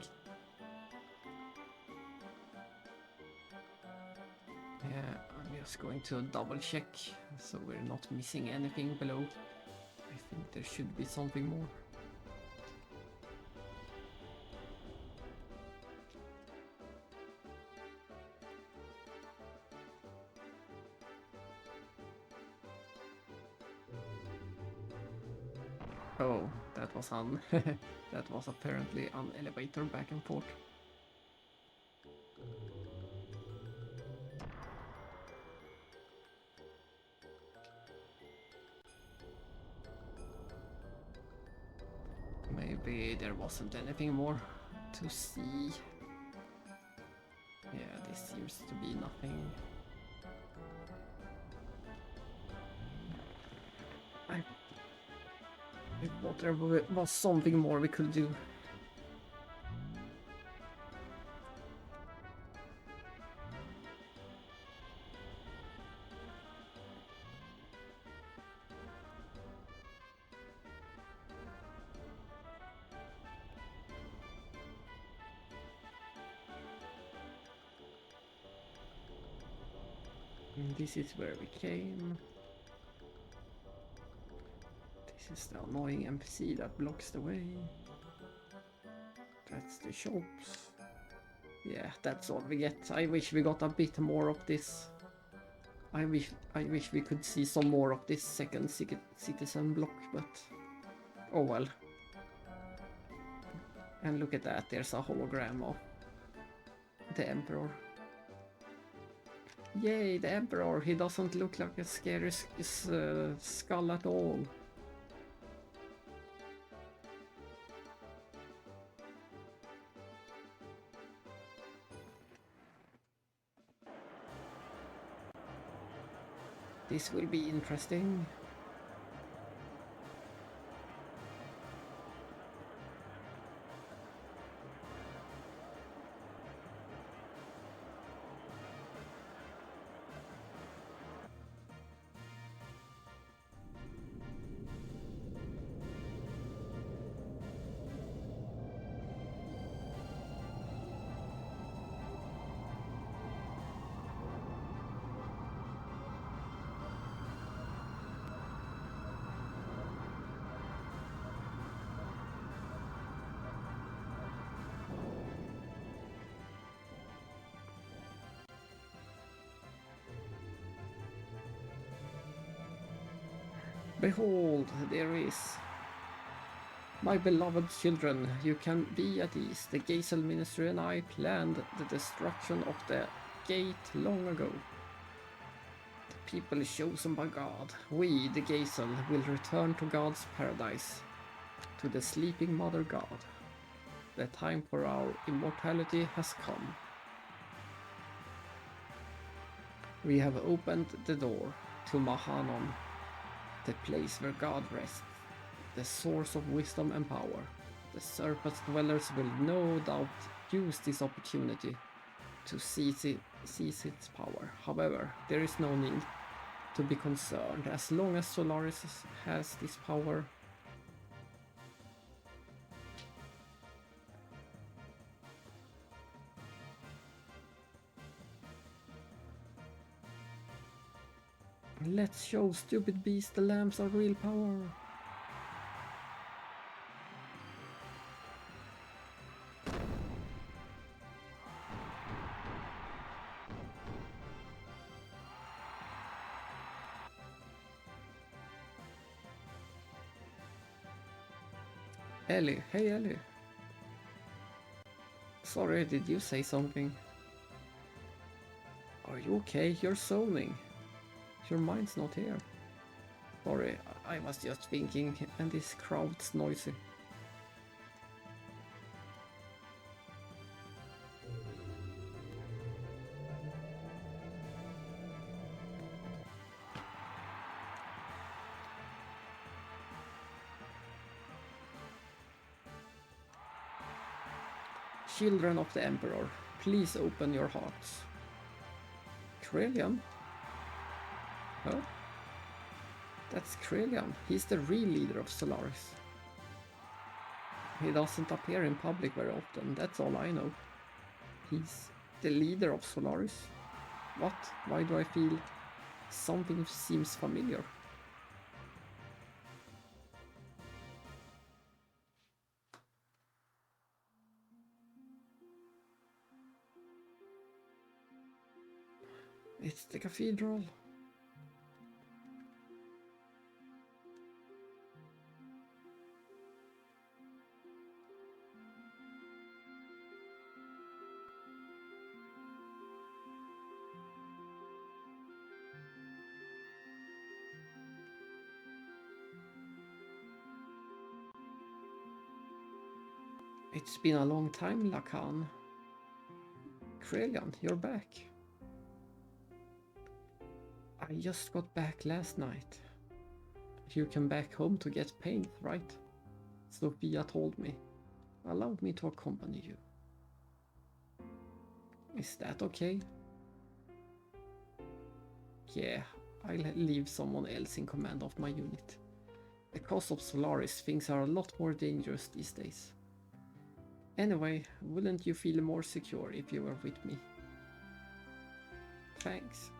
Yeah, I'm just going to double check so we're not missing anything below. I think there should be something more. Oh, that was that was apparently an elevator back and forth. Maybe there wasn't anything more to see. Yeah, this seems to be nothing. I thought there was something more we could do. This is where we came. This is the annoying NPC that blocks the way. That's the shops. Yeah, that's all we get. I wish we got a bit more of this. I wish we could see some more of this second citizen block, but oh well. And look at that, there's a hologram of the Emperor. Yay, the Emperor! He doesn't look like a scary skull at all. This will be interesting. Behold, there is. My beloved children, you can be at ease. The Geisel Ministry and I planned the destruction of the gate long ago. The people chosen by God, we, the Geisel, will return to God's paradise, to the sleeping Mother God. The time for our immortality has come. We have opened the door to Mahanon, the place where God rests, the source of wisdom and power. The Serpent's dwellers will no doubt use this opportunity to seize its power. However, there is no need to be concerned as long as Solaris has this power. Let's show stupid beasts the lamps are real power. Ellie, hey Ellie. Sorry, did you say something? Are you okay? You're zoning. Your mind's not here. Sorry, I was just thinking, and this crowd's noisy. Children of the Emperor, please open your hearts. Krelian? Huh? That's Krelian. He's the real leader of Solaris. He doesn't appear in public very often, that's all I know. He's the leader of Solaris? What? Why do I feel something seems familiar? It's the cathedral. It's been a long time, Lacan. Krelian, you're back. I just got back last night. You came back home to get paint, right? Sophia told me. Allowed me to accompany you. Is that okay? Yeah, I'll leave someone else in command of my unit. Because of Solaris, things are a lot more dangerous these days. Anyway, wouldn't you feel more secure if you were with me? Thanks.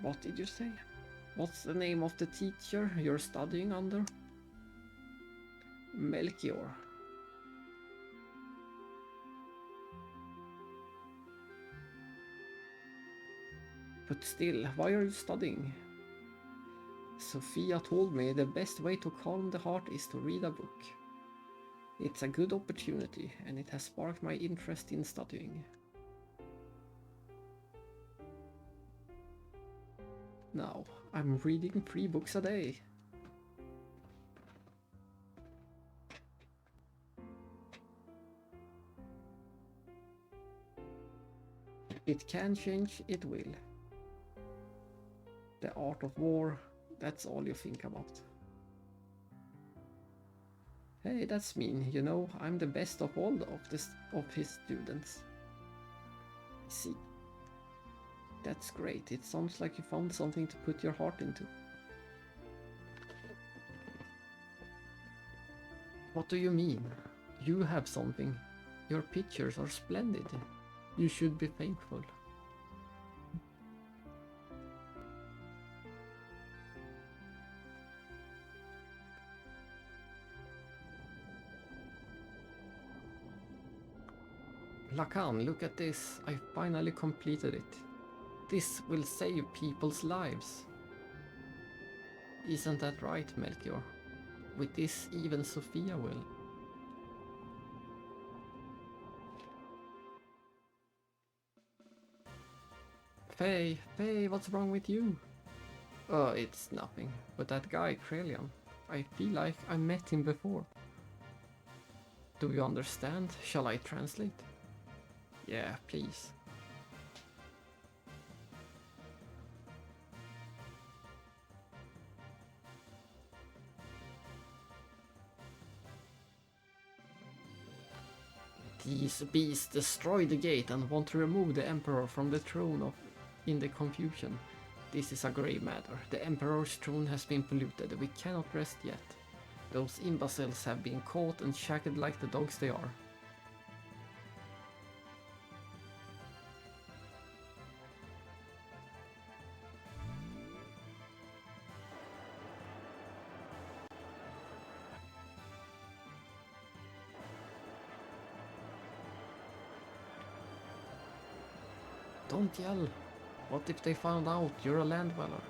What did you say? What's the name of the teacher you're studying under? Melchior. But still, why are you studying? Sophia told me the best way to calm the heart is to read a book. It's a good opportunity, and it has sparked my interest in studying. Now, I'm reading 3 books a day. It can change, it will. The art of war, that's all you think about. Hey, that's mean, you know, I'm the best of all of his students. I see. That's great, it sounds like you found something to put your heart into. What do you mean? You have something. Your pictures are splendid. You should be thankful. Lacan, look at this. I finally completed it. This will save people's lives. Isn't that right, Melchior? With this, even Sophia will. Faye, what's wrong with you? It's nothing. But that guy, Krelian, I feel like I met him before. Do you understand? Shall I translate? Yeah, please. These beasts destroy the gate and want to remove the Emperor from the throne in the confusion. This is a grave matter. The Emperor's throne has been polluted. We cannot rest yet. Those imbeciles have been caught and shackled like the dogs they are. Don't yell. What if they found out you're a land dweller?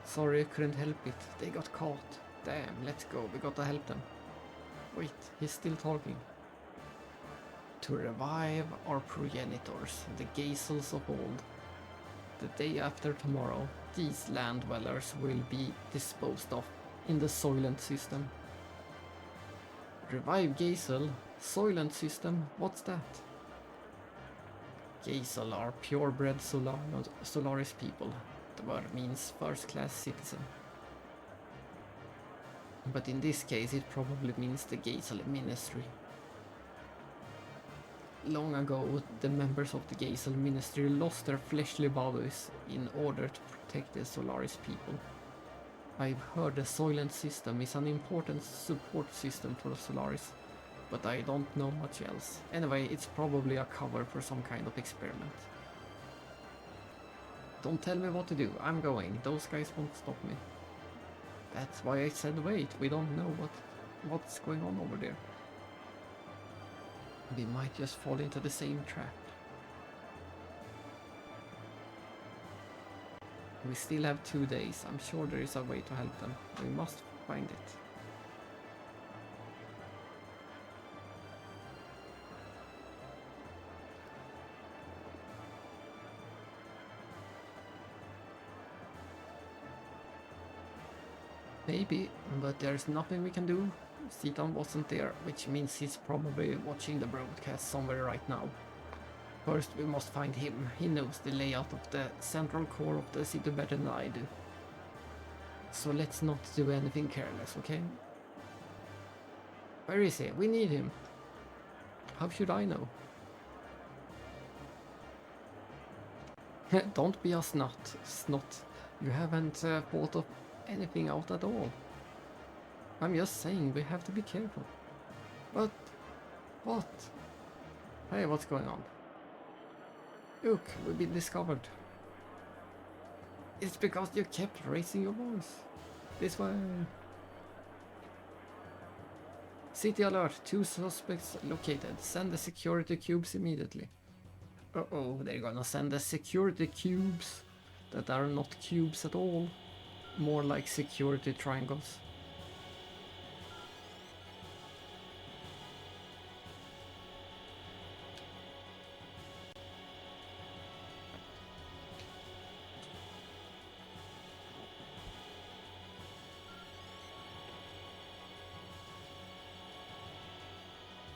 Sorry, I couldn't help it. They got caught. Damn, let's go. We gotta help them. Wait, he's still talking. To revive our progenitors, the Geisels of old. The day after tomorrow, these land dwellers will be disposed of in the Soylent system. Revive Geisel? Soylent system? What's that? Geisel are purebred Solaris people. The word means first-class citizen. But in this case it probably means the Geisel ministry. Long ago, the members of the Geisel ministry lost their fleshly bodies in order to protect the Solaris people. I've heard the Soylent system is an important support system for the Solaris, but I don't know much else. Anyway, it's probably a cover for some kind of experiment. Don't tell me what to do, I'm going. Those guys won't stop me. That's why I said wait, we don't know what's going on over there. We might just fall into the same trap. We still have 2 days. I'm sure there is a way to help them. We must find it. Maybe, but there's nothing we can do. Seaton wasn't there, which means he's probably watching the broadcast somewhere right now. First we must find him. He knows the layout of the central core of the city better than I do. So let's not do anything careless, okay? Where is he? We need him. How should I know? Don't be a snot. You haven't thought of anything out at all. I'm just saying we have to be careful. But what? Hey, what's going on? Look, we've been discovered. It's because you kept raising your voice. This way. City alert, 2 suspects located. Send the security cubes immediately. Uh-oh, they're gonna send the security cubes that are not cubes at all. More like security triangles.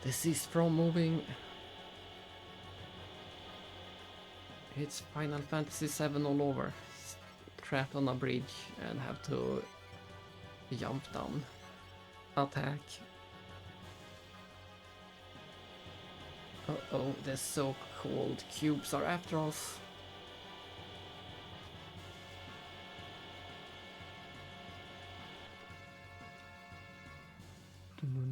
This is from moving. It's Final Fantasy VII all over. Trapped on a bridge and have to jump down. Attack. Uh-oh, the so-called cubes are after us. No.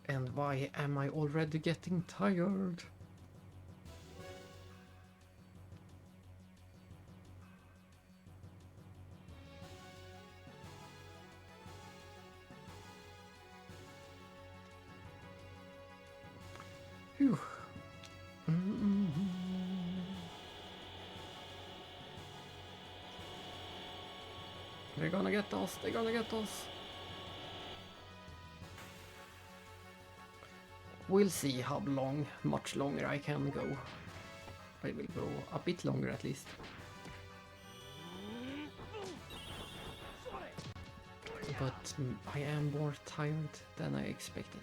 And why am I already getting tired? Phew. They're gonna get us, they're gonna get us. We'll see how much longer I can go. I will go a bit longer at least. But I am more tired than I expected.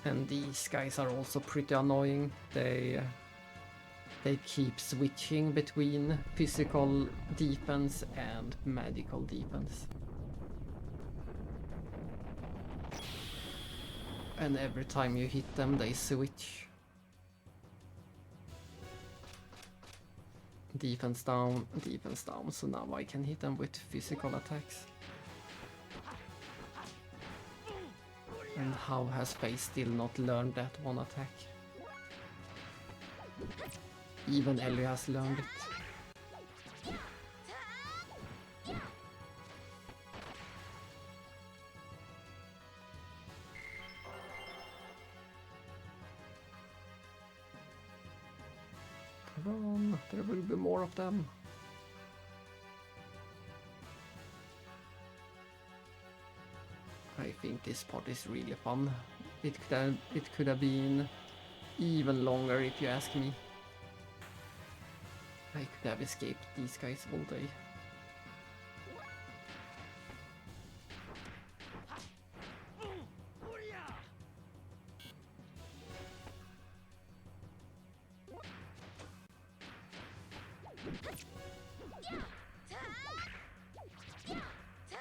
And these guys are also pretty annoying. They keep switching between physical defense and magical defense. And every time you hit them, they switch. Defense down, so now I can hit them with physical attacks. And how has Faye still not learned that one attack? Even Ellie has learned it. Run, there will be more of them. I think this part is really fun. It could have been even longer if you ask me. I could have escaped these guys all day.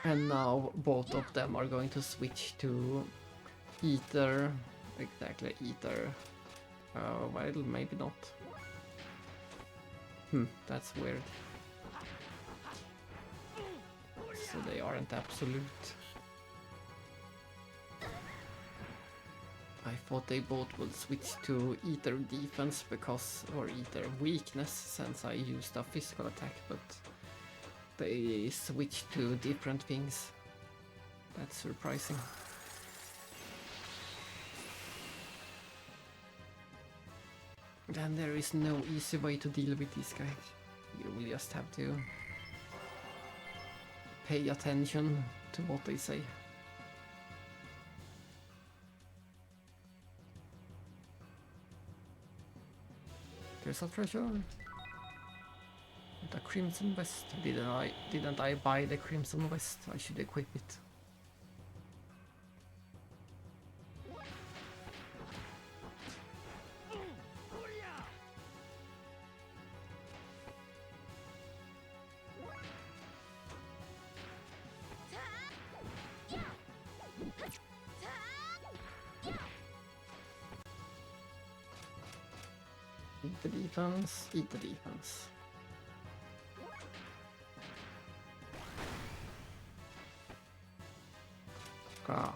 And now both of them are going to switch to Ether. Exactly, Ether. Well, maybe not. That's weird. So they aren't absolute. I thought they both would switch to Ether defense because, or Ether weakness, since I used a physical attack, but they switched to different things. That's surprising. Then there is no easy way to deal with this guy. You will just have to pay attention to what they say. There's a treasure. The Crimson Vest. Didn't I buy the Crimson Vest? I should equip it. Eat the defense, eat the defense. Ah.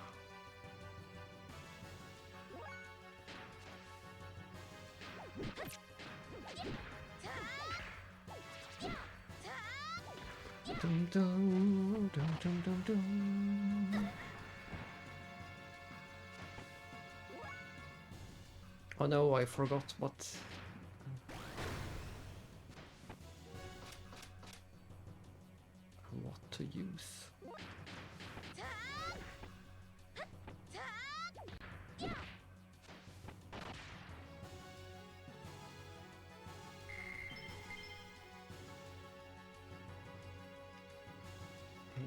Dum dum dum dum dum dum. Oh no, I forgot what to use.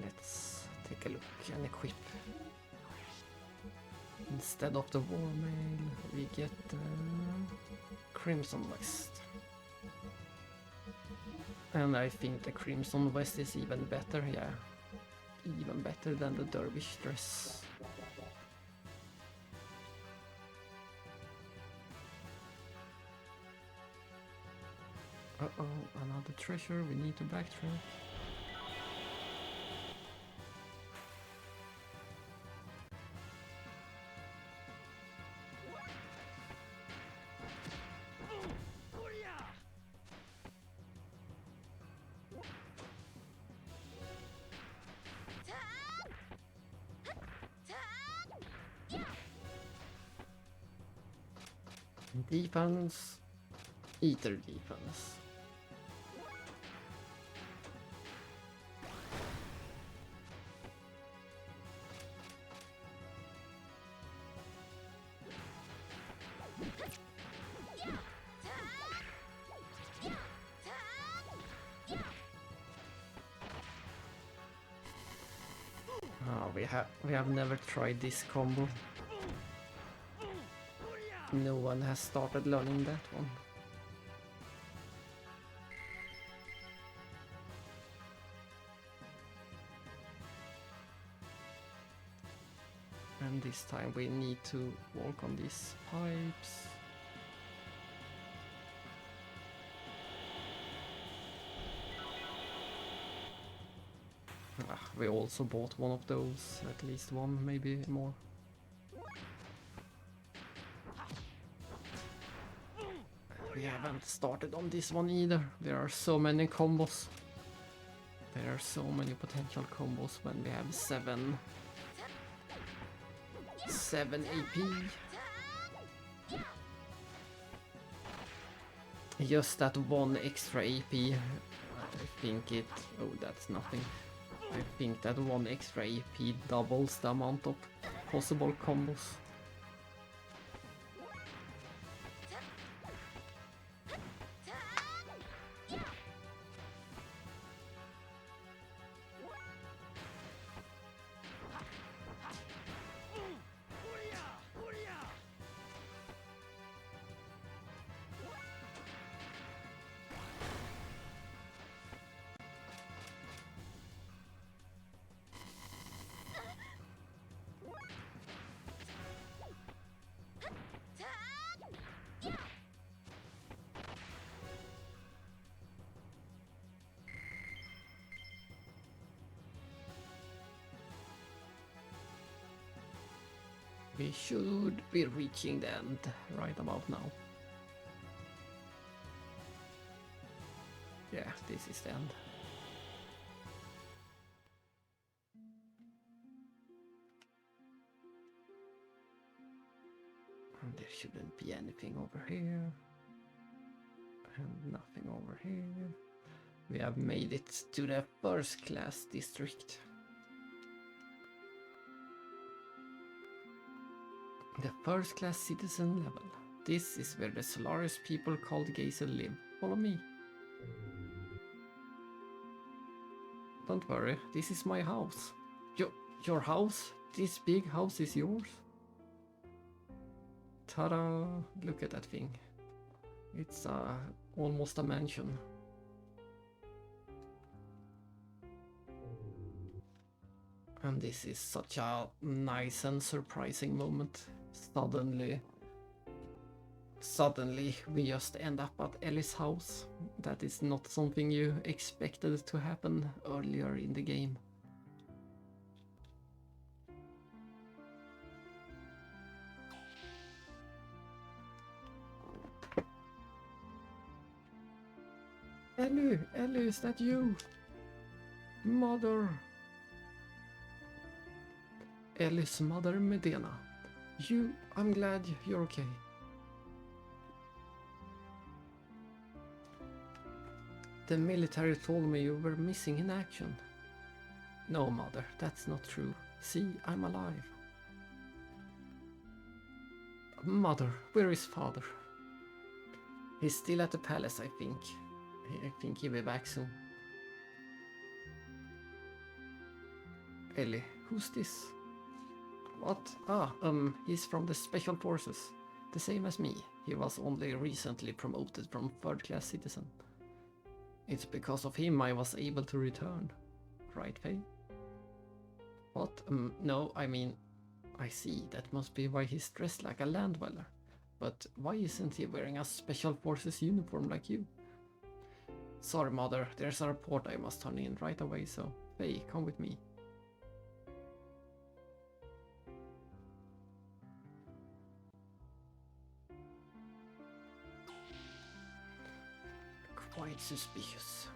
Let's take a look and equip. Instead of the war mail, we get the Crimson Vest. And I think the Crimson Vest is even better, yeah. Even better than the Dervish dress. Uh-oh, another treasure, we need to backtrack. Defense, Ether defense. Oh, we have never tried this combo. No one has started learning that one. And this time we need to walk on these pipes. We also bought one of those, at least one, maybe more. We haven't started on this one either. There are so many combos. There are so many potential combos when we have 7 AP. Just that one extra AP. I think it... Oh, that's nothing. I think that one extra AP doubles the amount of possible combos. We should be reaching the end right about now. Yeah, this is the end. And there shouldn't be anything over here. And nothing over here. We have made it to the first class district. The first class citizen level. This is where the Solaris people called Geisel live. Follow me. Don't worry, this is my house. Your house? This big house is yours? Ta-da! Look at that thing. It's almost a mansion. And this is such a nice and surprising moment. Suddenly we just end up at Ellie's house. That is not something you expected to happen earlier in the game. Ellie, is that you? Mother. Ellie's mother, Medina. I'm glad you're okay. The military told me you were missing in action. No, mother, that's not true. See, I'm alive. Mother, where is father? He's still at the palace, I think. I think he'll be back soon. Ellie, who's this? What? He's from the Special Forces. The same as me. He was only recently promoted from third-class citizen. It's because of him I was able to return. Right, Faye? What? No, I mean... I see, that must be why he's dressed like a land dweller. But why isn't he wearing a Special Forces uniform like you? Sorry, mother, there's a report I must turn in right away, so... Faye, come with me. Quite suspicious.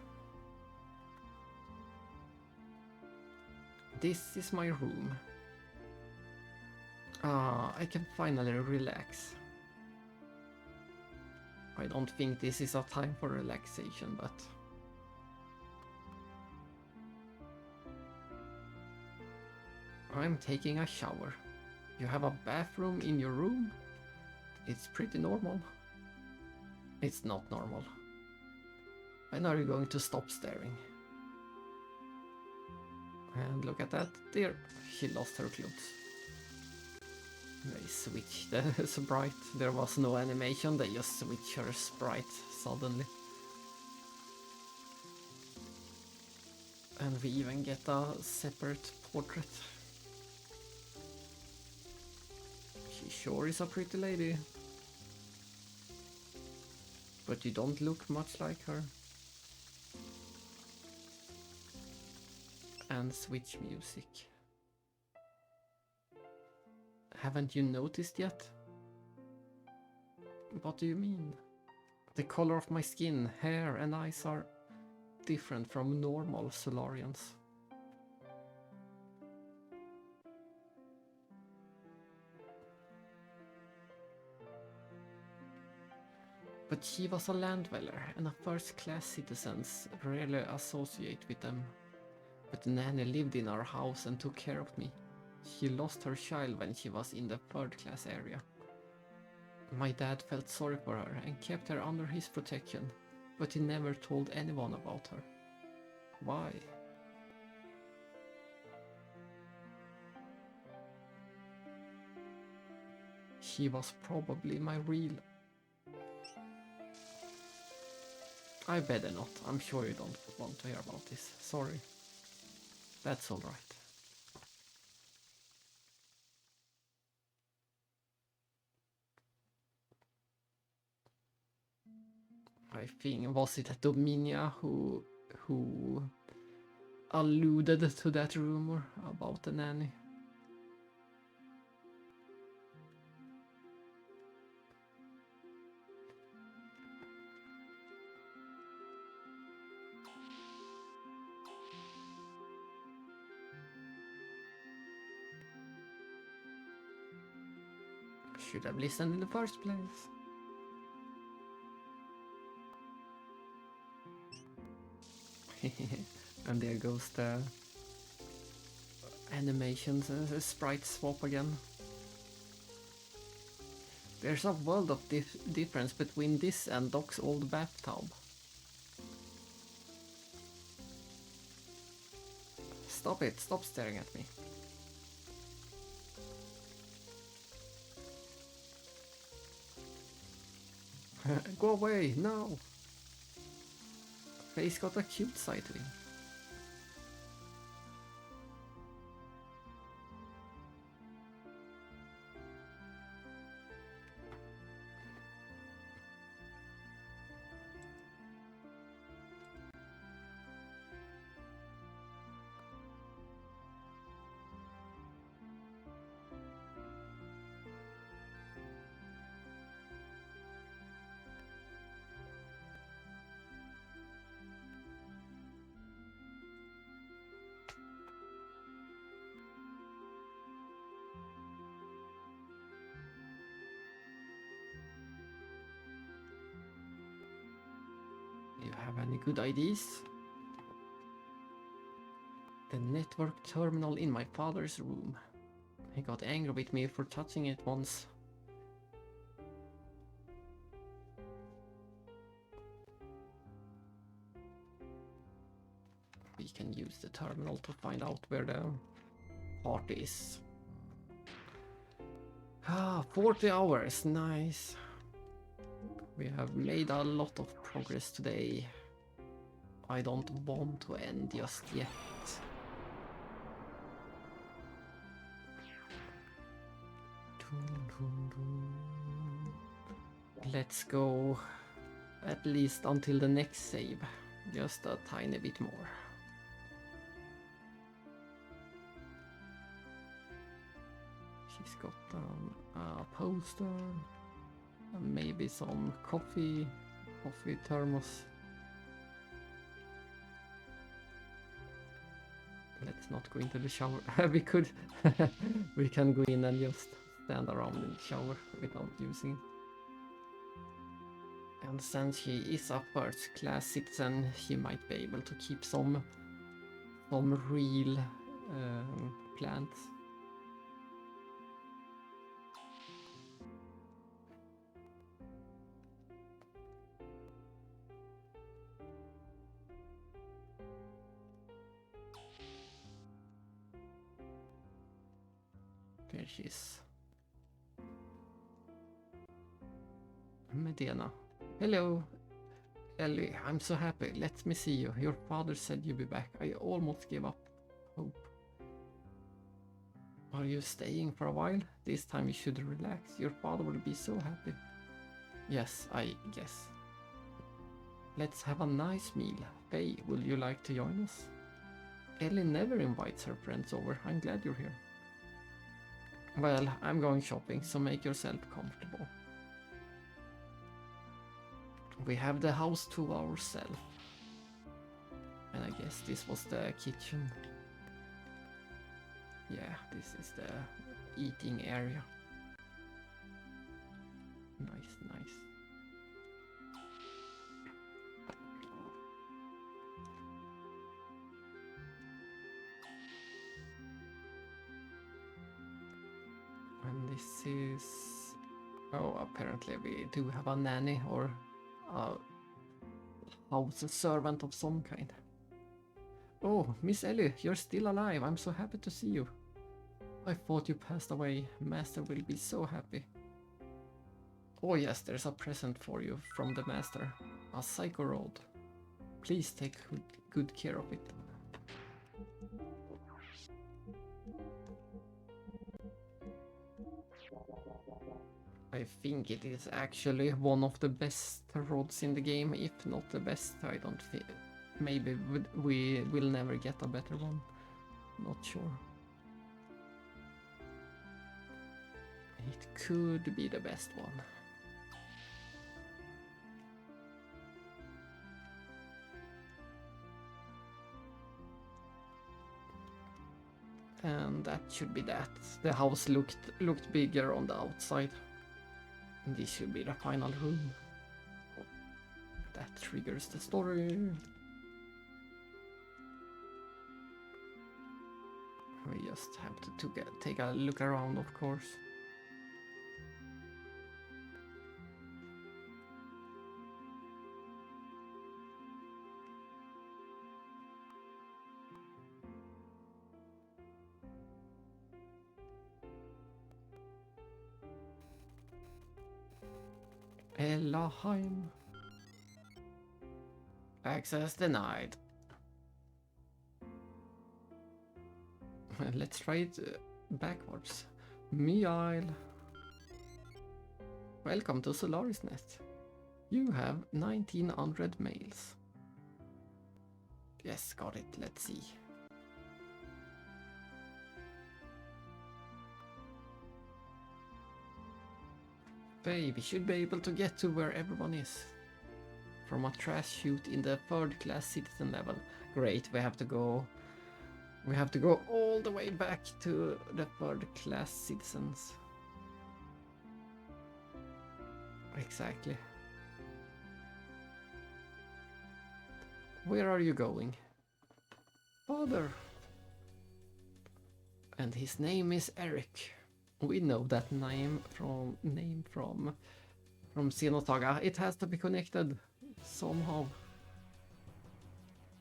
This is my room. I can finally relax. I don't think this is a time for relaxation, but... I'm taking a shower. You have a bathroom in your room? It's pretty normal. It's not normal. When are you going to stop staring? And look at that, there, she lost her clothes. They switched the sprite. There was no animation, they just switched her sprite suddenly. And we even get a separate portrait. She sure is a pretty lady. But you don't look much like her. And switch music. Haven't you noticed yet? What do you mean? The color of my skin, hair and eyes are different from normal Solarians. But she was a land dweller, and a first-class citizens rarely associate with them. But Nanny lived in our house and took care of me. She lost her child when she was in the third-class area. My dad felt sorry for her and kept her under his protection, but he never told anyone about her. Why? She was probably my real... I better not. I'm sure you don't want to hear about this. Sorry. That's alright. I think, was it Dominia who alluded to that rumor about the nanny? Should have listened in the first place. And there goes the animations, sprite swap again. There's a world of difference between this and Doc's old bathtub. Stop it, stop staring at me. Go away, no! Face got a cute side to him. You have any good ideas? The network terminal in my father's room. He got angry with me for touching it once. We can use the terminal to find out where the party is. 40 hours, nice. We have made a lot of progress today. I don't want to end just yet. Let's go at least until the next save. Just a tiny bit more. She's got a poster. And maybe some coffee thermos. Let's not go into the shower. We could, we can go in and just stand around in the shower without using it. And since she is a first-class citizen, she might be able to keep some real plants. There she is. Medina. Hello, Ellie. I'm so happy. Let me see you. Your father said you'd be back. I almost gave up hope. Are you staying for a while? This time you should relax. Your father will be so happy. Yes, I guess. Let's have a nice meal. Faye, will you like to join us? Ellie never invites her friends over. I'm glad you're here. Well, I'm going shopping, so make yourself comfortable. We have the house to ourselves. And I guess this was the kitchen. Yeah, this is the eating area. Nice, nice. And this is... Oh, apparently we do have a nanny or a house servant of some kind. Oh, Miss Ellie, you're still alive. I'm so happy to see you. I thought you passed away. Master will be so happy. Oh yes, there's a present for you from the Master. A psycho rod. Please take good care of it. I think it is actually one of the best rods in the game, if not the best. I don't feel. Maybe we will never get a better one. Not sure. It could be the best one. And that should be that. The house looked bigger on the outside. And this should be the final room. That triggers the story. We just have to take a look around, of course. Ellaheim. Access denied. Let's try it backwards. Miail. Welcome to Solaris Net. You have 1900 mails. Yes, got it. Let's see. Hey, we should be able to get to where everyone is. From a trash chute in the 3rd class citizen level. Great, we have to go all the way back to the 3rd class citizens. Exactly. Where are you going? Father. And his name is Eric. We know that name from Xenosaga. It has to be connected somehow.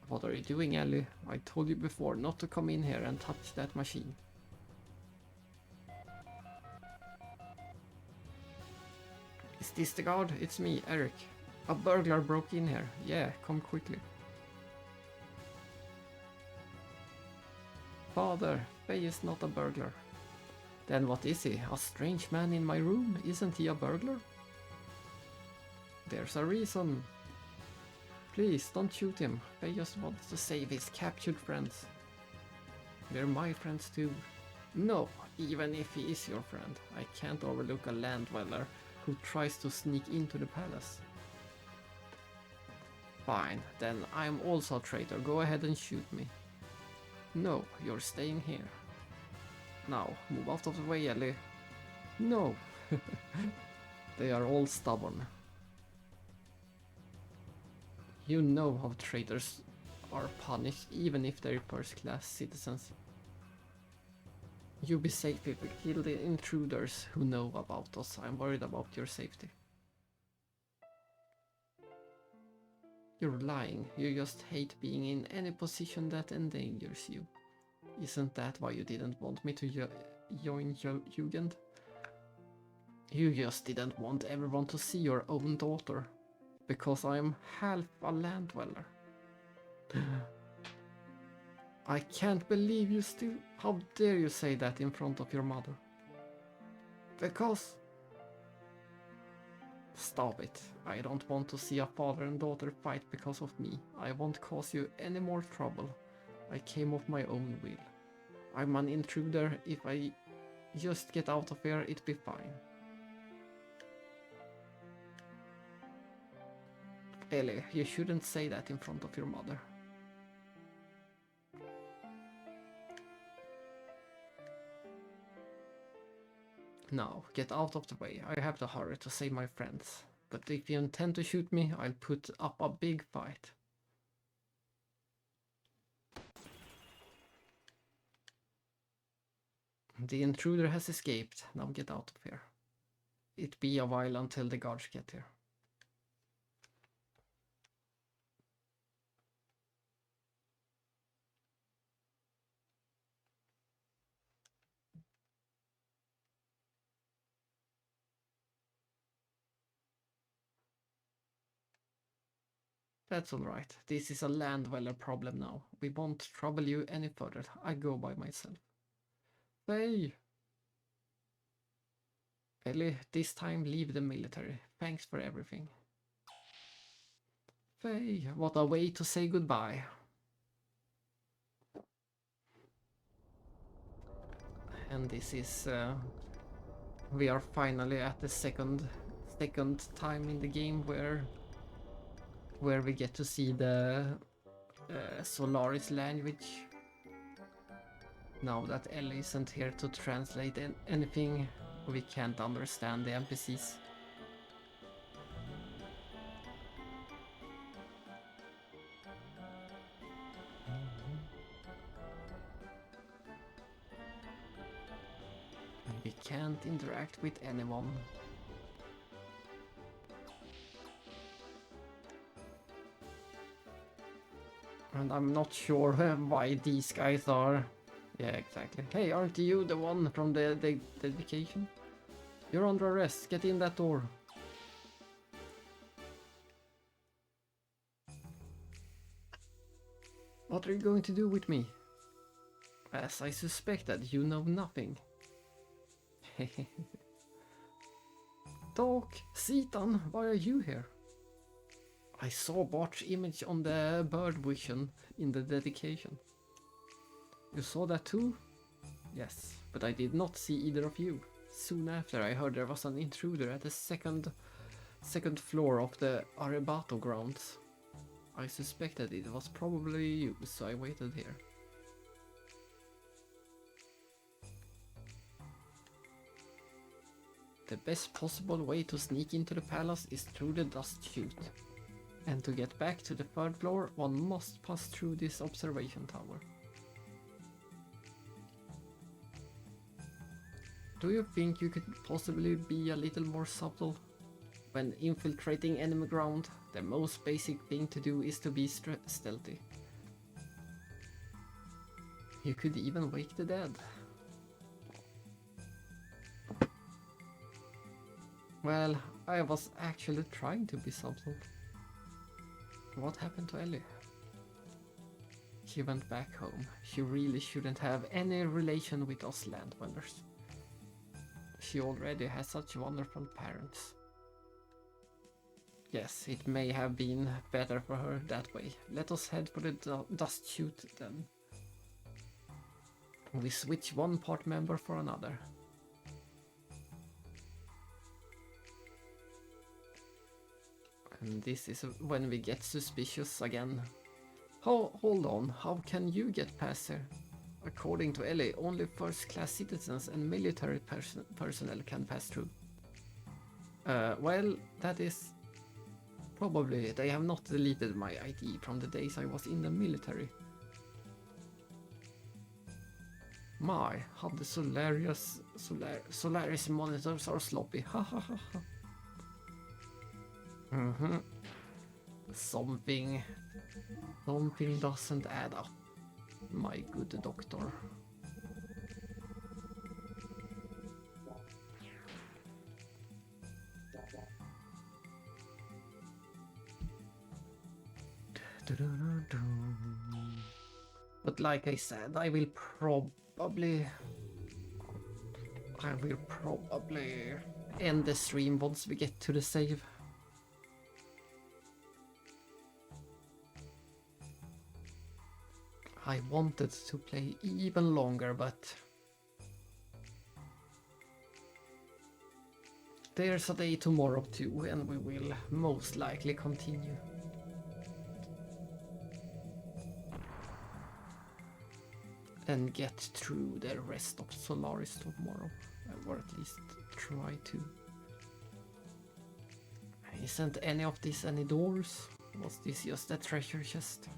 What are you doing, Ellie? I told you before not to come in here and touch that machine. Is this the guard? It's me, Eric. A burglar broke in here. Yeah, come quickly. Father, Faye is not a burglar. Then what is he? A strange man in my room? Isn't he a burglar? There's a reason. Please, don't shoot him. Faye just wants to save his captured friends. They're my friends too. No, even if he is your friend, I can't overlook a land dweller who tries to sneak into the palace. Fine, then I'm also a traitor. Go ahead and shoot me. No, you're staying here. Now, move out of the way, Ellie. No. They are all stubborn. You know how traitors are punished, even if they're first-class citizens. You'll be safe if we kill the intruders who know about us. I'm worried about your safety. You're lying. You just hate being in any position that endangers you. Isn't that why you didn't want me to join Jugend? You just didn't want everyone to see your own daughter. Because I'm half a land dweller. I can't believe you still... How dare you say that in front of your mother? Because... Stop it. I don't want to see a father and daughter fight because of me. I won't cause you any more trouble. I came of my own will. I'm an intruder. If I just get out of here, it'd be fine. Ellie, you shouldn't say that in front of your mother. Now, get out of the way. I have to hurry to save my friends. But if you intend to shoot me, I'll put up a big fight. The intruder has escaped. Now get out of here. It'll be a while until the guards get here. That's alright. This is a land dweller problem now. We won't trouble you any further. I go by myself. Faye! Ellie, this time leave the military. Thanks for everything. Faye, what a way to say goodbye. And this is... we are finally at the second time in the game where we get to see the Solaris language. Now that Ellie isn't here to translate anything, we can't understand the NPCs. can't interact with anyone. And I'm not sure why these guys are... Yeah, exactly. Hey, aren't you the one from the dedication? You're under arrest. Get in that door. What are you going to do with me? As I suspected, you know nothing. Doc, Seaton, why are you here? I saw Bart's image on the bird vision in the dedication. You saw that too? Yes, but I did not see either of you. Soon after, I heard there was an intruder at the second floor of the Arebato grounds. I suspected it was probably you, so I waited here. The best possible way to sneak into the palace is through the dust chute. And to get back to the third floor, one must pass through this observation tower. Do you think you could possibly be a little more subtle? When infiltrating enemy ground, the most basic thing to do is to be stealthy. You could even wake the dead. Well, I was actually trying to be subtle. What happened to Ellie? She went back home. She really shouldn't have any relation with us landdwellers. She already has such wonderful parents. Yes, it may have been better for her that way. Let us head for the dust chute then. We switch one part member for another. And this is when we get suspicious again. Hold on, how can you get past here? According to Ellie, only first-class citizens and military personnel can pass through. Well, that is... Probably they have not deleted my ID from the days I was in the military. My, how the Solaris monitors are sloppy. Ha ha ha ha. Something doesn't add up, my good doctor. But like I said, I will probably end the stream once we get to the save. I wanted to play even longer, but there's a day tomorrow too, and we will most likely continue. And get through the rest of Solaris tomorrow, or at least try to. Isn't any of this any doors? Was this just a treasure chest?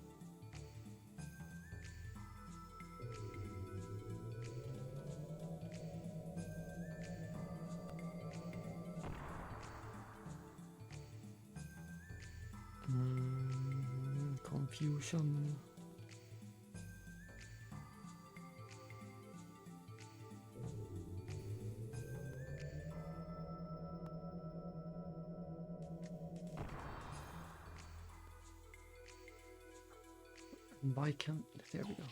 Confusion. Why can't... There we go.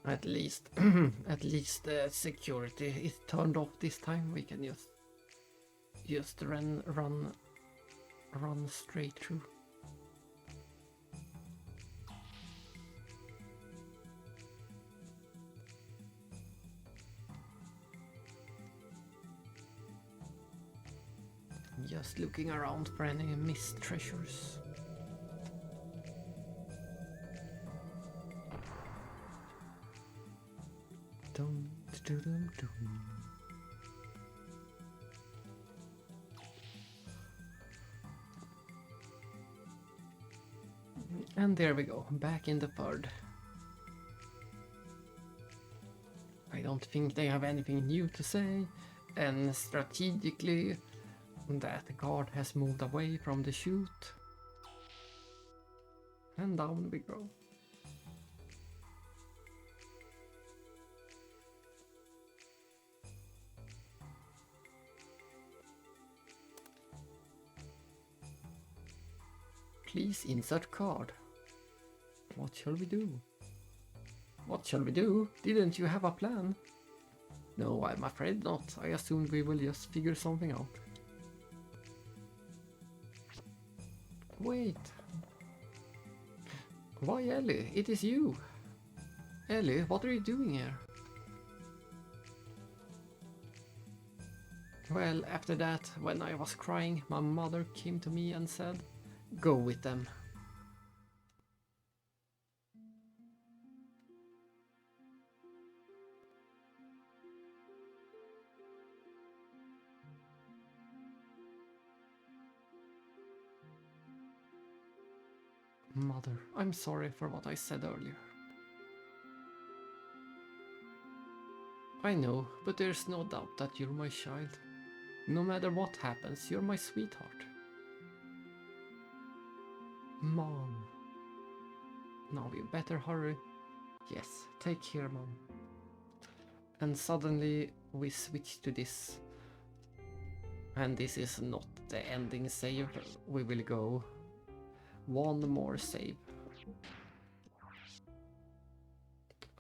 At least the security is turned off this time. We can just run straight through. Just looking around for any missed treasures. Dum, dum, dum, dum. And there we go, back in the third. don't think they have anything new to say, and strategically, that guard has moved away from the chute. And down we go. Please insert card. What shall we do? What shall we do? Didn't you have a plan? No, I'm afraid not. I assumed we will just figure something out. Wait. Why, Ellie? It is you. Ellie, what are you doing here? Well, after that, when I was crying, my mother came to me and said, "Go with them." Mother, I'm sorry for what I said earlier. I know, but there's no doubt that you're my child. No matter what happens, you're my sweetheart. Mom. Now you better hurry. Yes, take care, Mom. And suddenly we switch to this. And this is not the ending save. We will go one more save.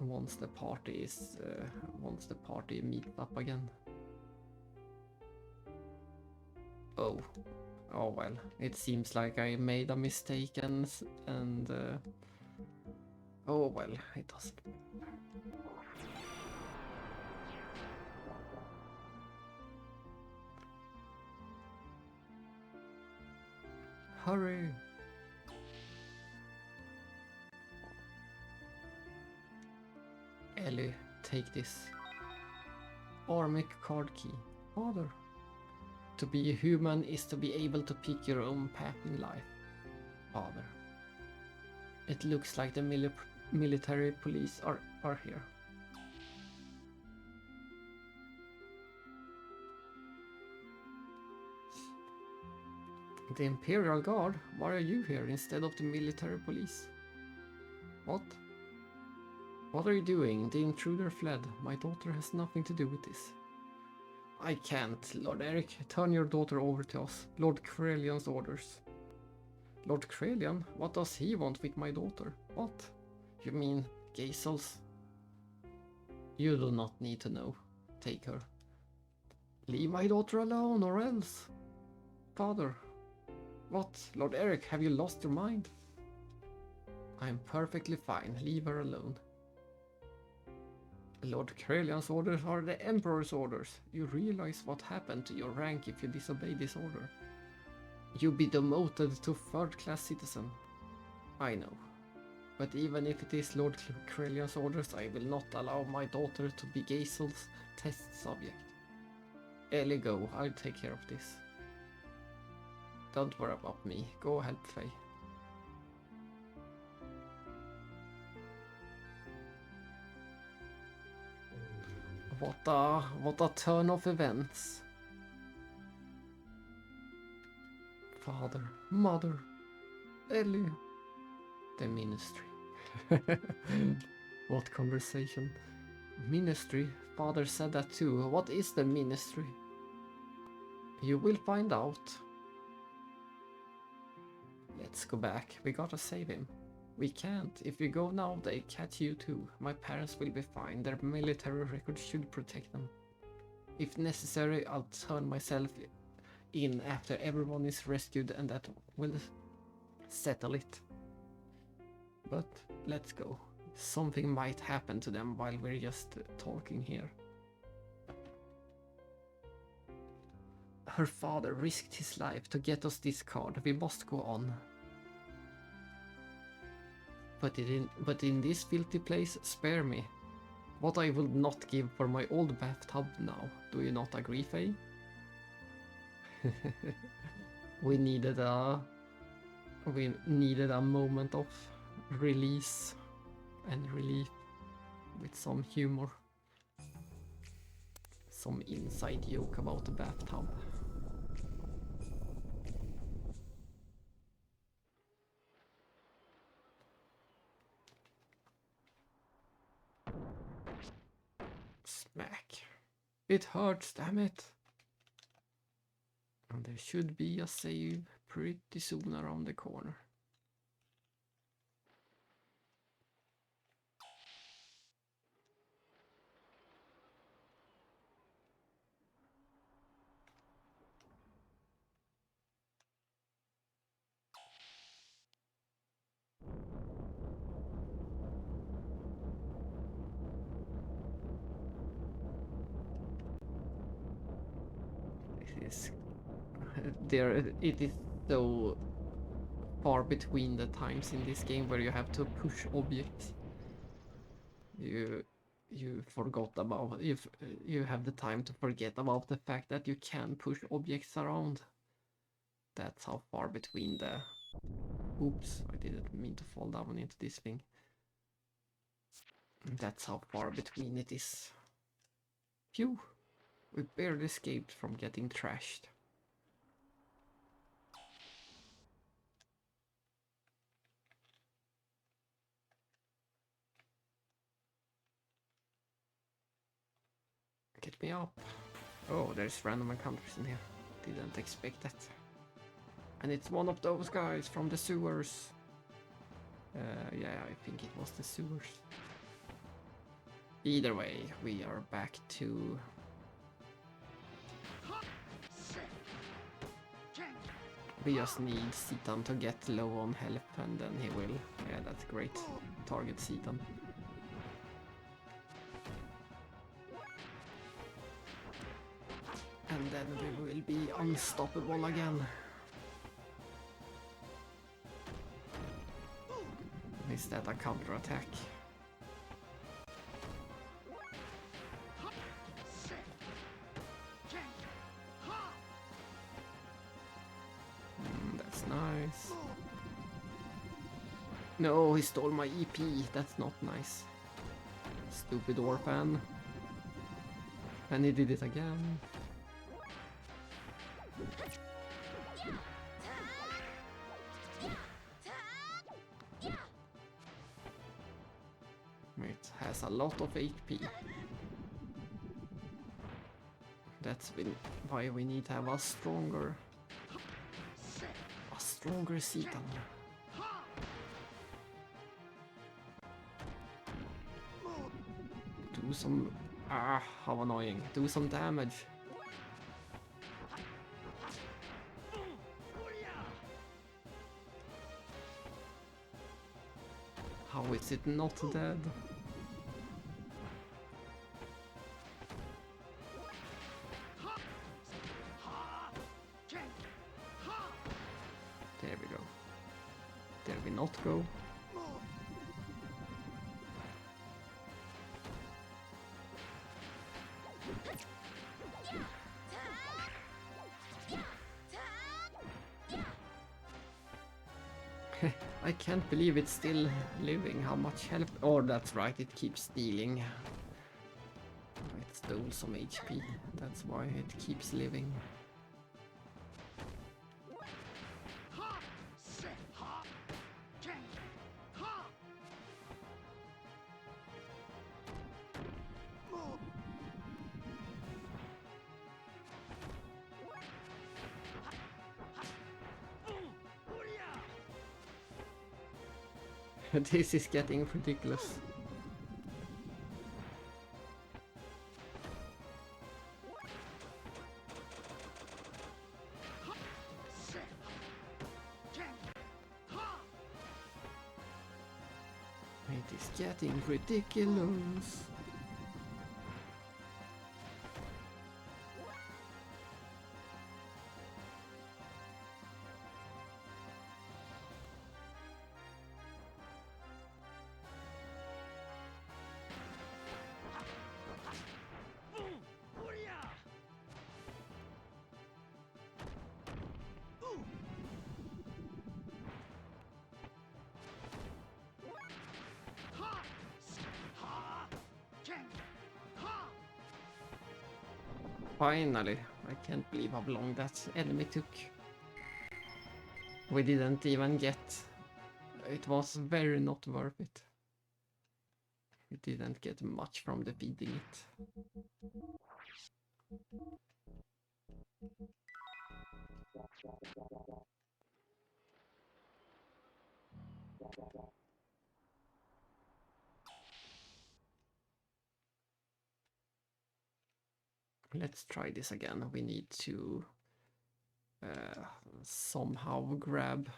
Once the party meets up again. Oh well, it seems like I made a mistake and oh well, it doesn't. Hurry! Ellie, take this. Armic card key. Father. To be a human is to be able to pick your own path in life. Father. It looks like the military police are here. The Imperial Guard? Why are you here instead of the military police? What? What are you doing? The intruder fled. My daughter has nothing to do with this. I can't. Lord Eric, turn your daughter over to us. Lord Corellian's orders. Lord Corellian? What does he want with my daughter? What? You mean Geisels? You do not need to know. Take her. Leave my daughter alone, or else. Father. What? Lord Eric, have you lost your mind? I'm perfectly fine. Leave her alone. Lord Corellian's orders are the Emperor's orders. You realize what happened to your rank if you disobey this order. You'll be demoted to third-class citizen. I know. But even if it is Lord Corellian's orders, I will not allow my daughter to be Geisel's test subject. Ellie, go. I'll take care of this. Don't worry about me. Go help Faye. What a turn of events. Father, Mother, Ellie, the Ministry. What conversation? Ministry? Father said that too. What is the Ministry? You will find out. Let's go back. We gotta save him. We can't. If we go now, they catch you too. My parents will be fine. Their military record should protect them. If necessary, I'll turn myself in after everyone is rescued, and that will settle it. But let's go. Something might happen to them while we're just talking here. Her father risked his life to get us this card. We must go on. But in this filthy place, spare me. What I will not give for my old bathtub now. Do you not agree, Faye? We needed a moment of release and relief with some humor. some inside joke about the bathtub. Smack. It hurts, damn it. And there should be a save pretty soon around the corner. It is so far between the times in this game where you have to push objects. You forgot about if you have the time to forget about the fact that you can push objects around. That's how far between the... Oops, I didn't mean to fall down into this thing. That's how far between it is. Phew, we barely escaped from getting trashed. Get me up. Oh, there's random encounters in here. Didn't expect that. And it's one of those guys from the sewers. Yeah, I think it was the sewers. Either way, we are back to... We just need Citan to get low on health and then he will. Yeah, that's great. Target Citan. And then we will be unstoppable again. Is that a counterattack? That's nice. No, he stole my EP. That's not nice. Stupid orphan. And he did it again. It has a lot of HP. That's why we need to have a stronger Citan. Do some... Ah, how annoying. Do some damage. How is it not dead? There we go. There we not go. I can't believe it's still living. How much health? Oh, that's right, it keeps stealing. It stole some HP. That's why it keeps living. This is getting ridiculous. It is getting ridiculous. Finally! I can't believe how long that enemy took. We didn't even get... It was very not worth it. We didn't get much from defeating it. Let's try this again. We need to somehow grab...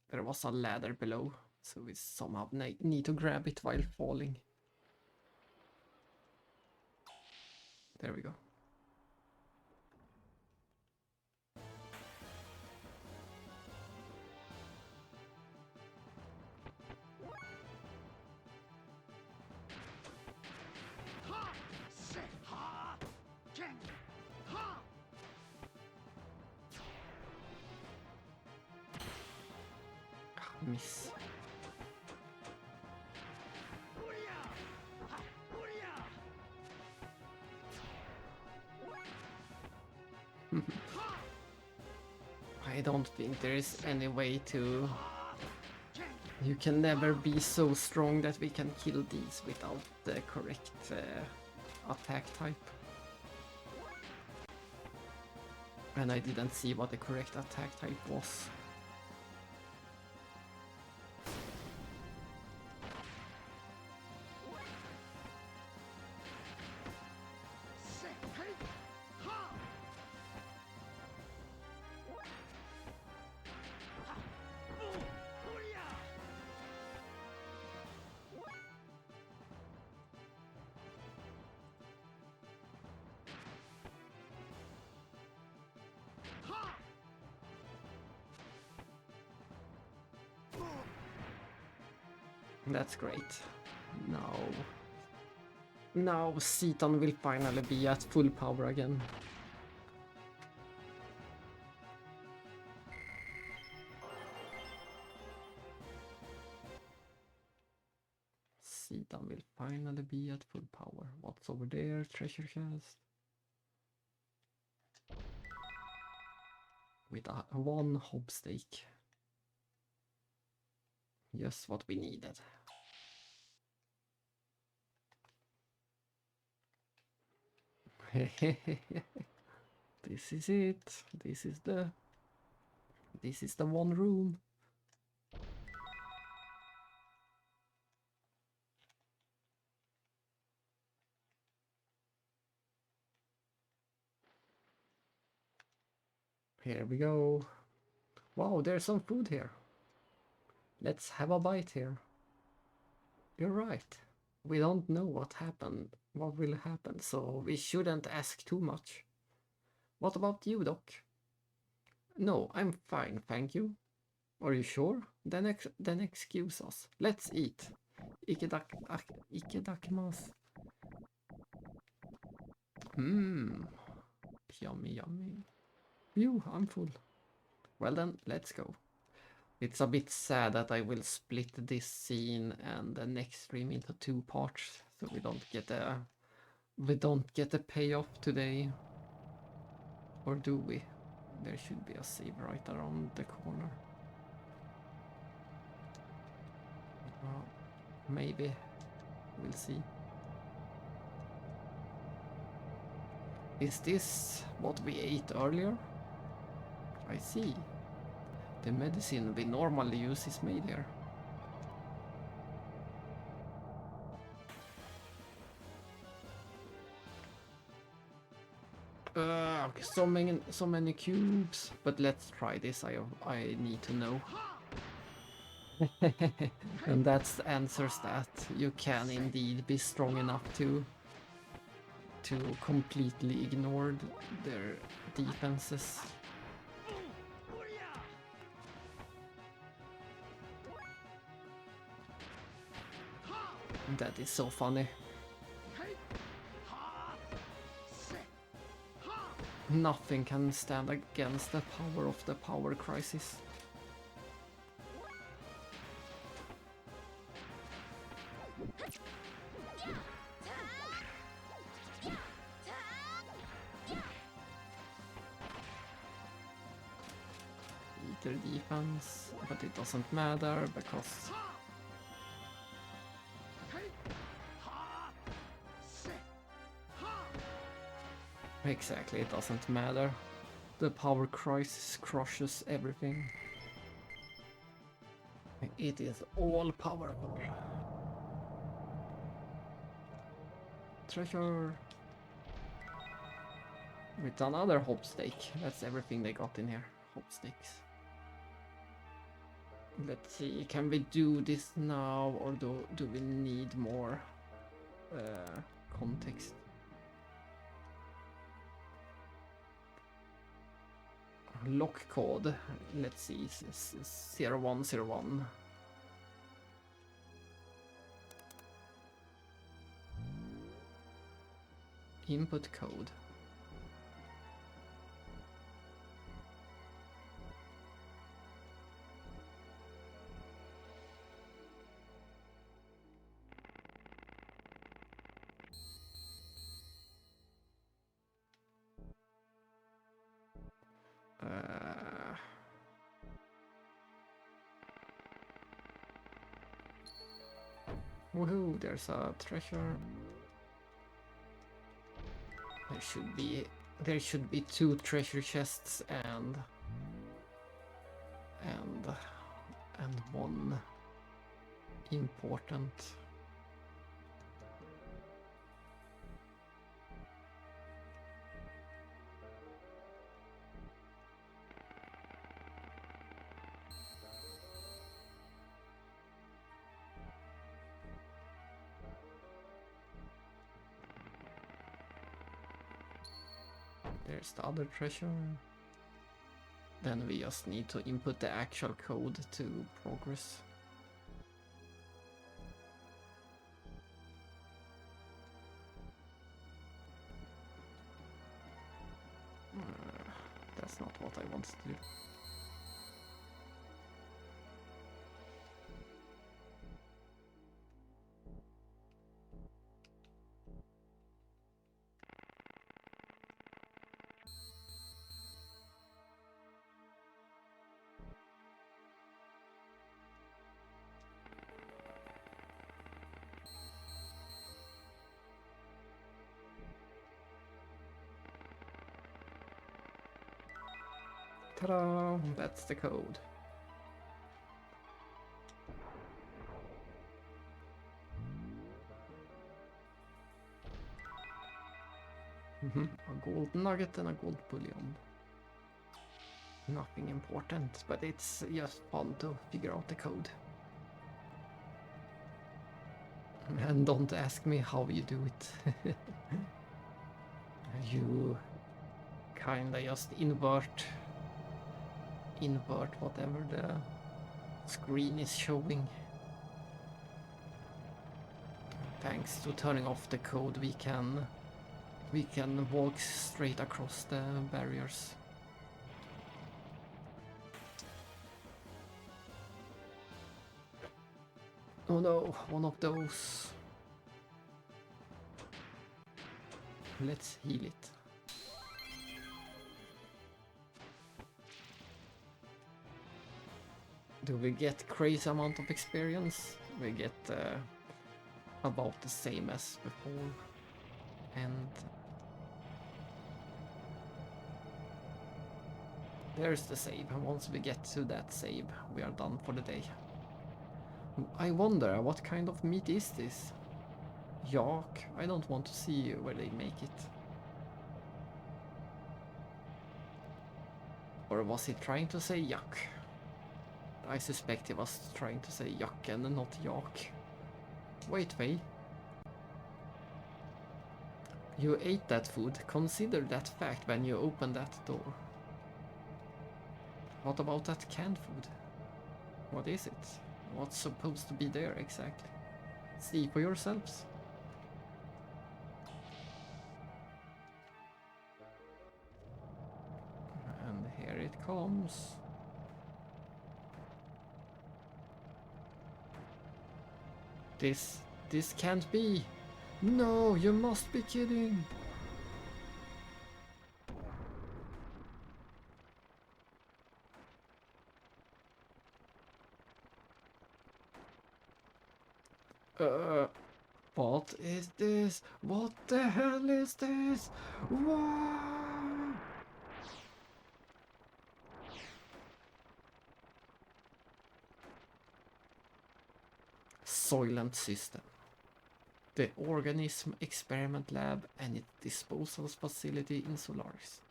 There was a ladder below, so we somehow need to grab it while falling. There we go. Miss. I don't think there is any way to... You can never be so strong that we can kill these without the correct attack type. And I didn't see what the correct attack type was. That's great. Now Xeton will finally be at full power again. Xeton will finally be at full power. What's over there? Treasure chest. With one hob stake. Just what we needed. This is it. This is the one room. Here we go. Wow, there's some food here. Let's have a bite here. You're right. We don't know what will happen, so we shouldn't ask too much. What about you, Doc? No, I'm fine, thank you. Are you sure? Then excuse us. Let's eat. Ikkedakimasu. Yummy, yummy. Phew, I'm full. Well then, let's go. It's a bit sad that I will split this scene and the next stream into 2 parts, so we don't get a payoff today. Or do we? There should be a save right around the corner. Maybe. We'll see. Is this what we ate earlier? I see. The medicine we normally use is made here. So many cubes. But let's try this. I need to know. And that answers that you can indeed be strong enough to completely ignore their defenses. That is so funny. Nothing can stand against the power of the power crisis. better defense, but it doesn't matter because exactly, it doesn't matter. The power crisis crushes everything. It is all powerful. Treasure. With another hope stake. That's everything they got in here. Hope stakes. Let's see, can we do this now or do we need more context? Lock code. Let's see. 0101. Input code. Woohoo, there's a treasure. There should be 2 treasure chests and 1 important. There's the other treasure. Then we just need to input the actual code to progress. That's not what I wanted to do. Ta-da! That's the code. A gold nugget and a gold bullion. Nothing important, but it's just fun to figure out the code. And don't ask me how you do it. You kinda just invert whatever the screen is showing. Thanks to turning off the code, we can walk straight across the barriers. Oh no, one of those. Let's heal it. Do we get crazy amount of experience? We get about the same as before. And there's the save. And once we get to that save, we are done for the day. I wonder, what kind of meat is this? Yak? I don't want to see where they make it. Or was he trying to say yuck? I suspect he was trying to say yuck and not yak. Wait, Faye. You ate that food. Consider that fact when you open that door. What about that canned food? What is it? What's supposed to be there exactly? See for yourselves. And here it comes. This can't be. No, you must be kidding. What is this? What the hell is this? Wow! Soylent System. The Organism Experiment Lab and its disposal facility in Solaris.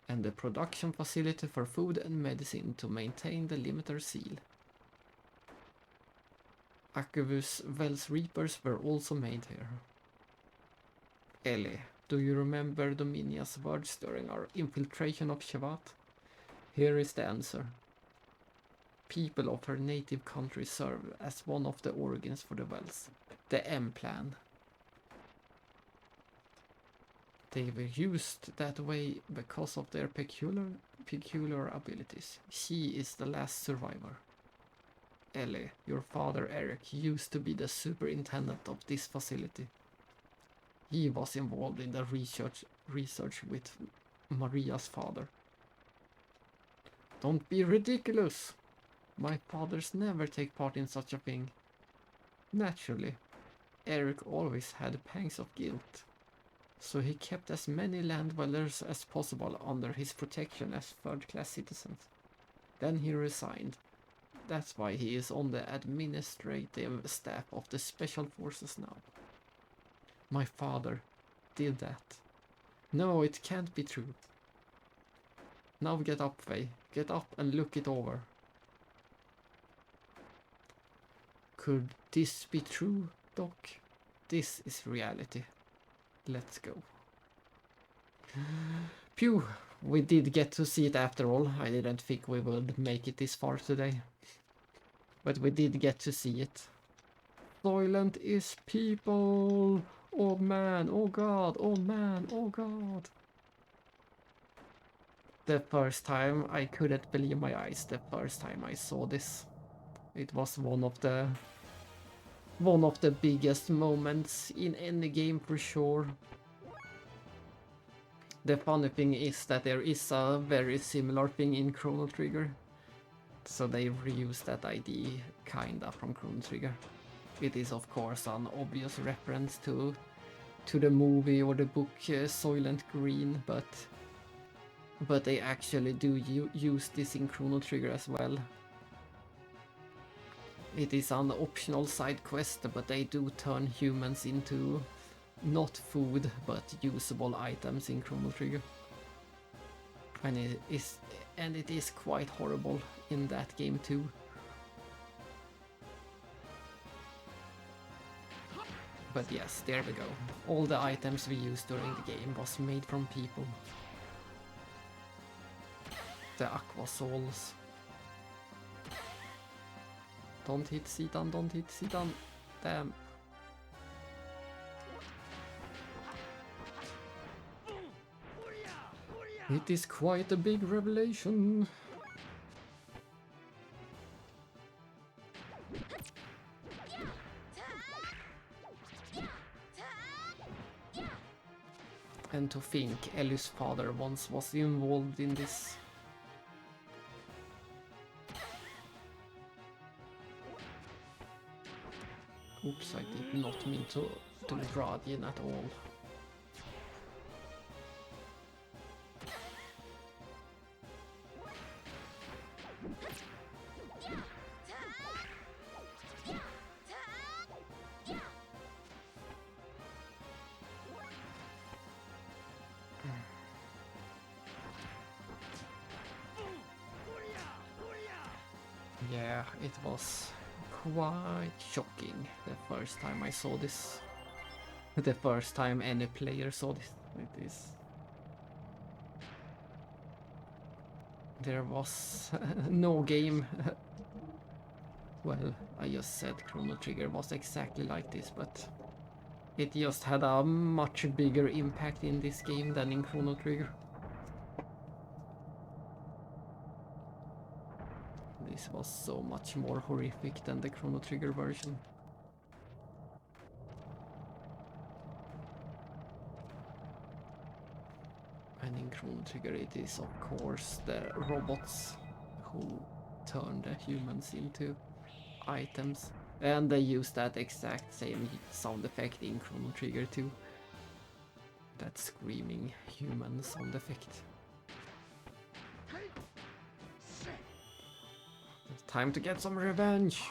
And the production facility for food and medicine to maintain the limiter seal. Akavus Wells Reapers were also made here. Ellie, do you remember Dominia's words during our infiltration of Shavat? Here is the answer. People of her native country serve as one of the organs for the wells, the M-plan. They were used that way because of their peculiar abilities. She is the last survivor. Ellie, your father Eric used to be the superintendent of this facility. He was involved in the research with Maria's father. Don't be ridiculous! My fathers never take part in such a thing. Naturally, Eric always had pangs of guilt, so he kept as many land dwellers as possible under his protection as third-class citizens. Then he resigned. That's why he is on the administrative staff of the Special Forces now. My father did that. No, it can't be true. Now get up, Faye. Get up and look it over. Could this be true, Doc? This is reality. Let's go. Phew, we did get to see it after all. I didn't think we would make it this far today. But we did get to see it. Soylent is people! Oh man, oh god, oh man, oh god. The first time I couldn't believe my eyes the first time I saw this. It was one of the biggest moments in any game for sure. The funny thing is that there is a very similar thing in Chrono Trigger. So they reused that idea kinda from Chrono Trigger. It is of course an obvious reference to the movie or the book Soylent Green, but they actually do use this in Chrono Trigger as well. It is an optional side quest, but they do turn humans into not food but usable items in Chrono Trigger. And it is quite horrible in that game too. But yes, there we go. All the items we used during the game was made from people. The Aqua Souls. Don't hit Citan, don't hit Citan. Damn. It is quite a big revelation. And to think Ellie's father once was involved in this. Oops, I did not mean to Radian at all. Yeah, it was quite shocking the first time I saw this. The first time any player saw this. It is. There was no game. Well, I just said Chrono Trigger was exactly like this, but it just had a much bigger impact in this game than in Chrono Trigger. This was so much more horrific than the Chrono Trigger version. And in Chrono Trigger it is of course the robots who turn the humans into items. And they use that exact same sound effect in Chrono Trigger 2. That screaming human sound effect. It's time to get some revenge!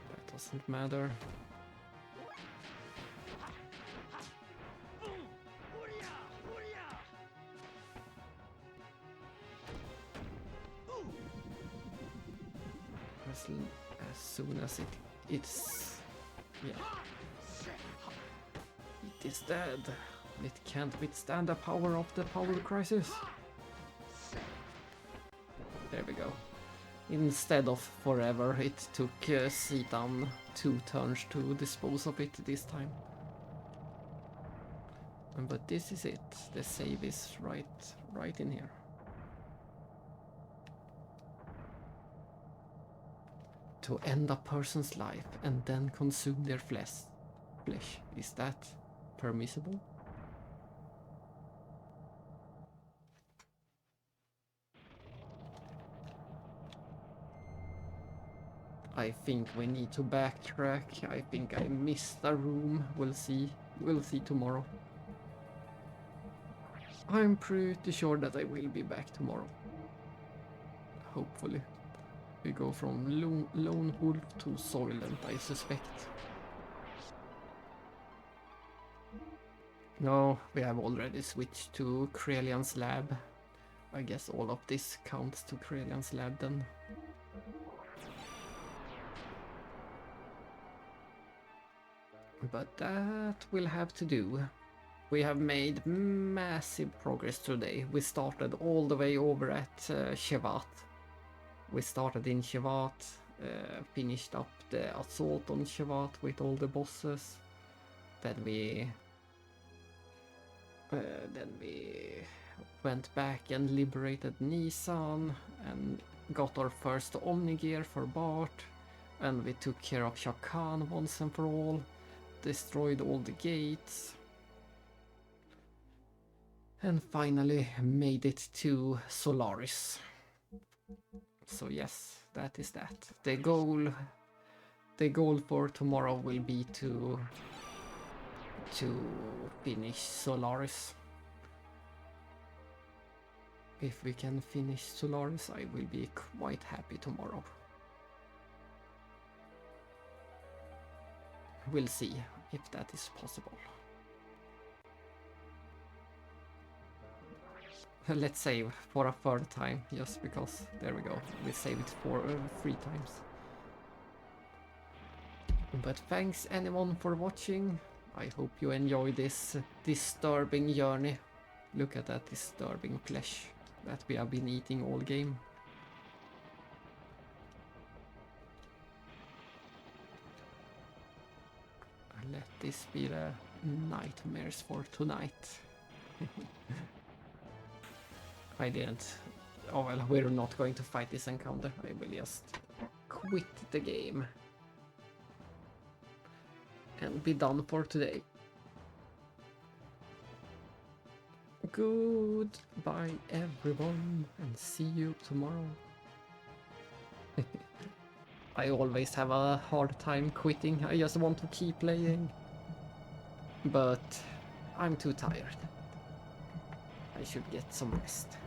That doesn't matter. As soon as it's yeah, it is dead. It can't withstand the power of the power crisis. There we go. Instead of forever, it took Citan 2 turns to dispose of it this time. But this is it. The save is right in here. To end a person's life and then consume their flesh. Is that permissible? I think we need to backtrack. I think I missed a room. We'll see. We'll see tomorrow. I'm pretty sure that I will be back tomorrow. Hopefully. We go from Lone Wolf to Soylent, I suspect. No, we have already switched to Krelian's lab. I guess all of this counts to Krelian's lab then. But that we'll have to do. We have made massive progress today. We started all the way over at Shevat. We started in Shevat, finished up the assault on Shevat with all the bosses. Then we went back and liberated Nisan and got our first Omnigear for Bart. And we took care of Shakhan once and for all. Destroyed all the gates. And finally made it to Solaris. So yes, that is that. The goal for tomorrow will be to finish Solaris. If we can finish Solaris, I will be quite happy tomorrow. We'll see if that is possible. Let's save for a third time, just because, there we go, we saved it for 3 times. But thanks anyone for watching. I hope you enjoy this disturbing journey. Look at that disturbing flesh that we have been eating all game. Let this be the nightmares for tonight. I didn't. Oh well, we're not going to fight this encounter. I will just quit the game and be done for today. Goodbye everyone, and see you tomorrow. I always have a hard time quitting. I just want to keep playing, but I'm too tired. I should get some rest.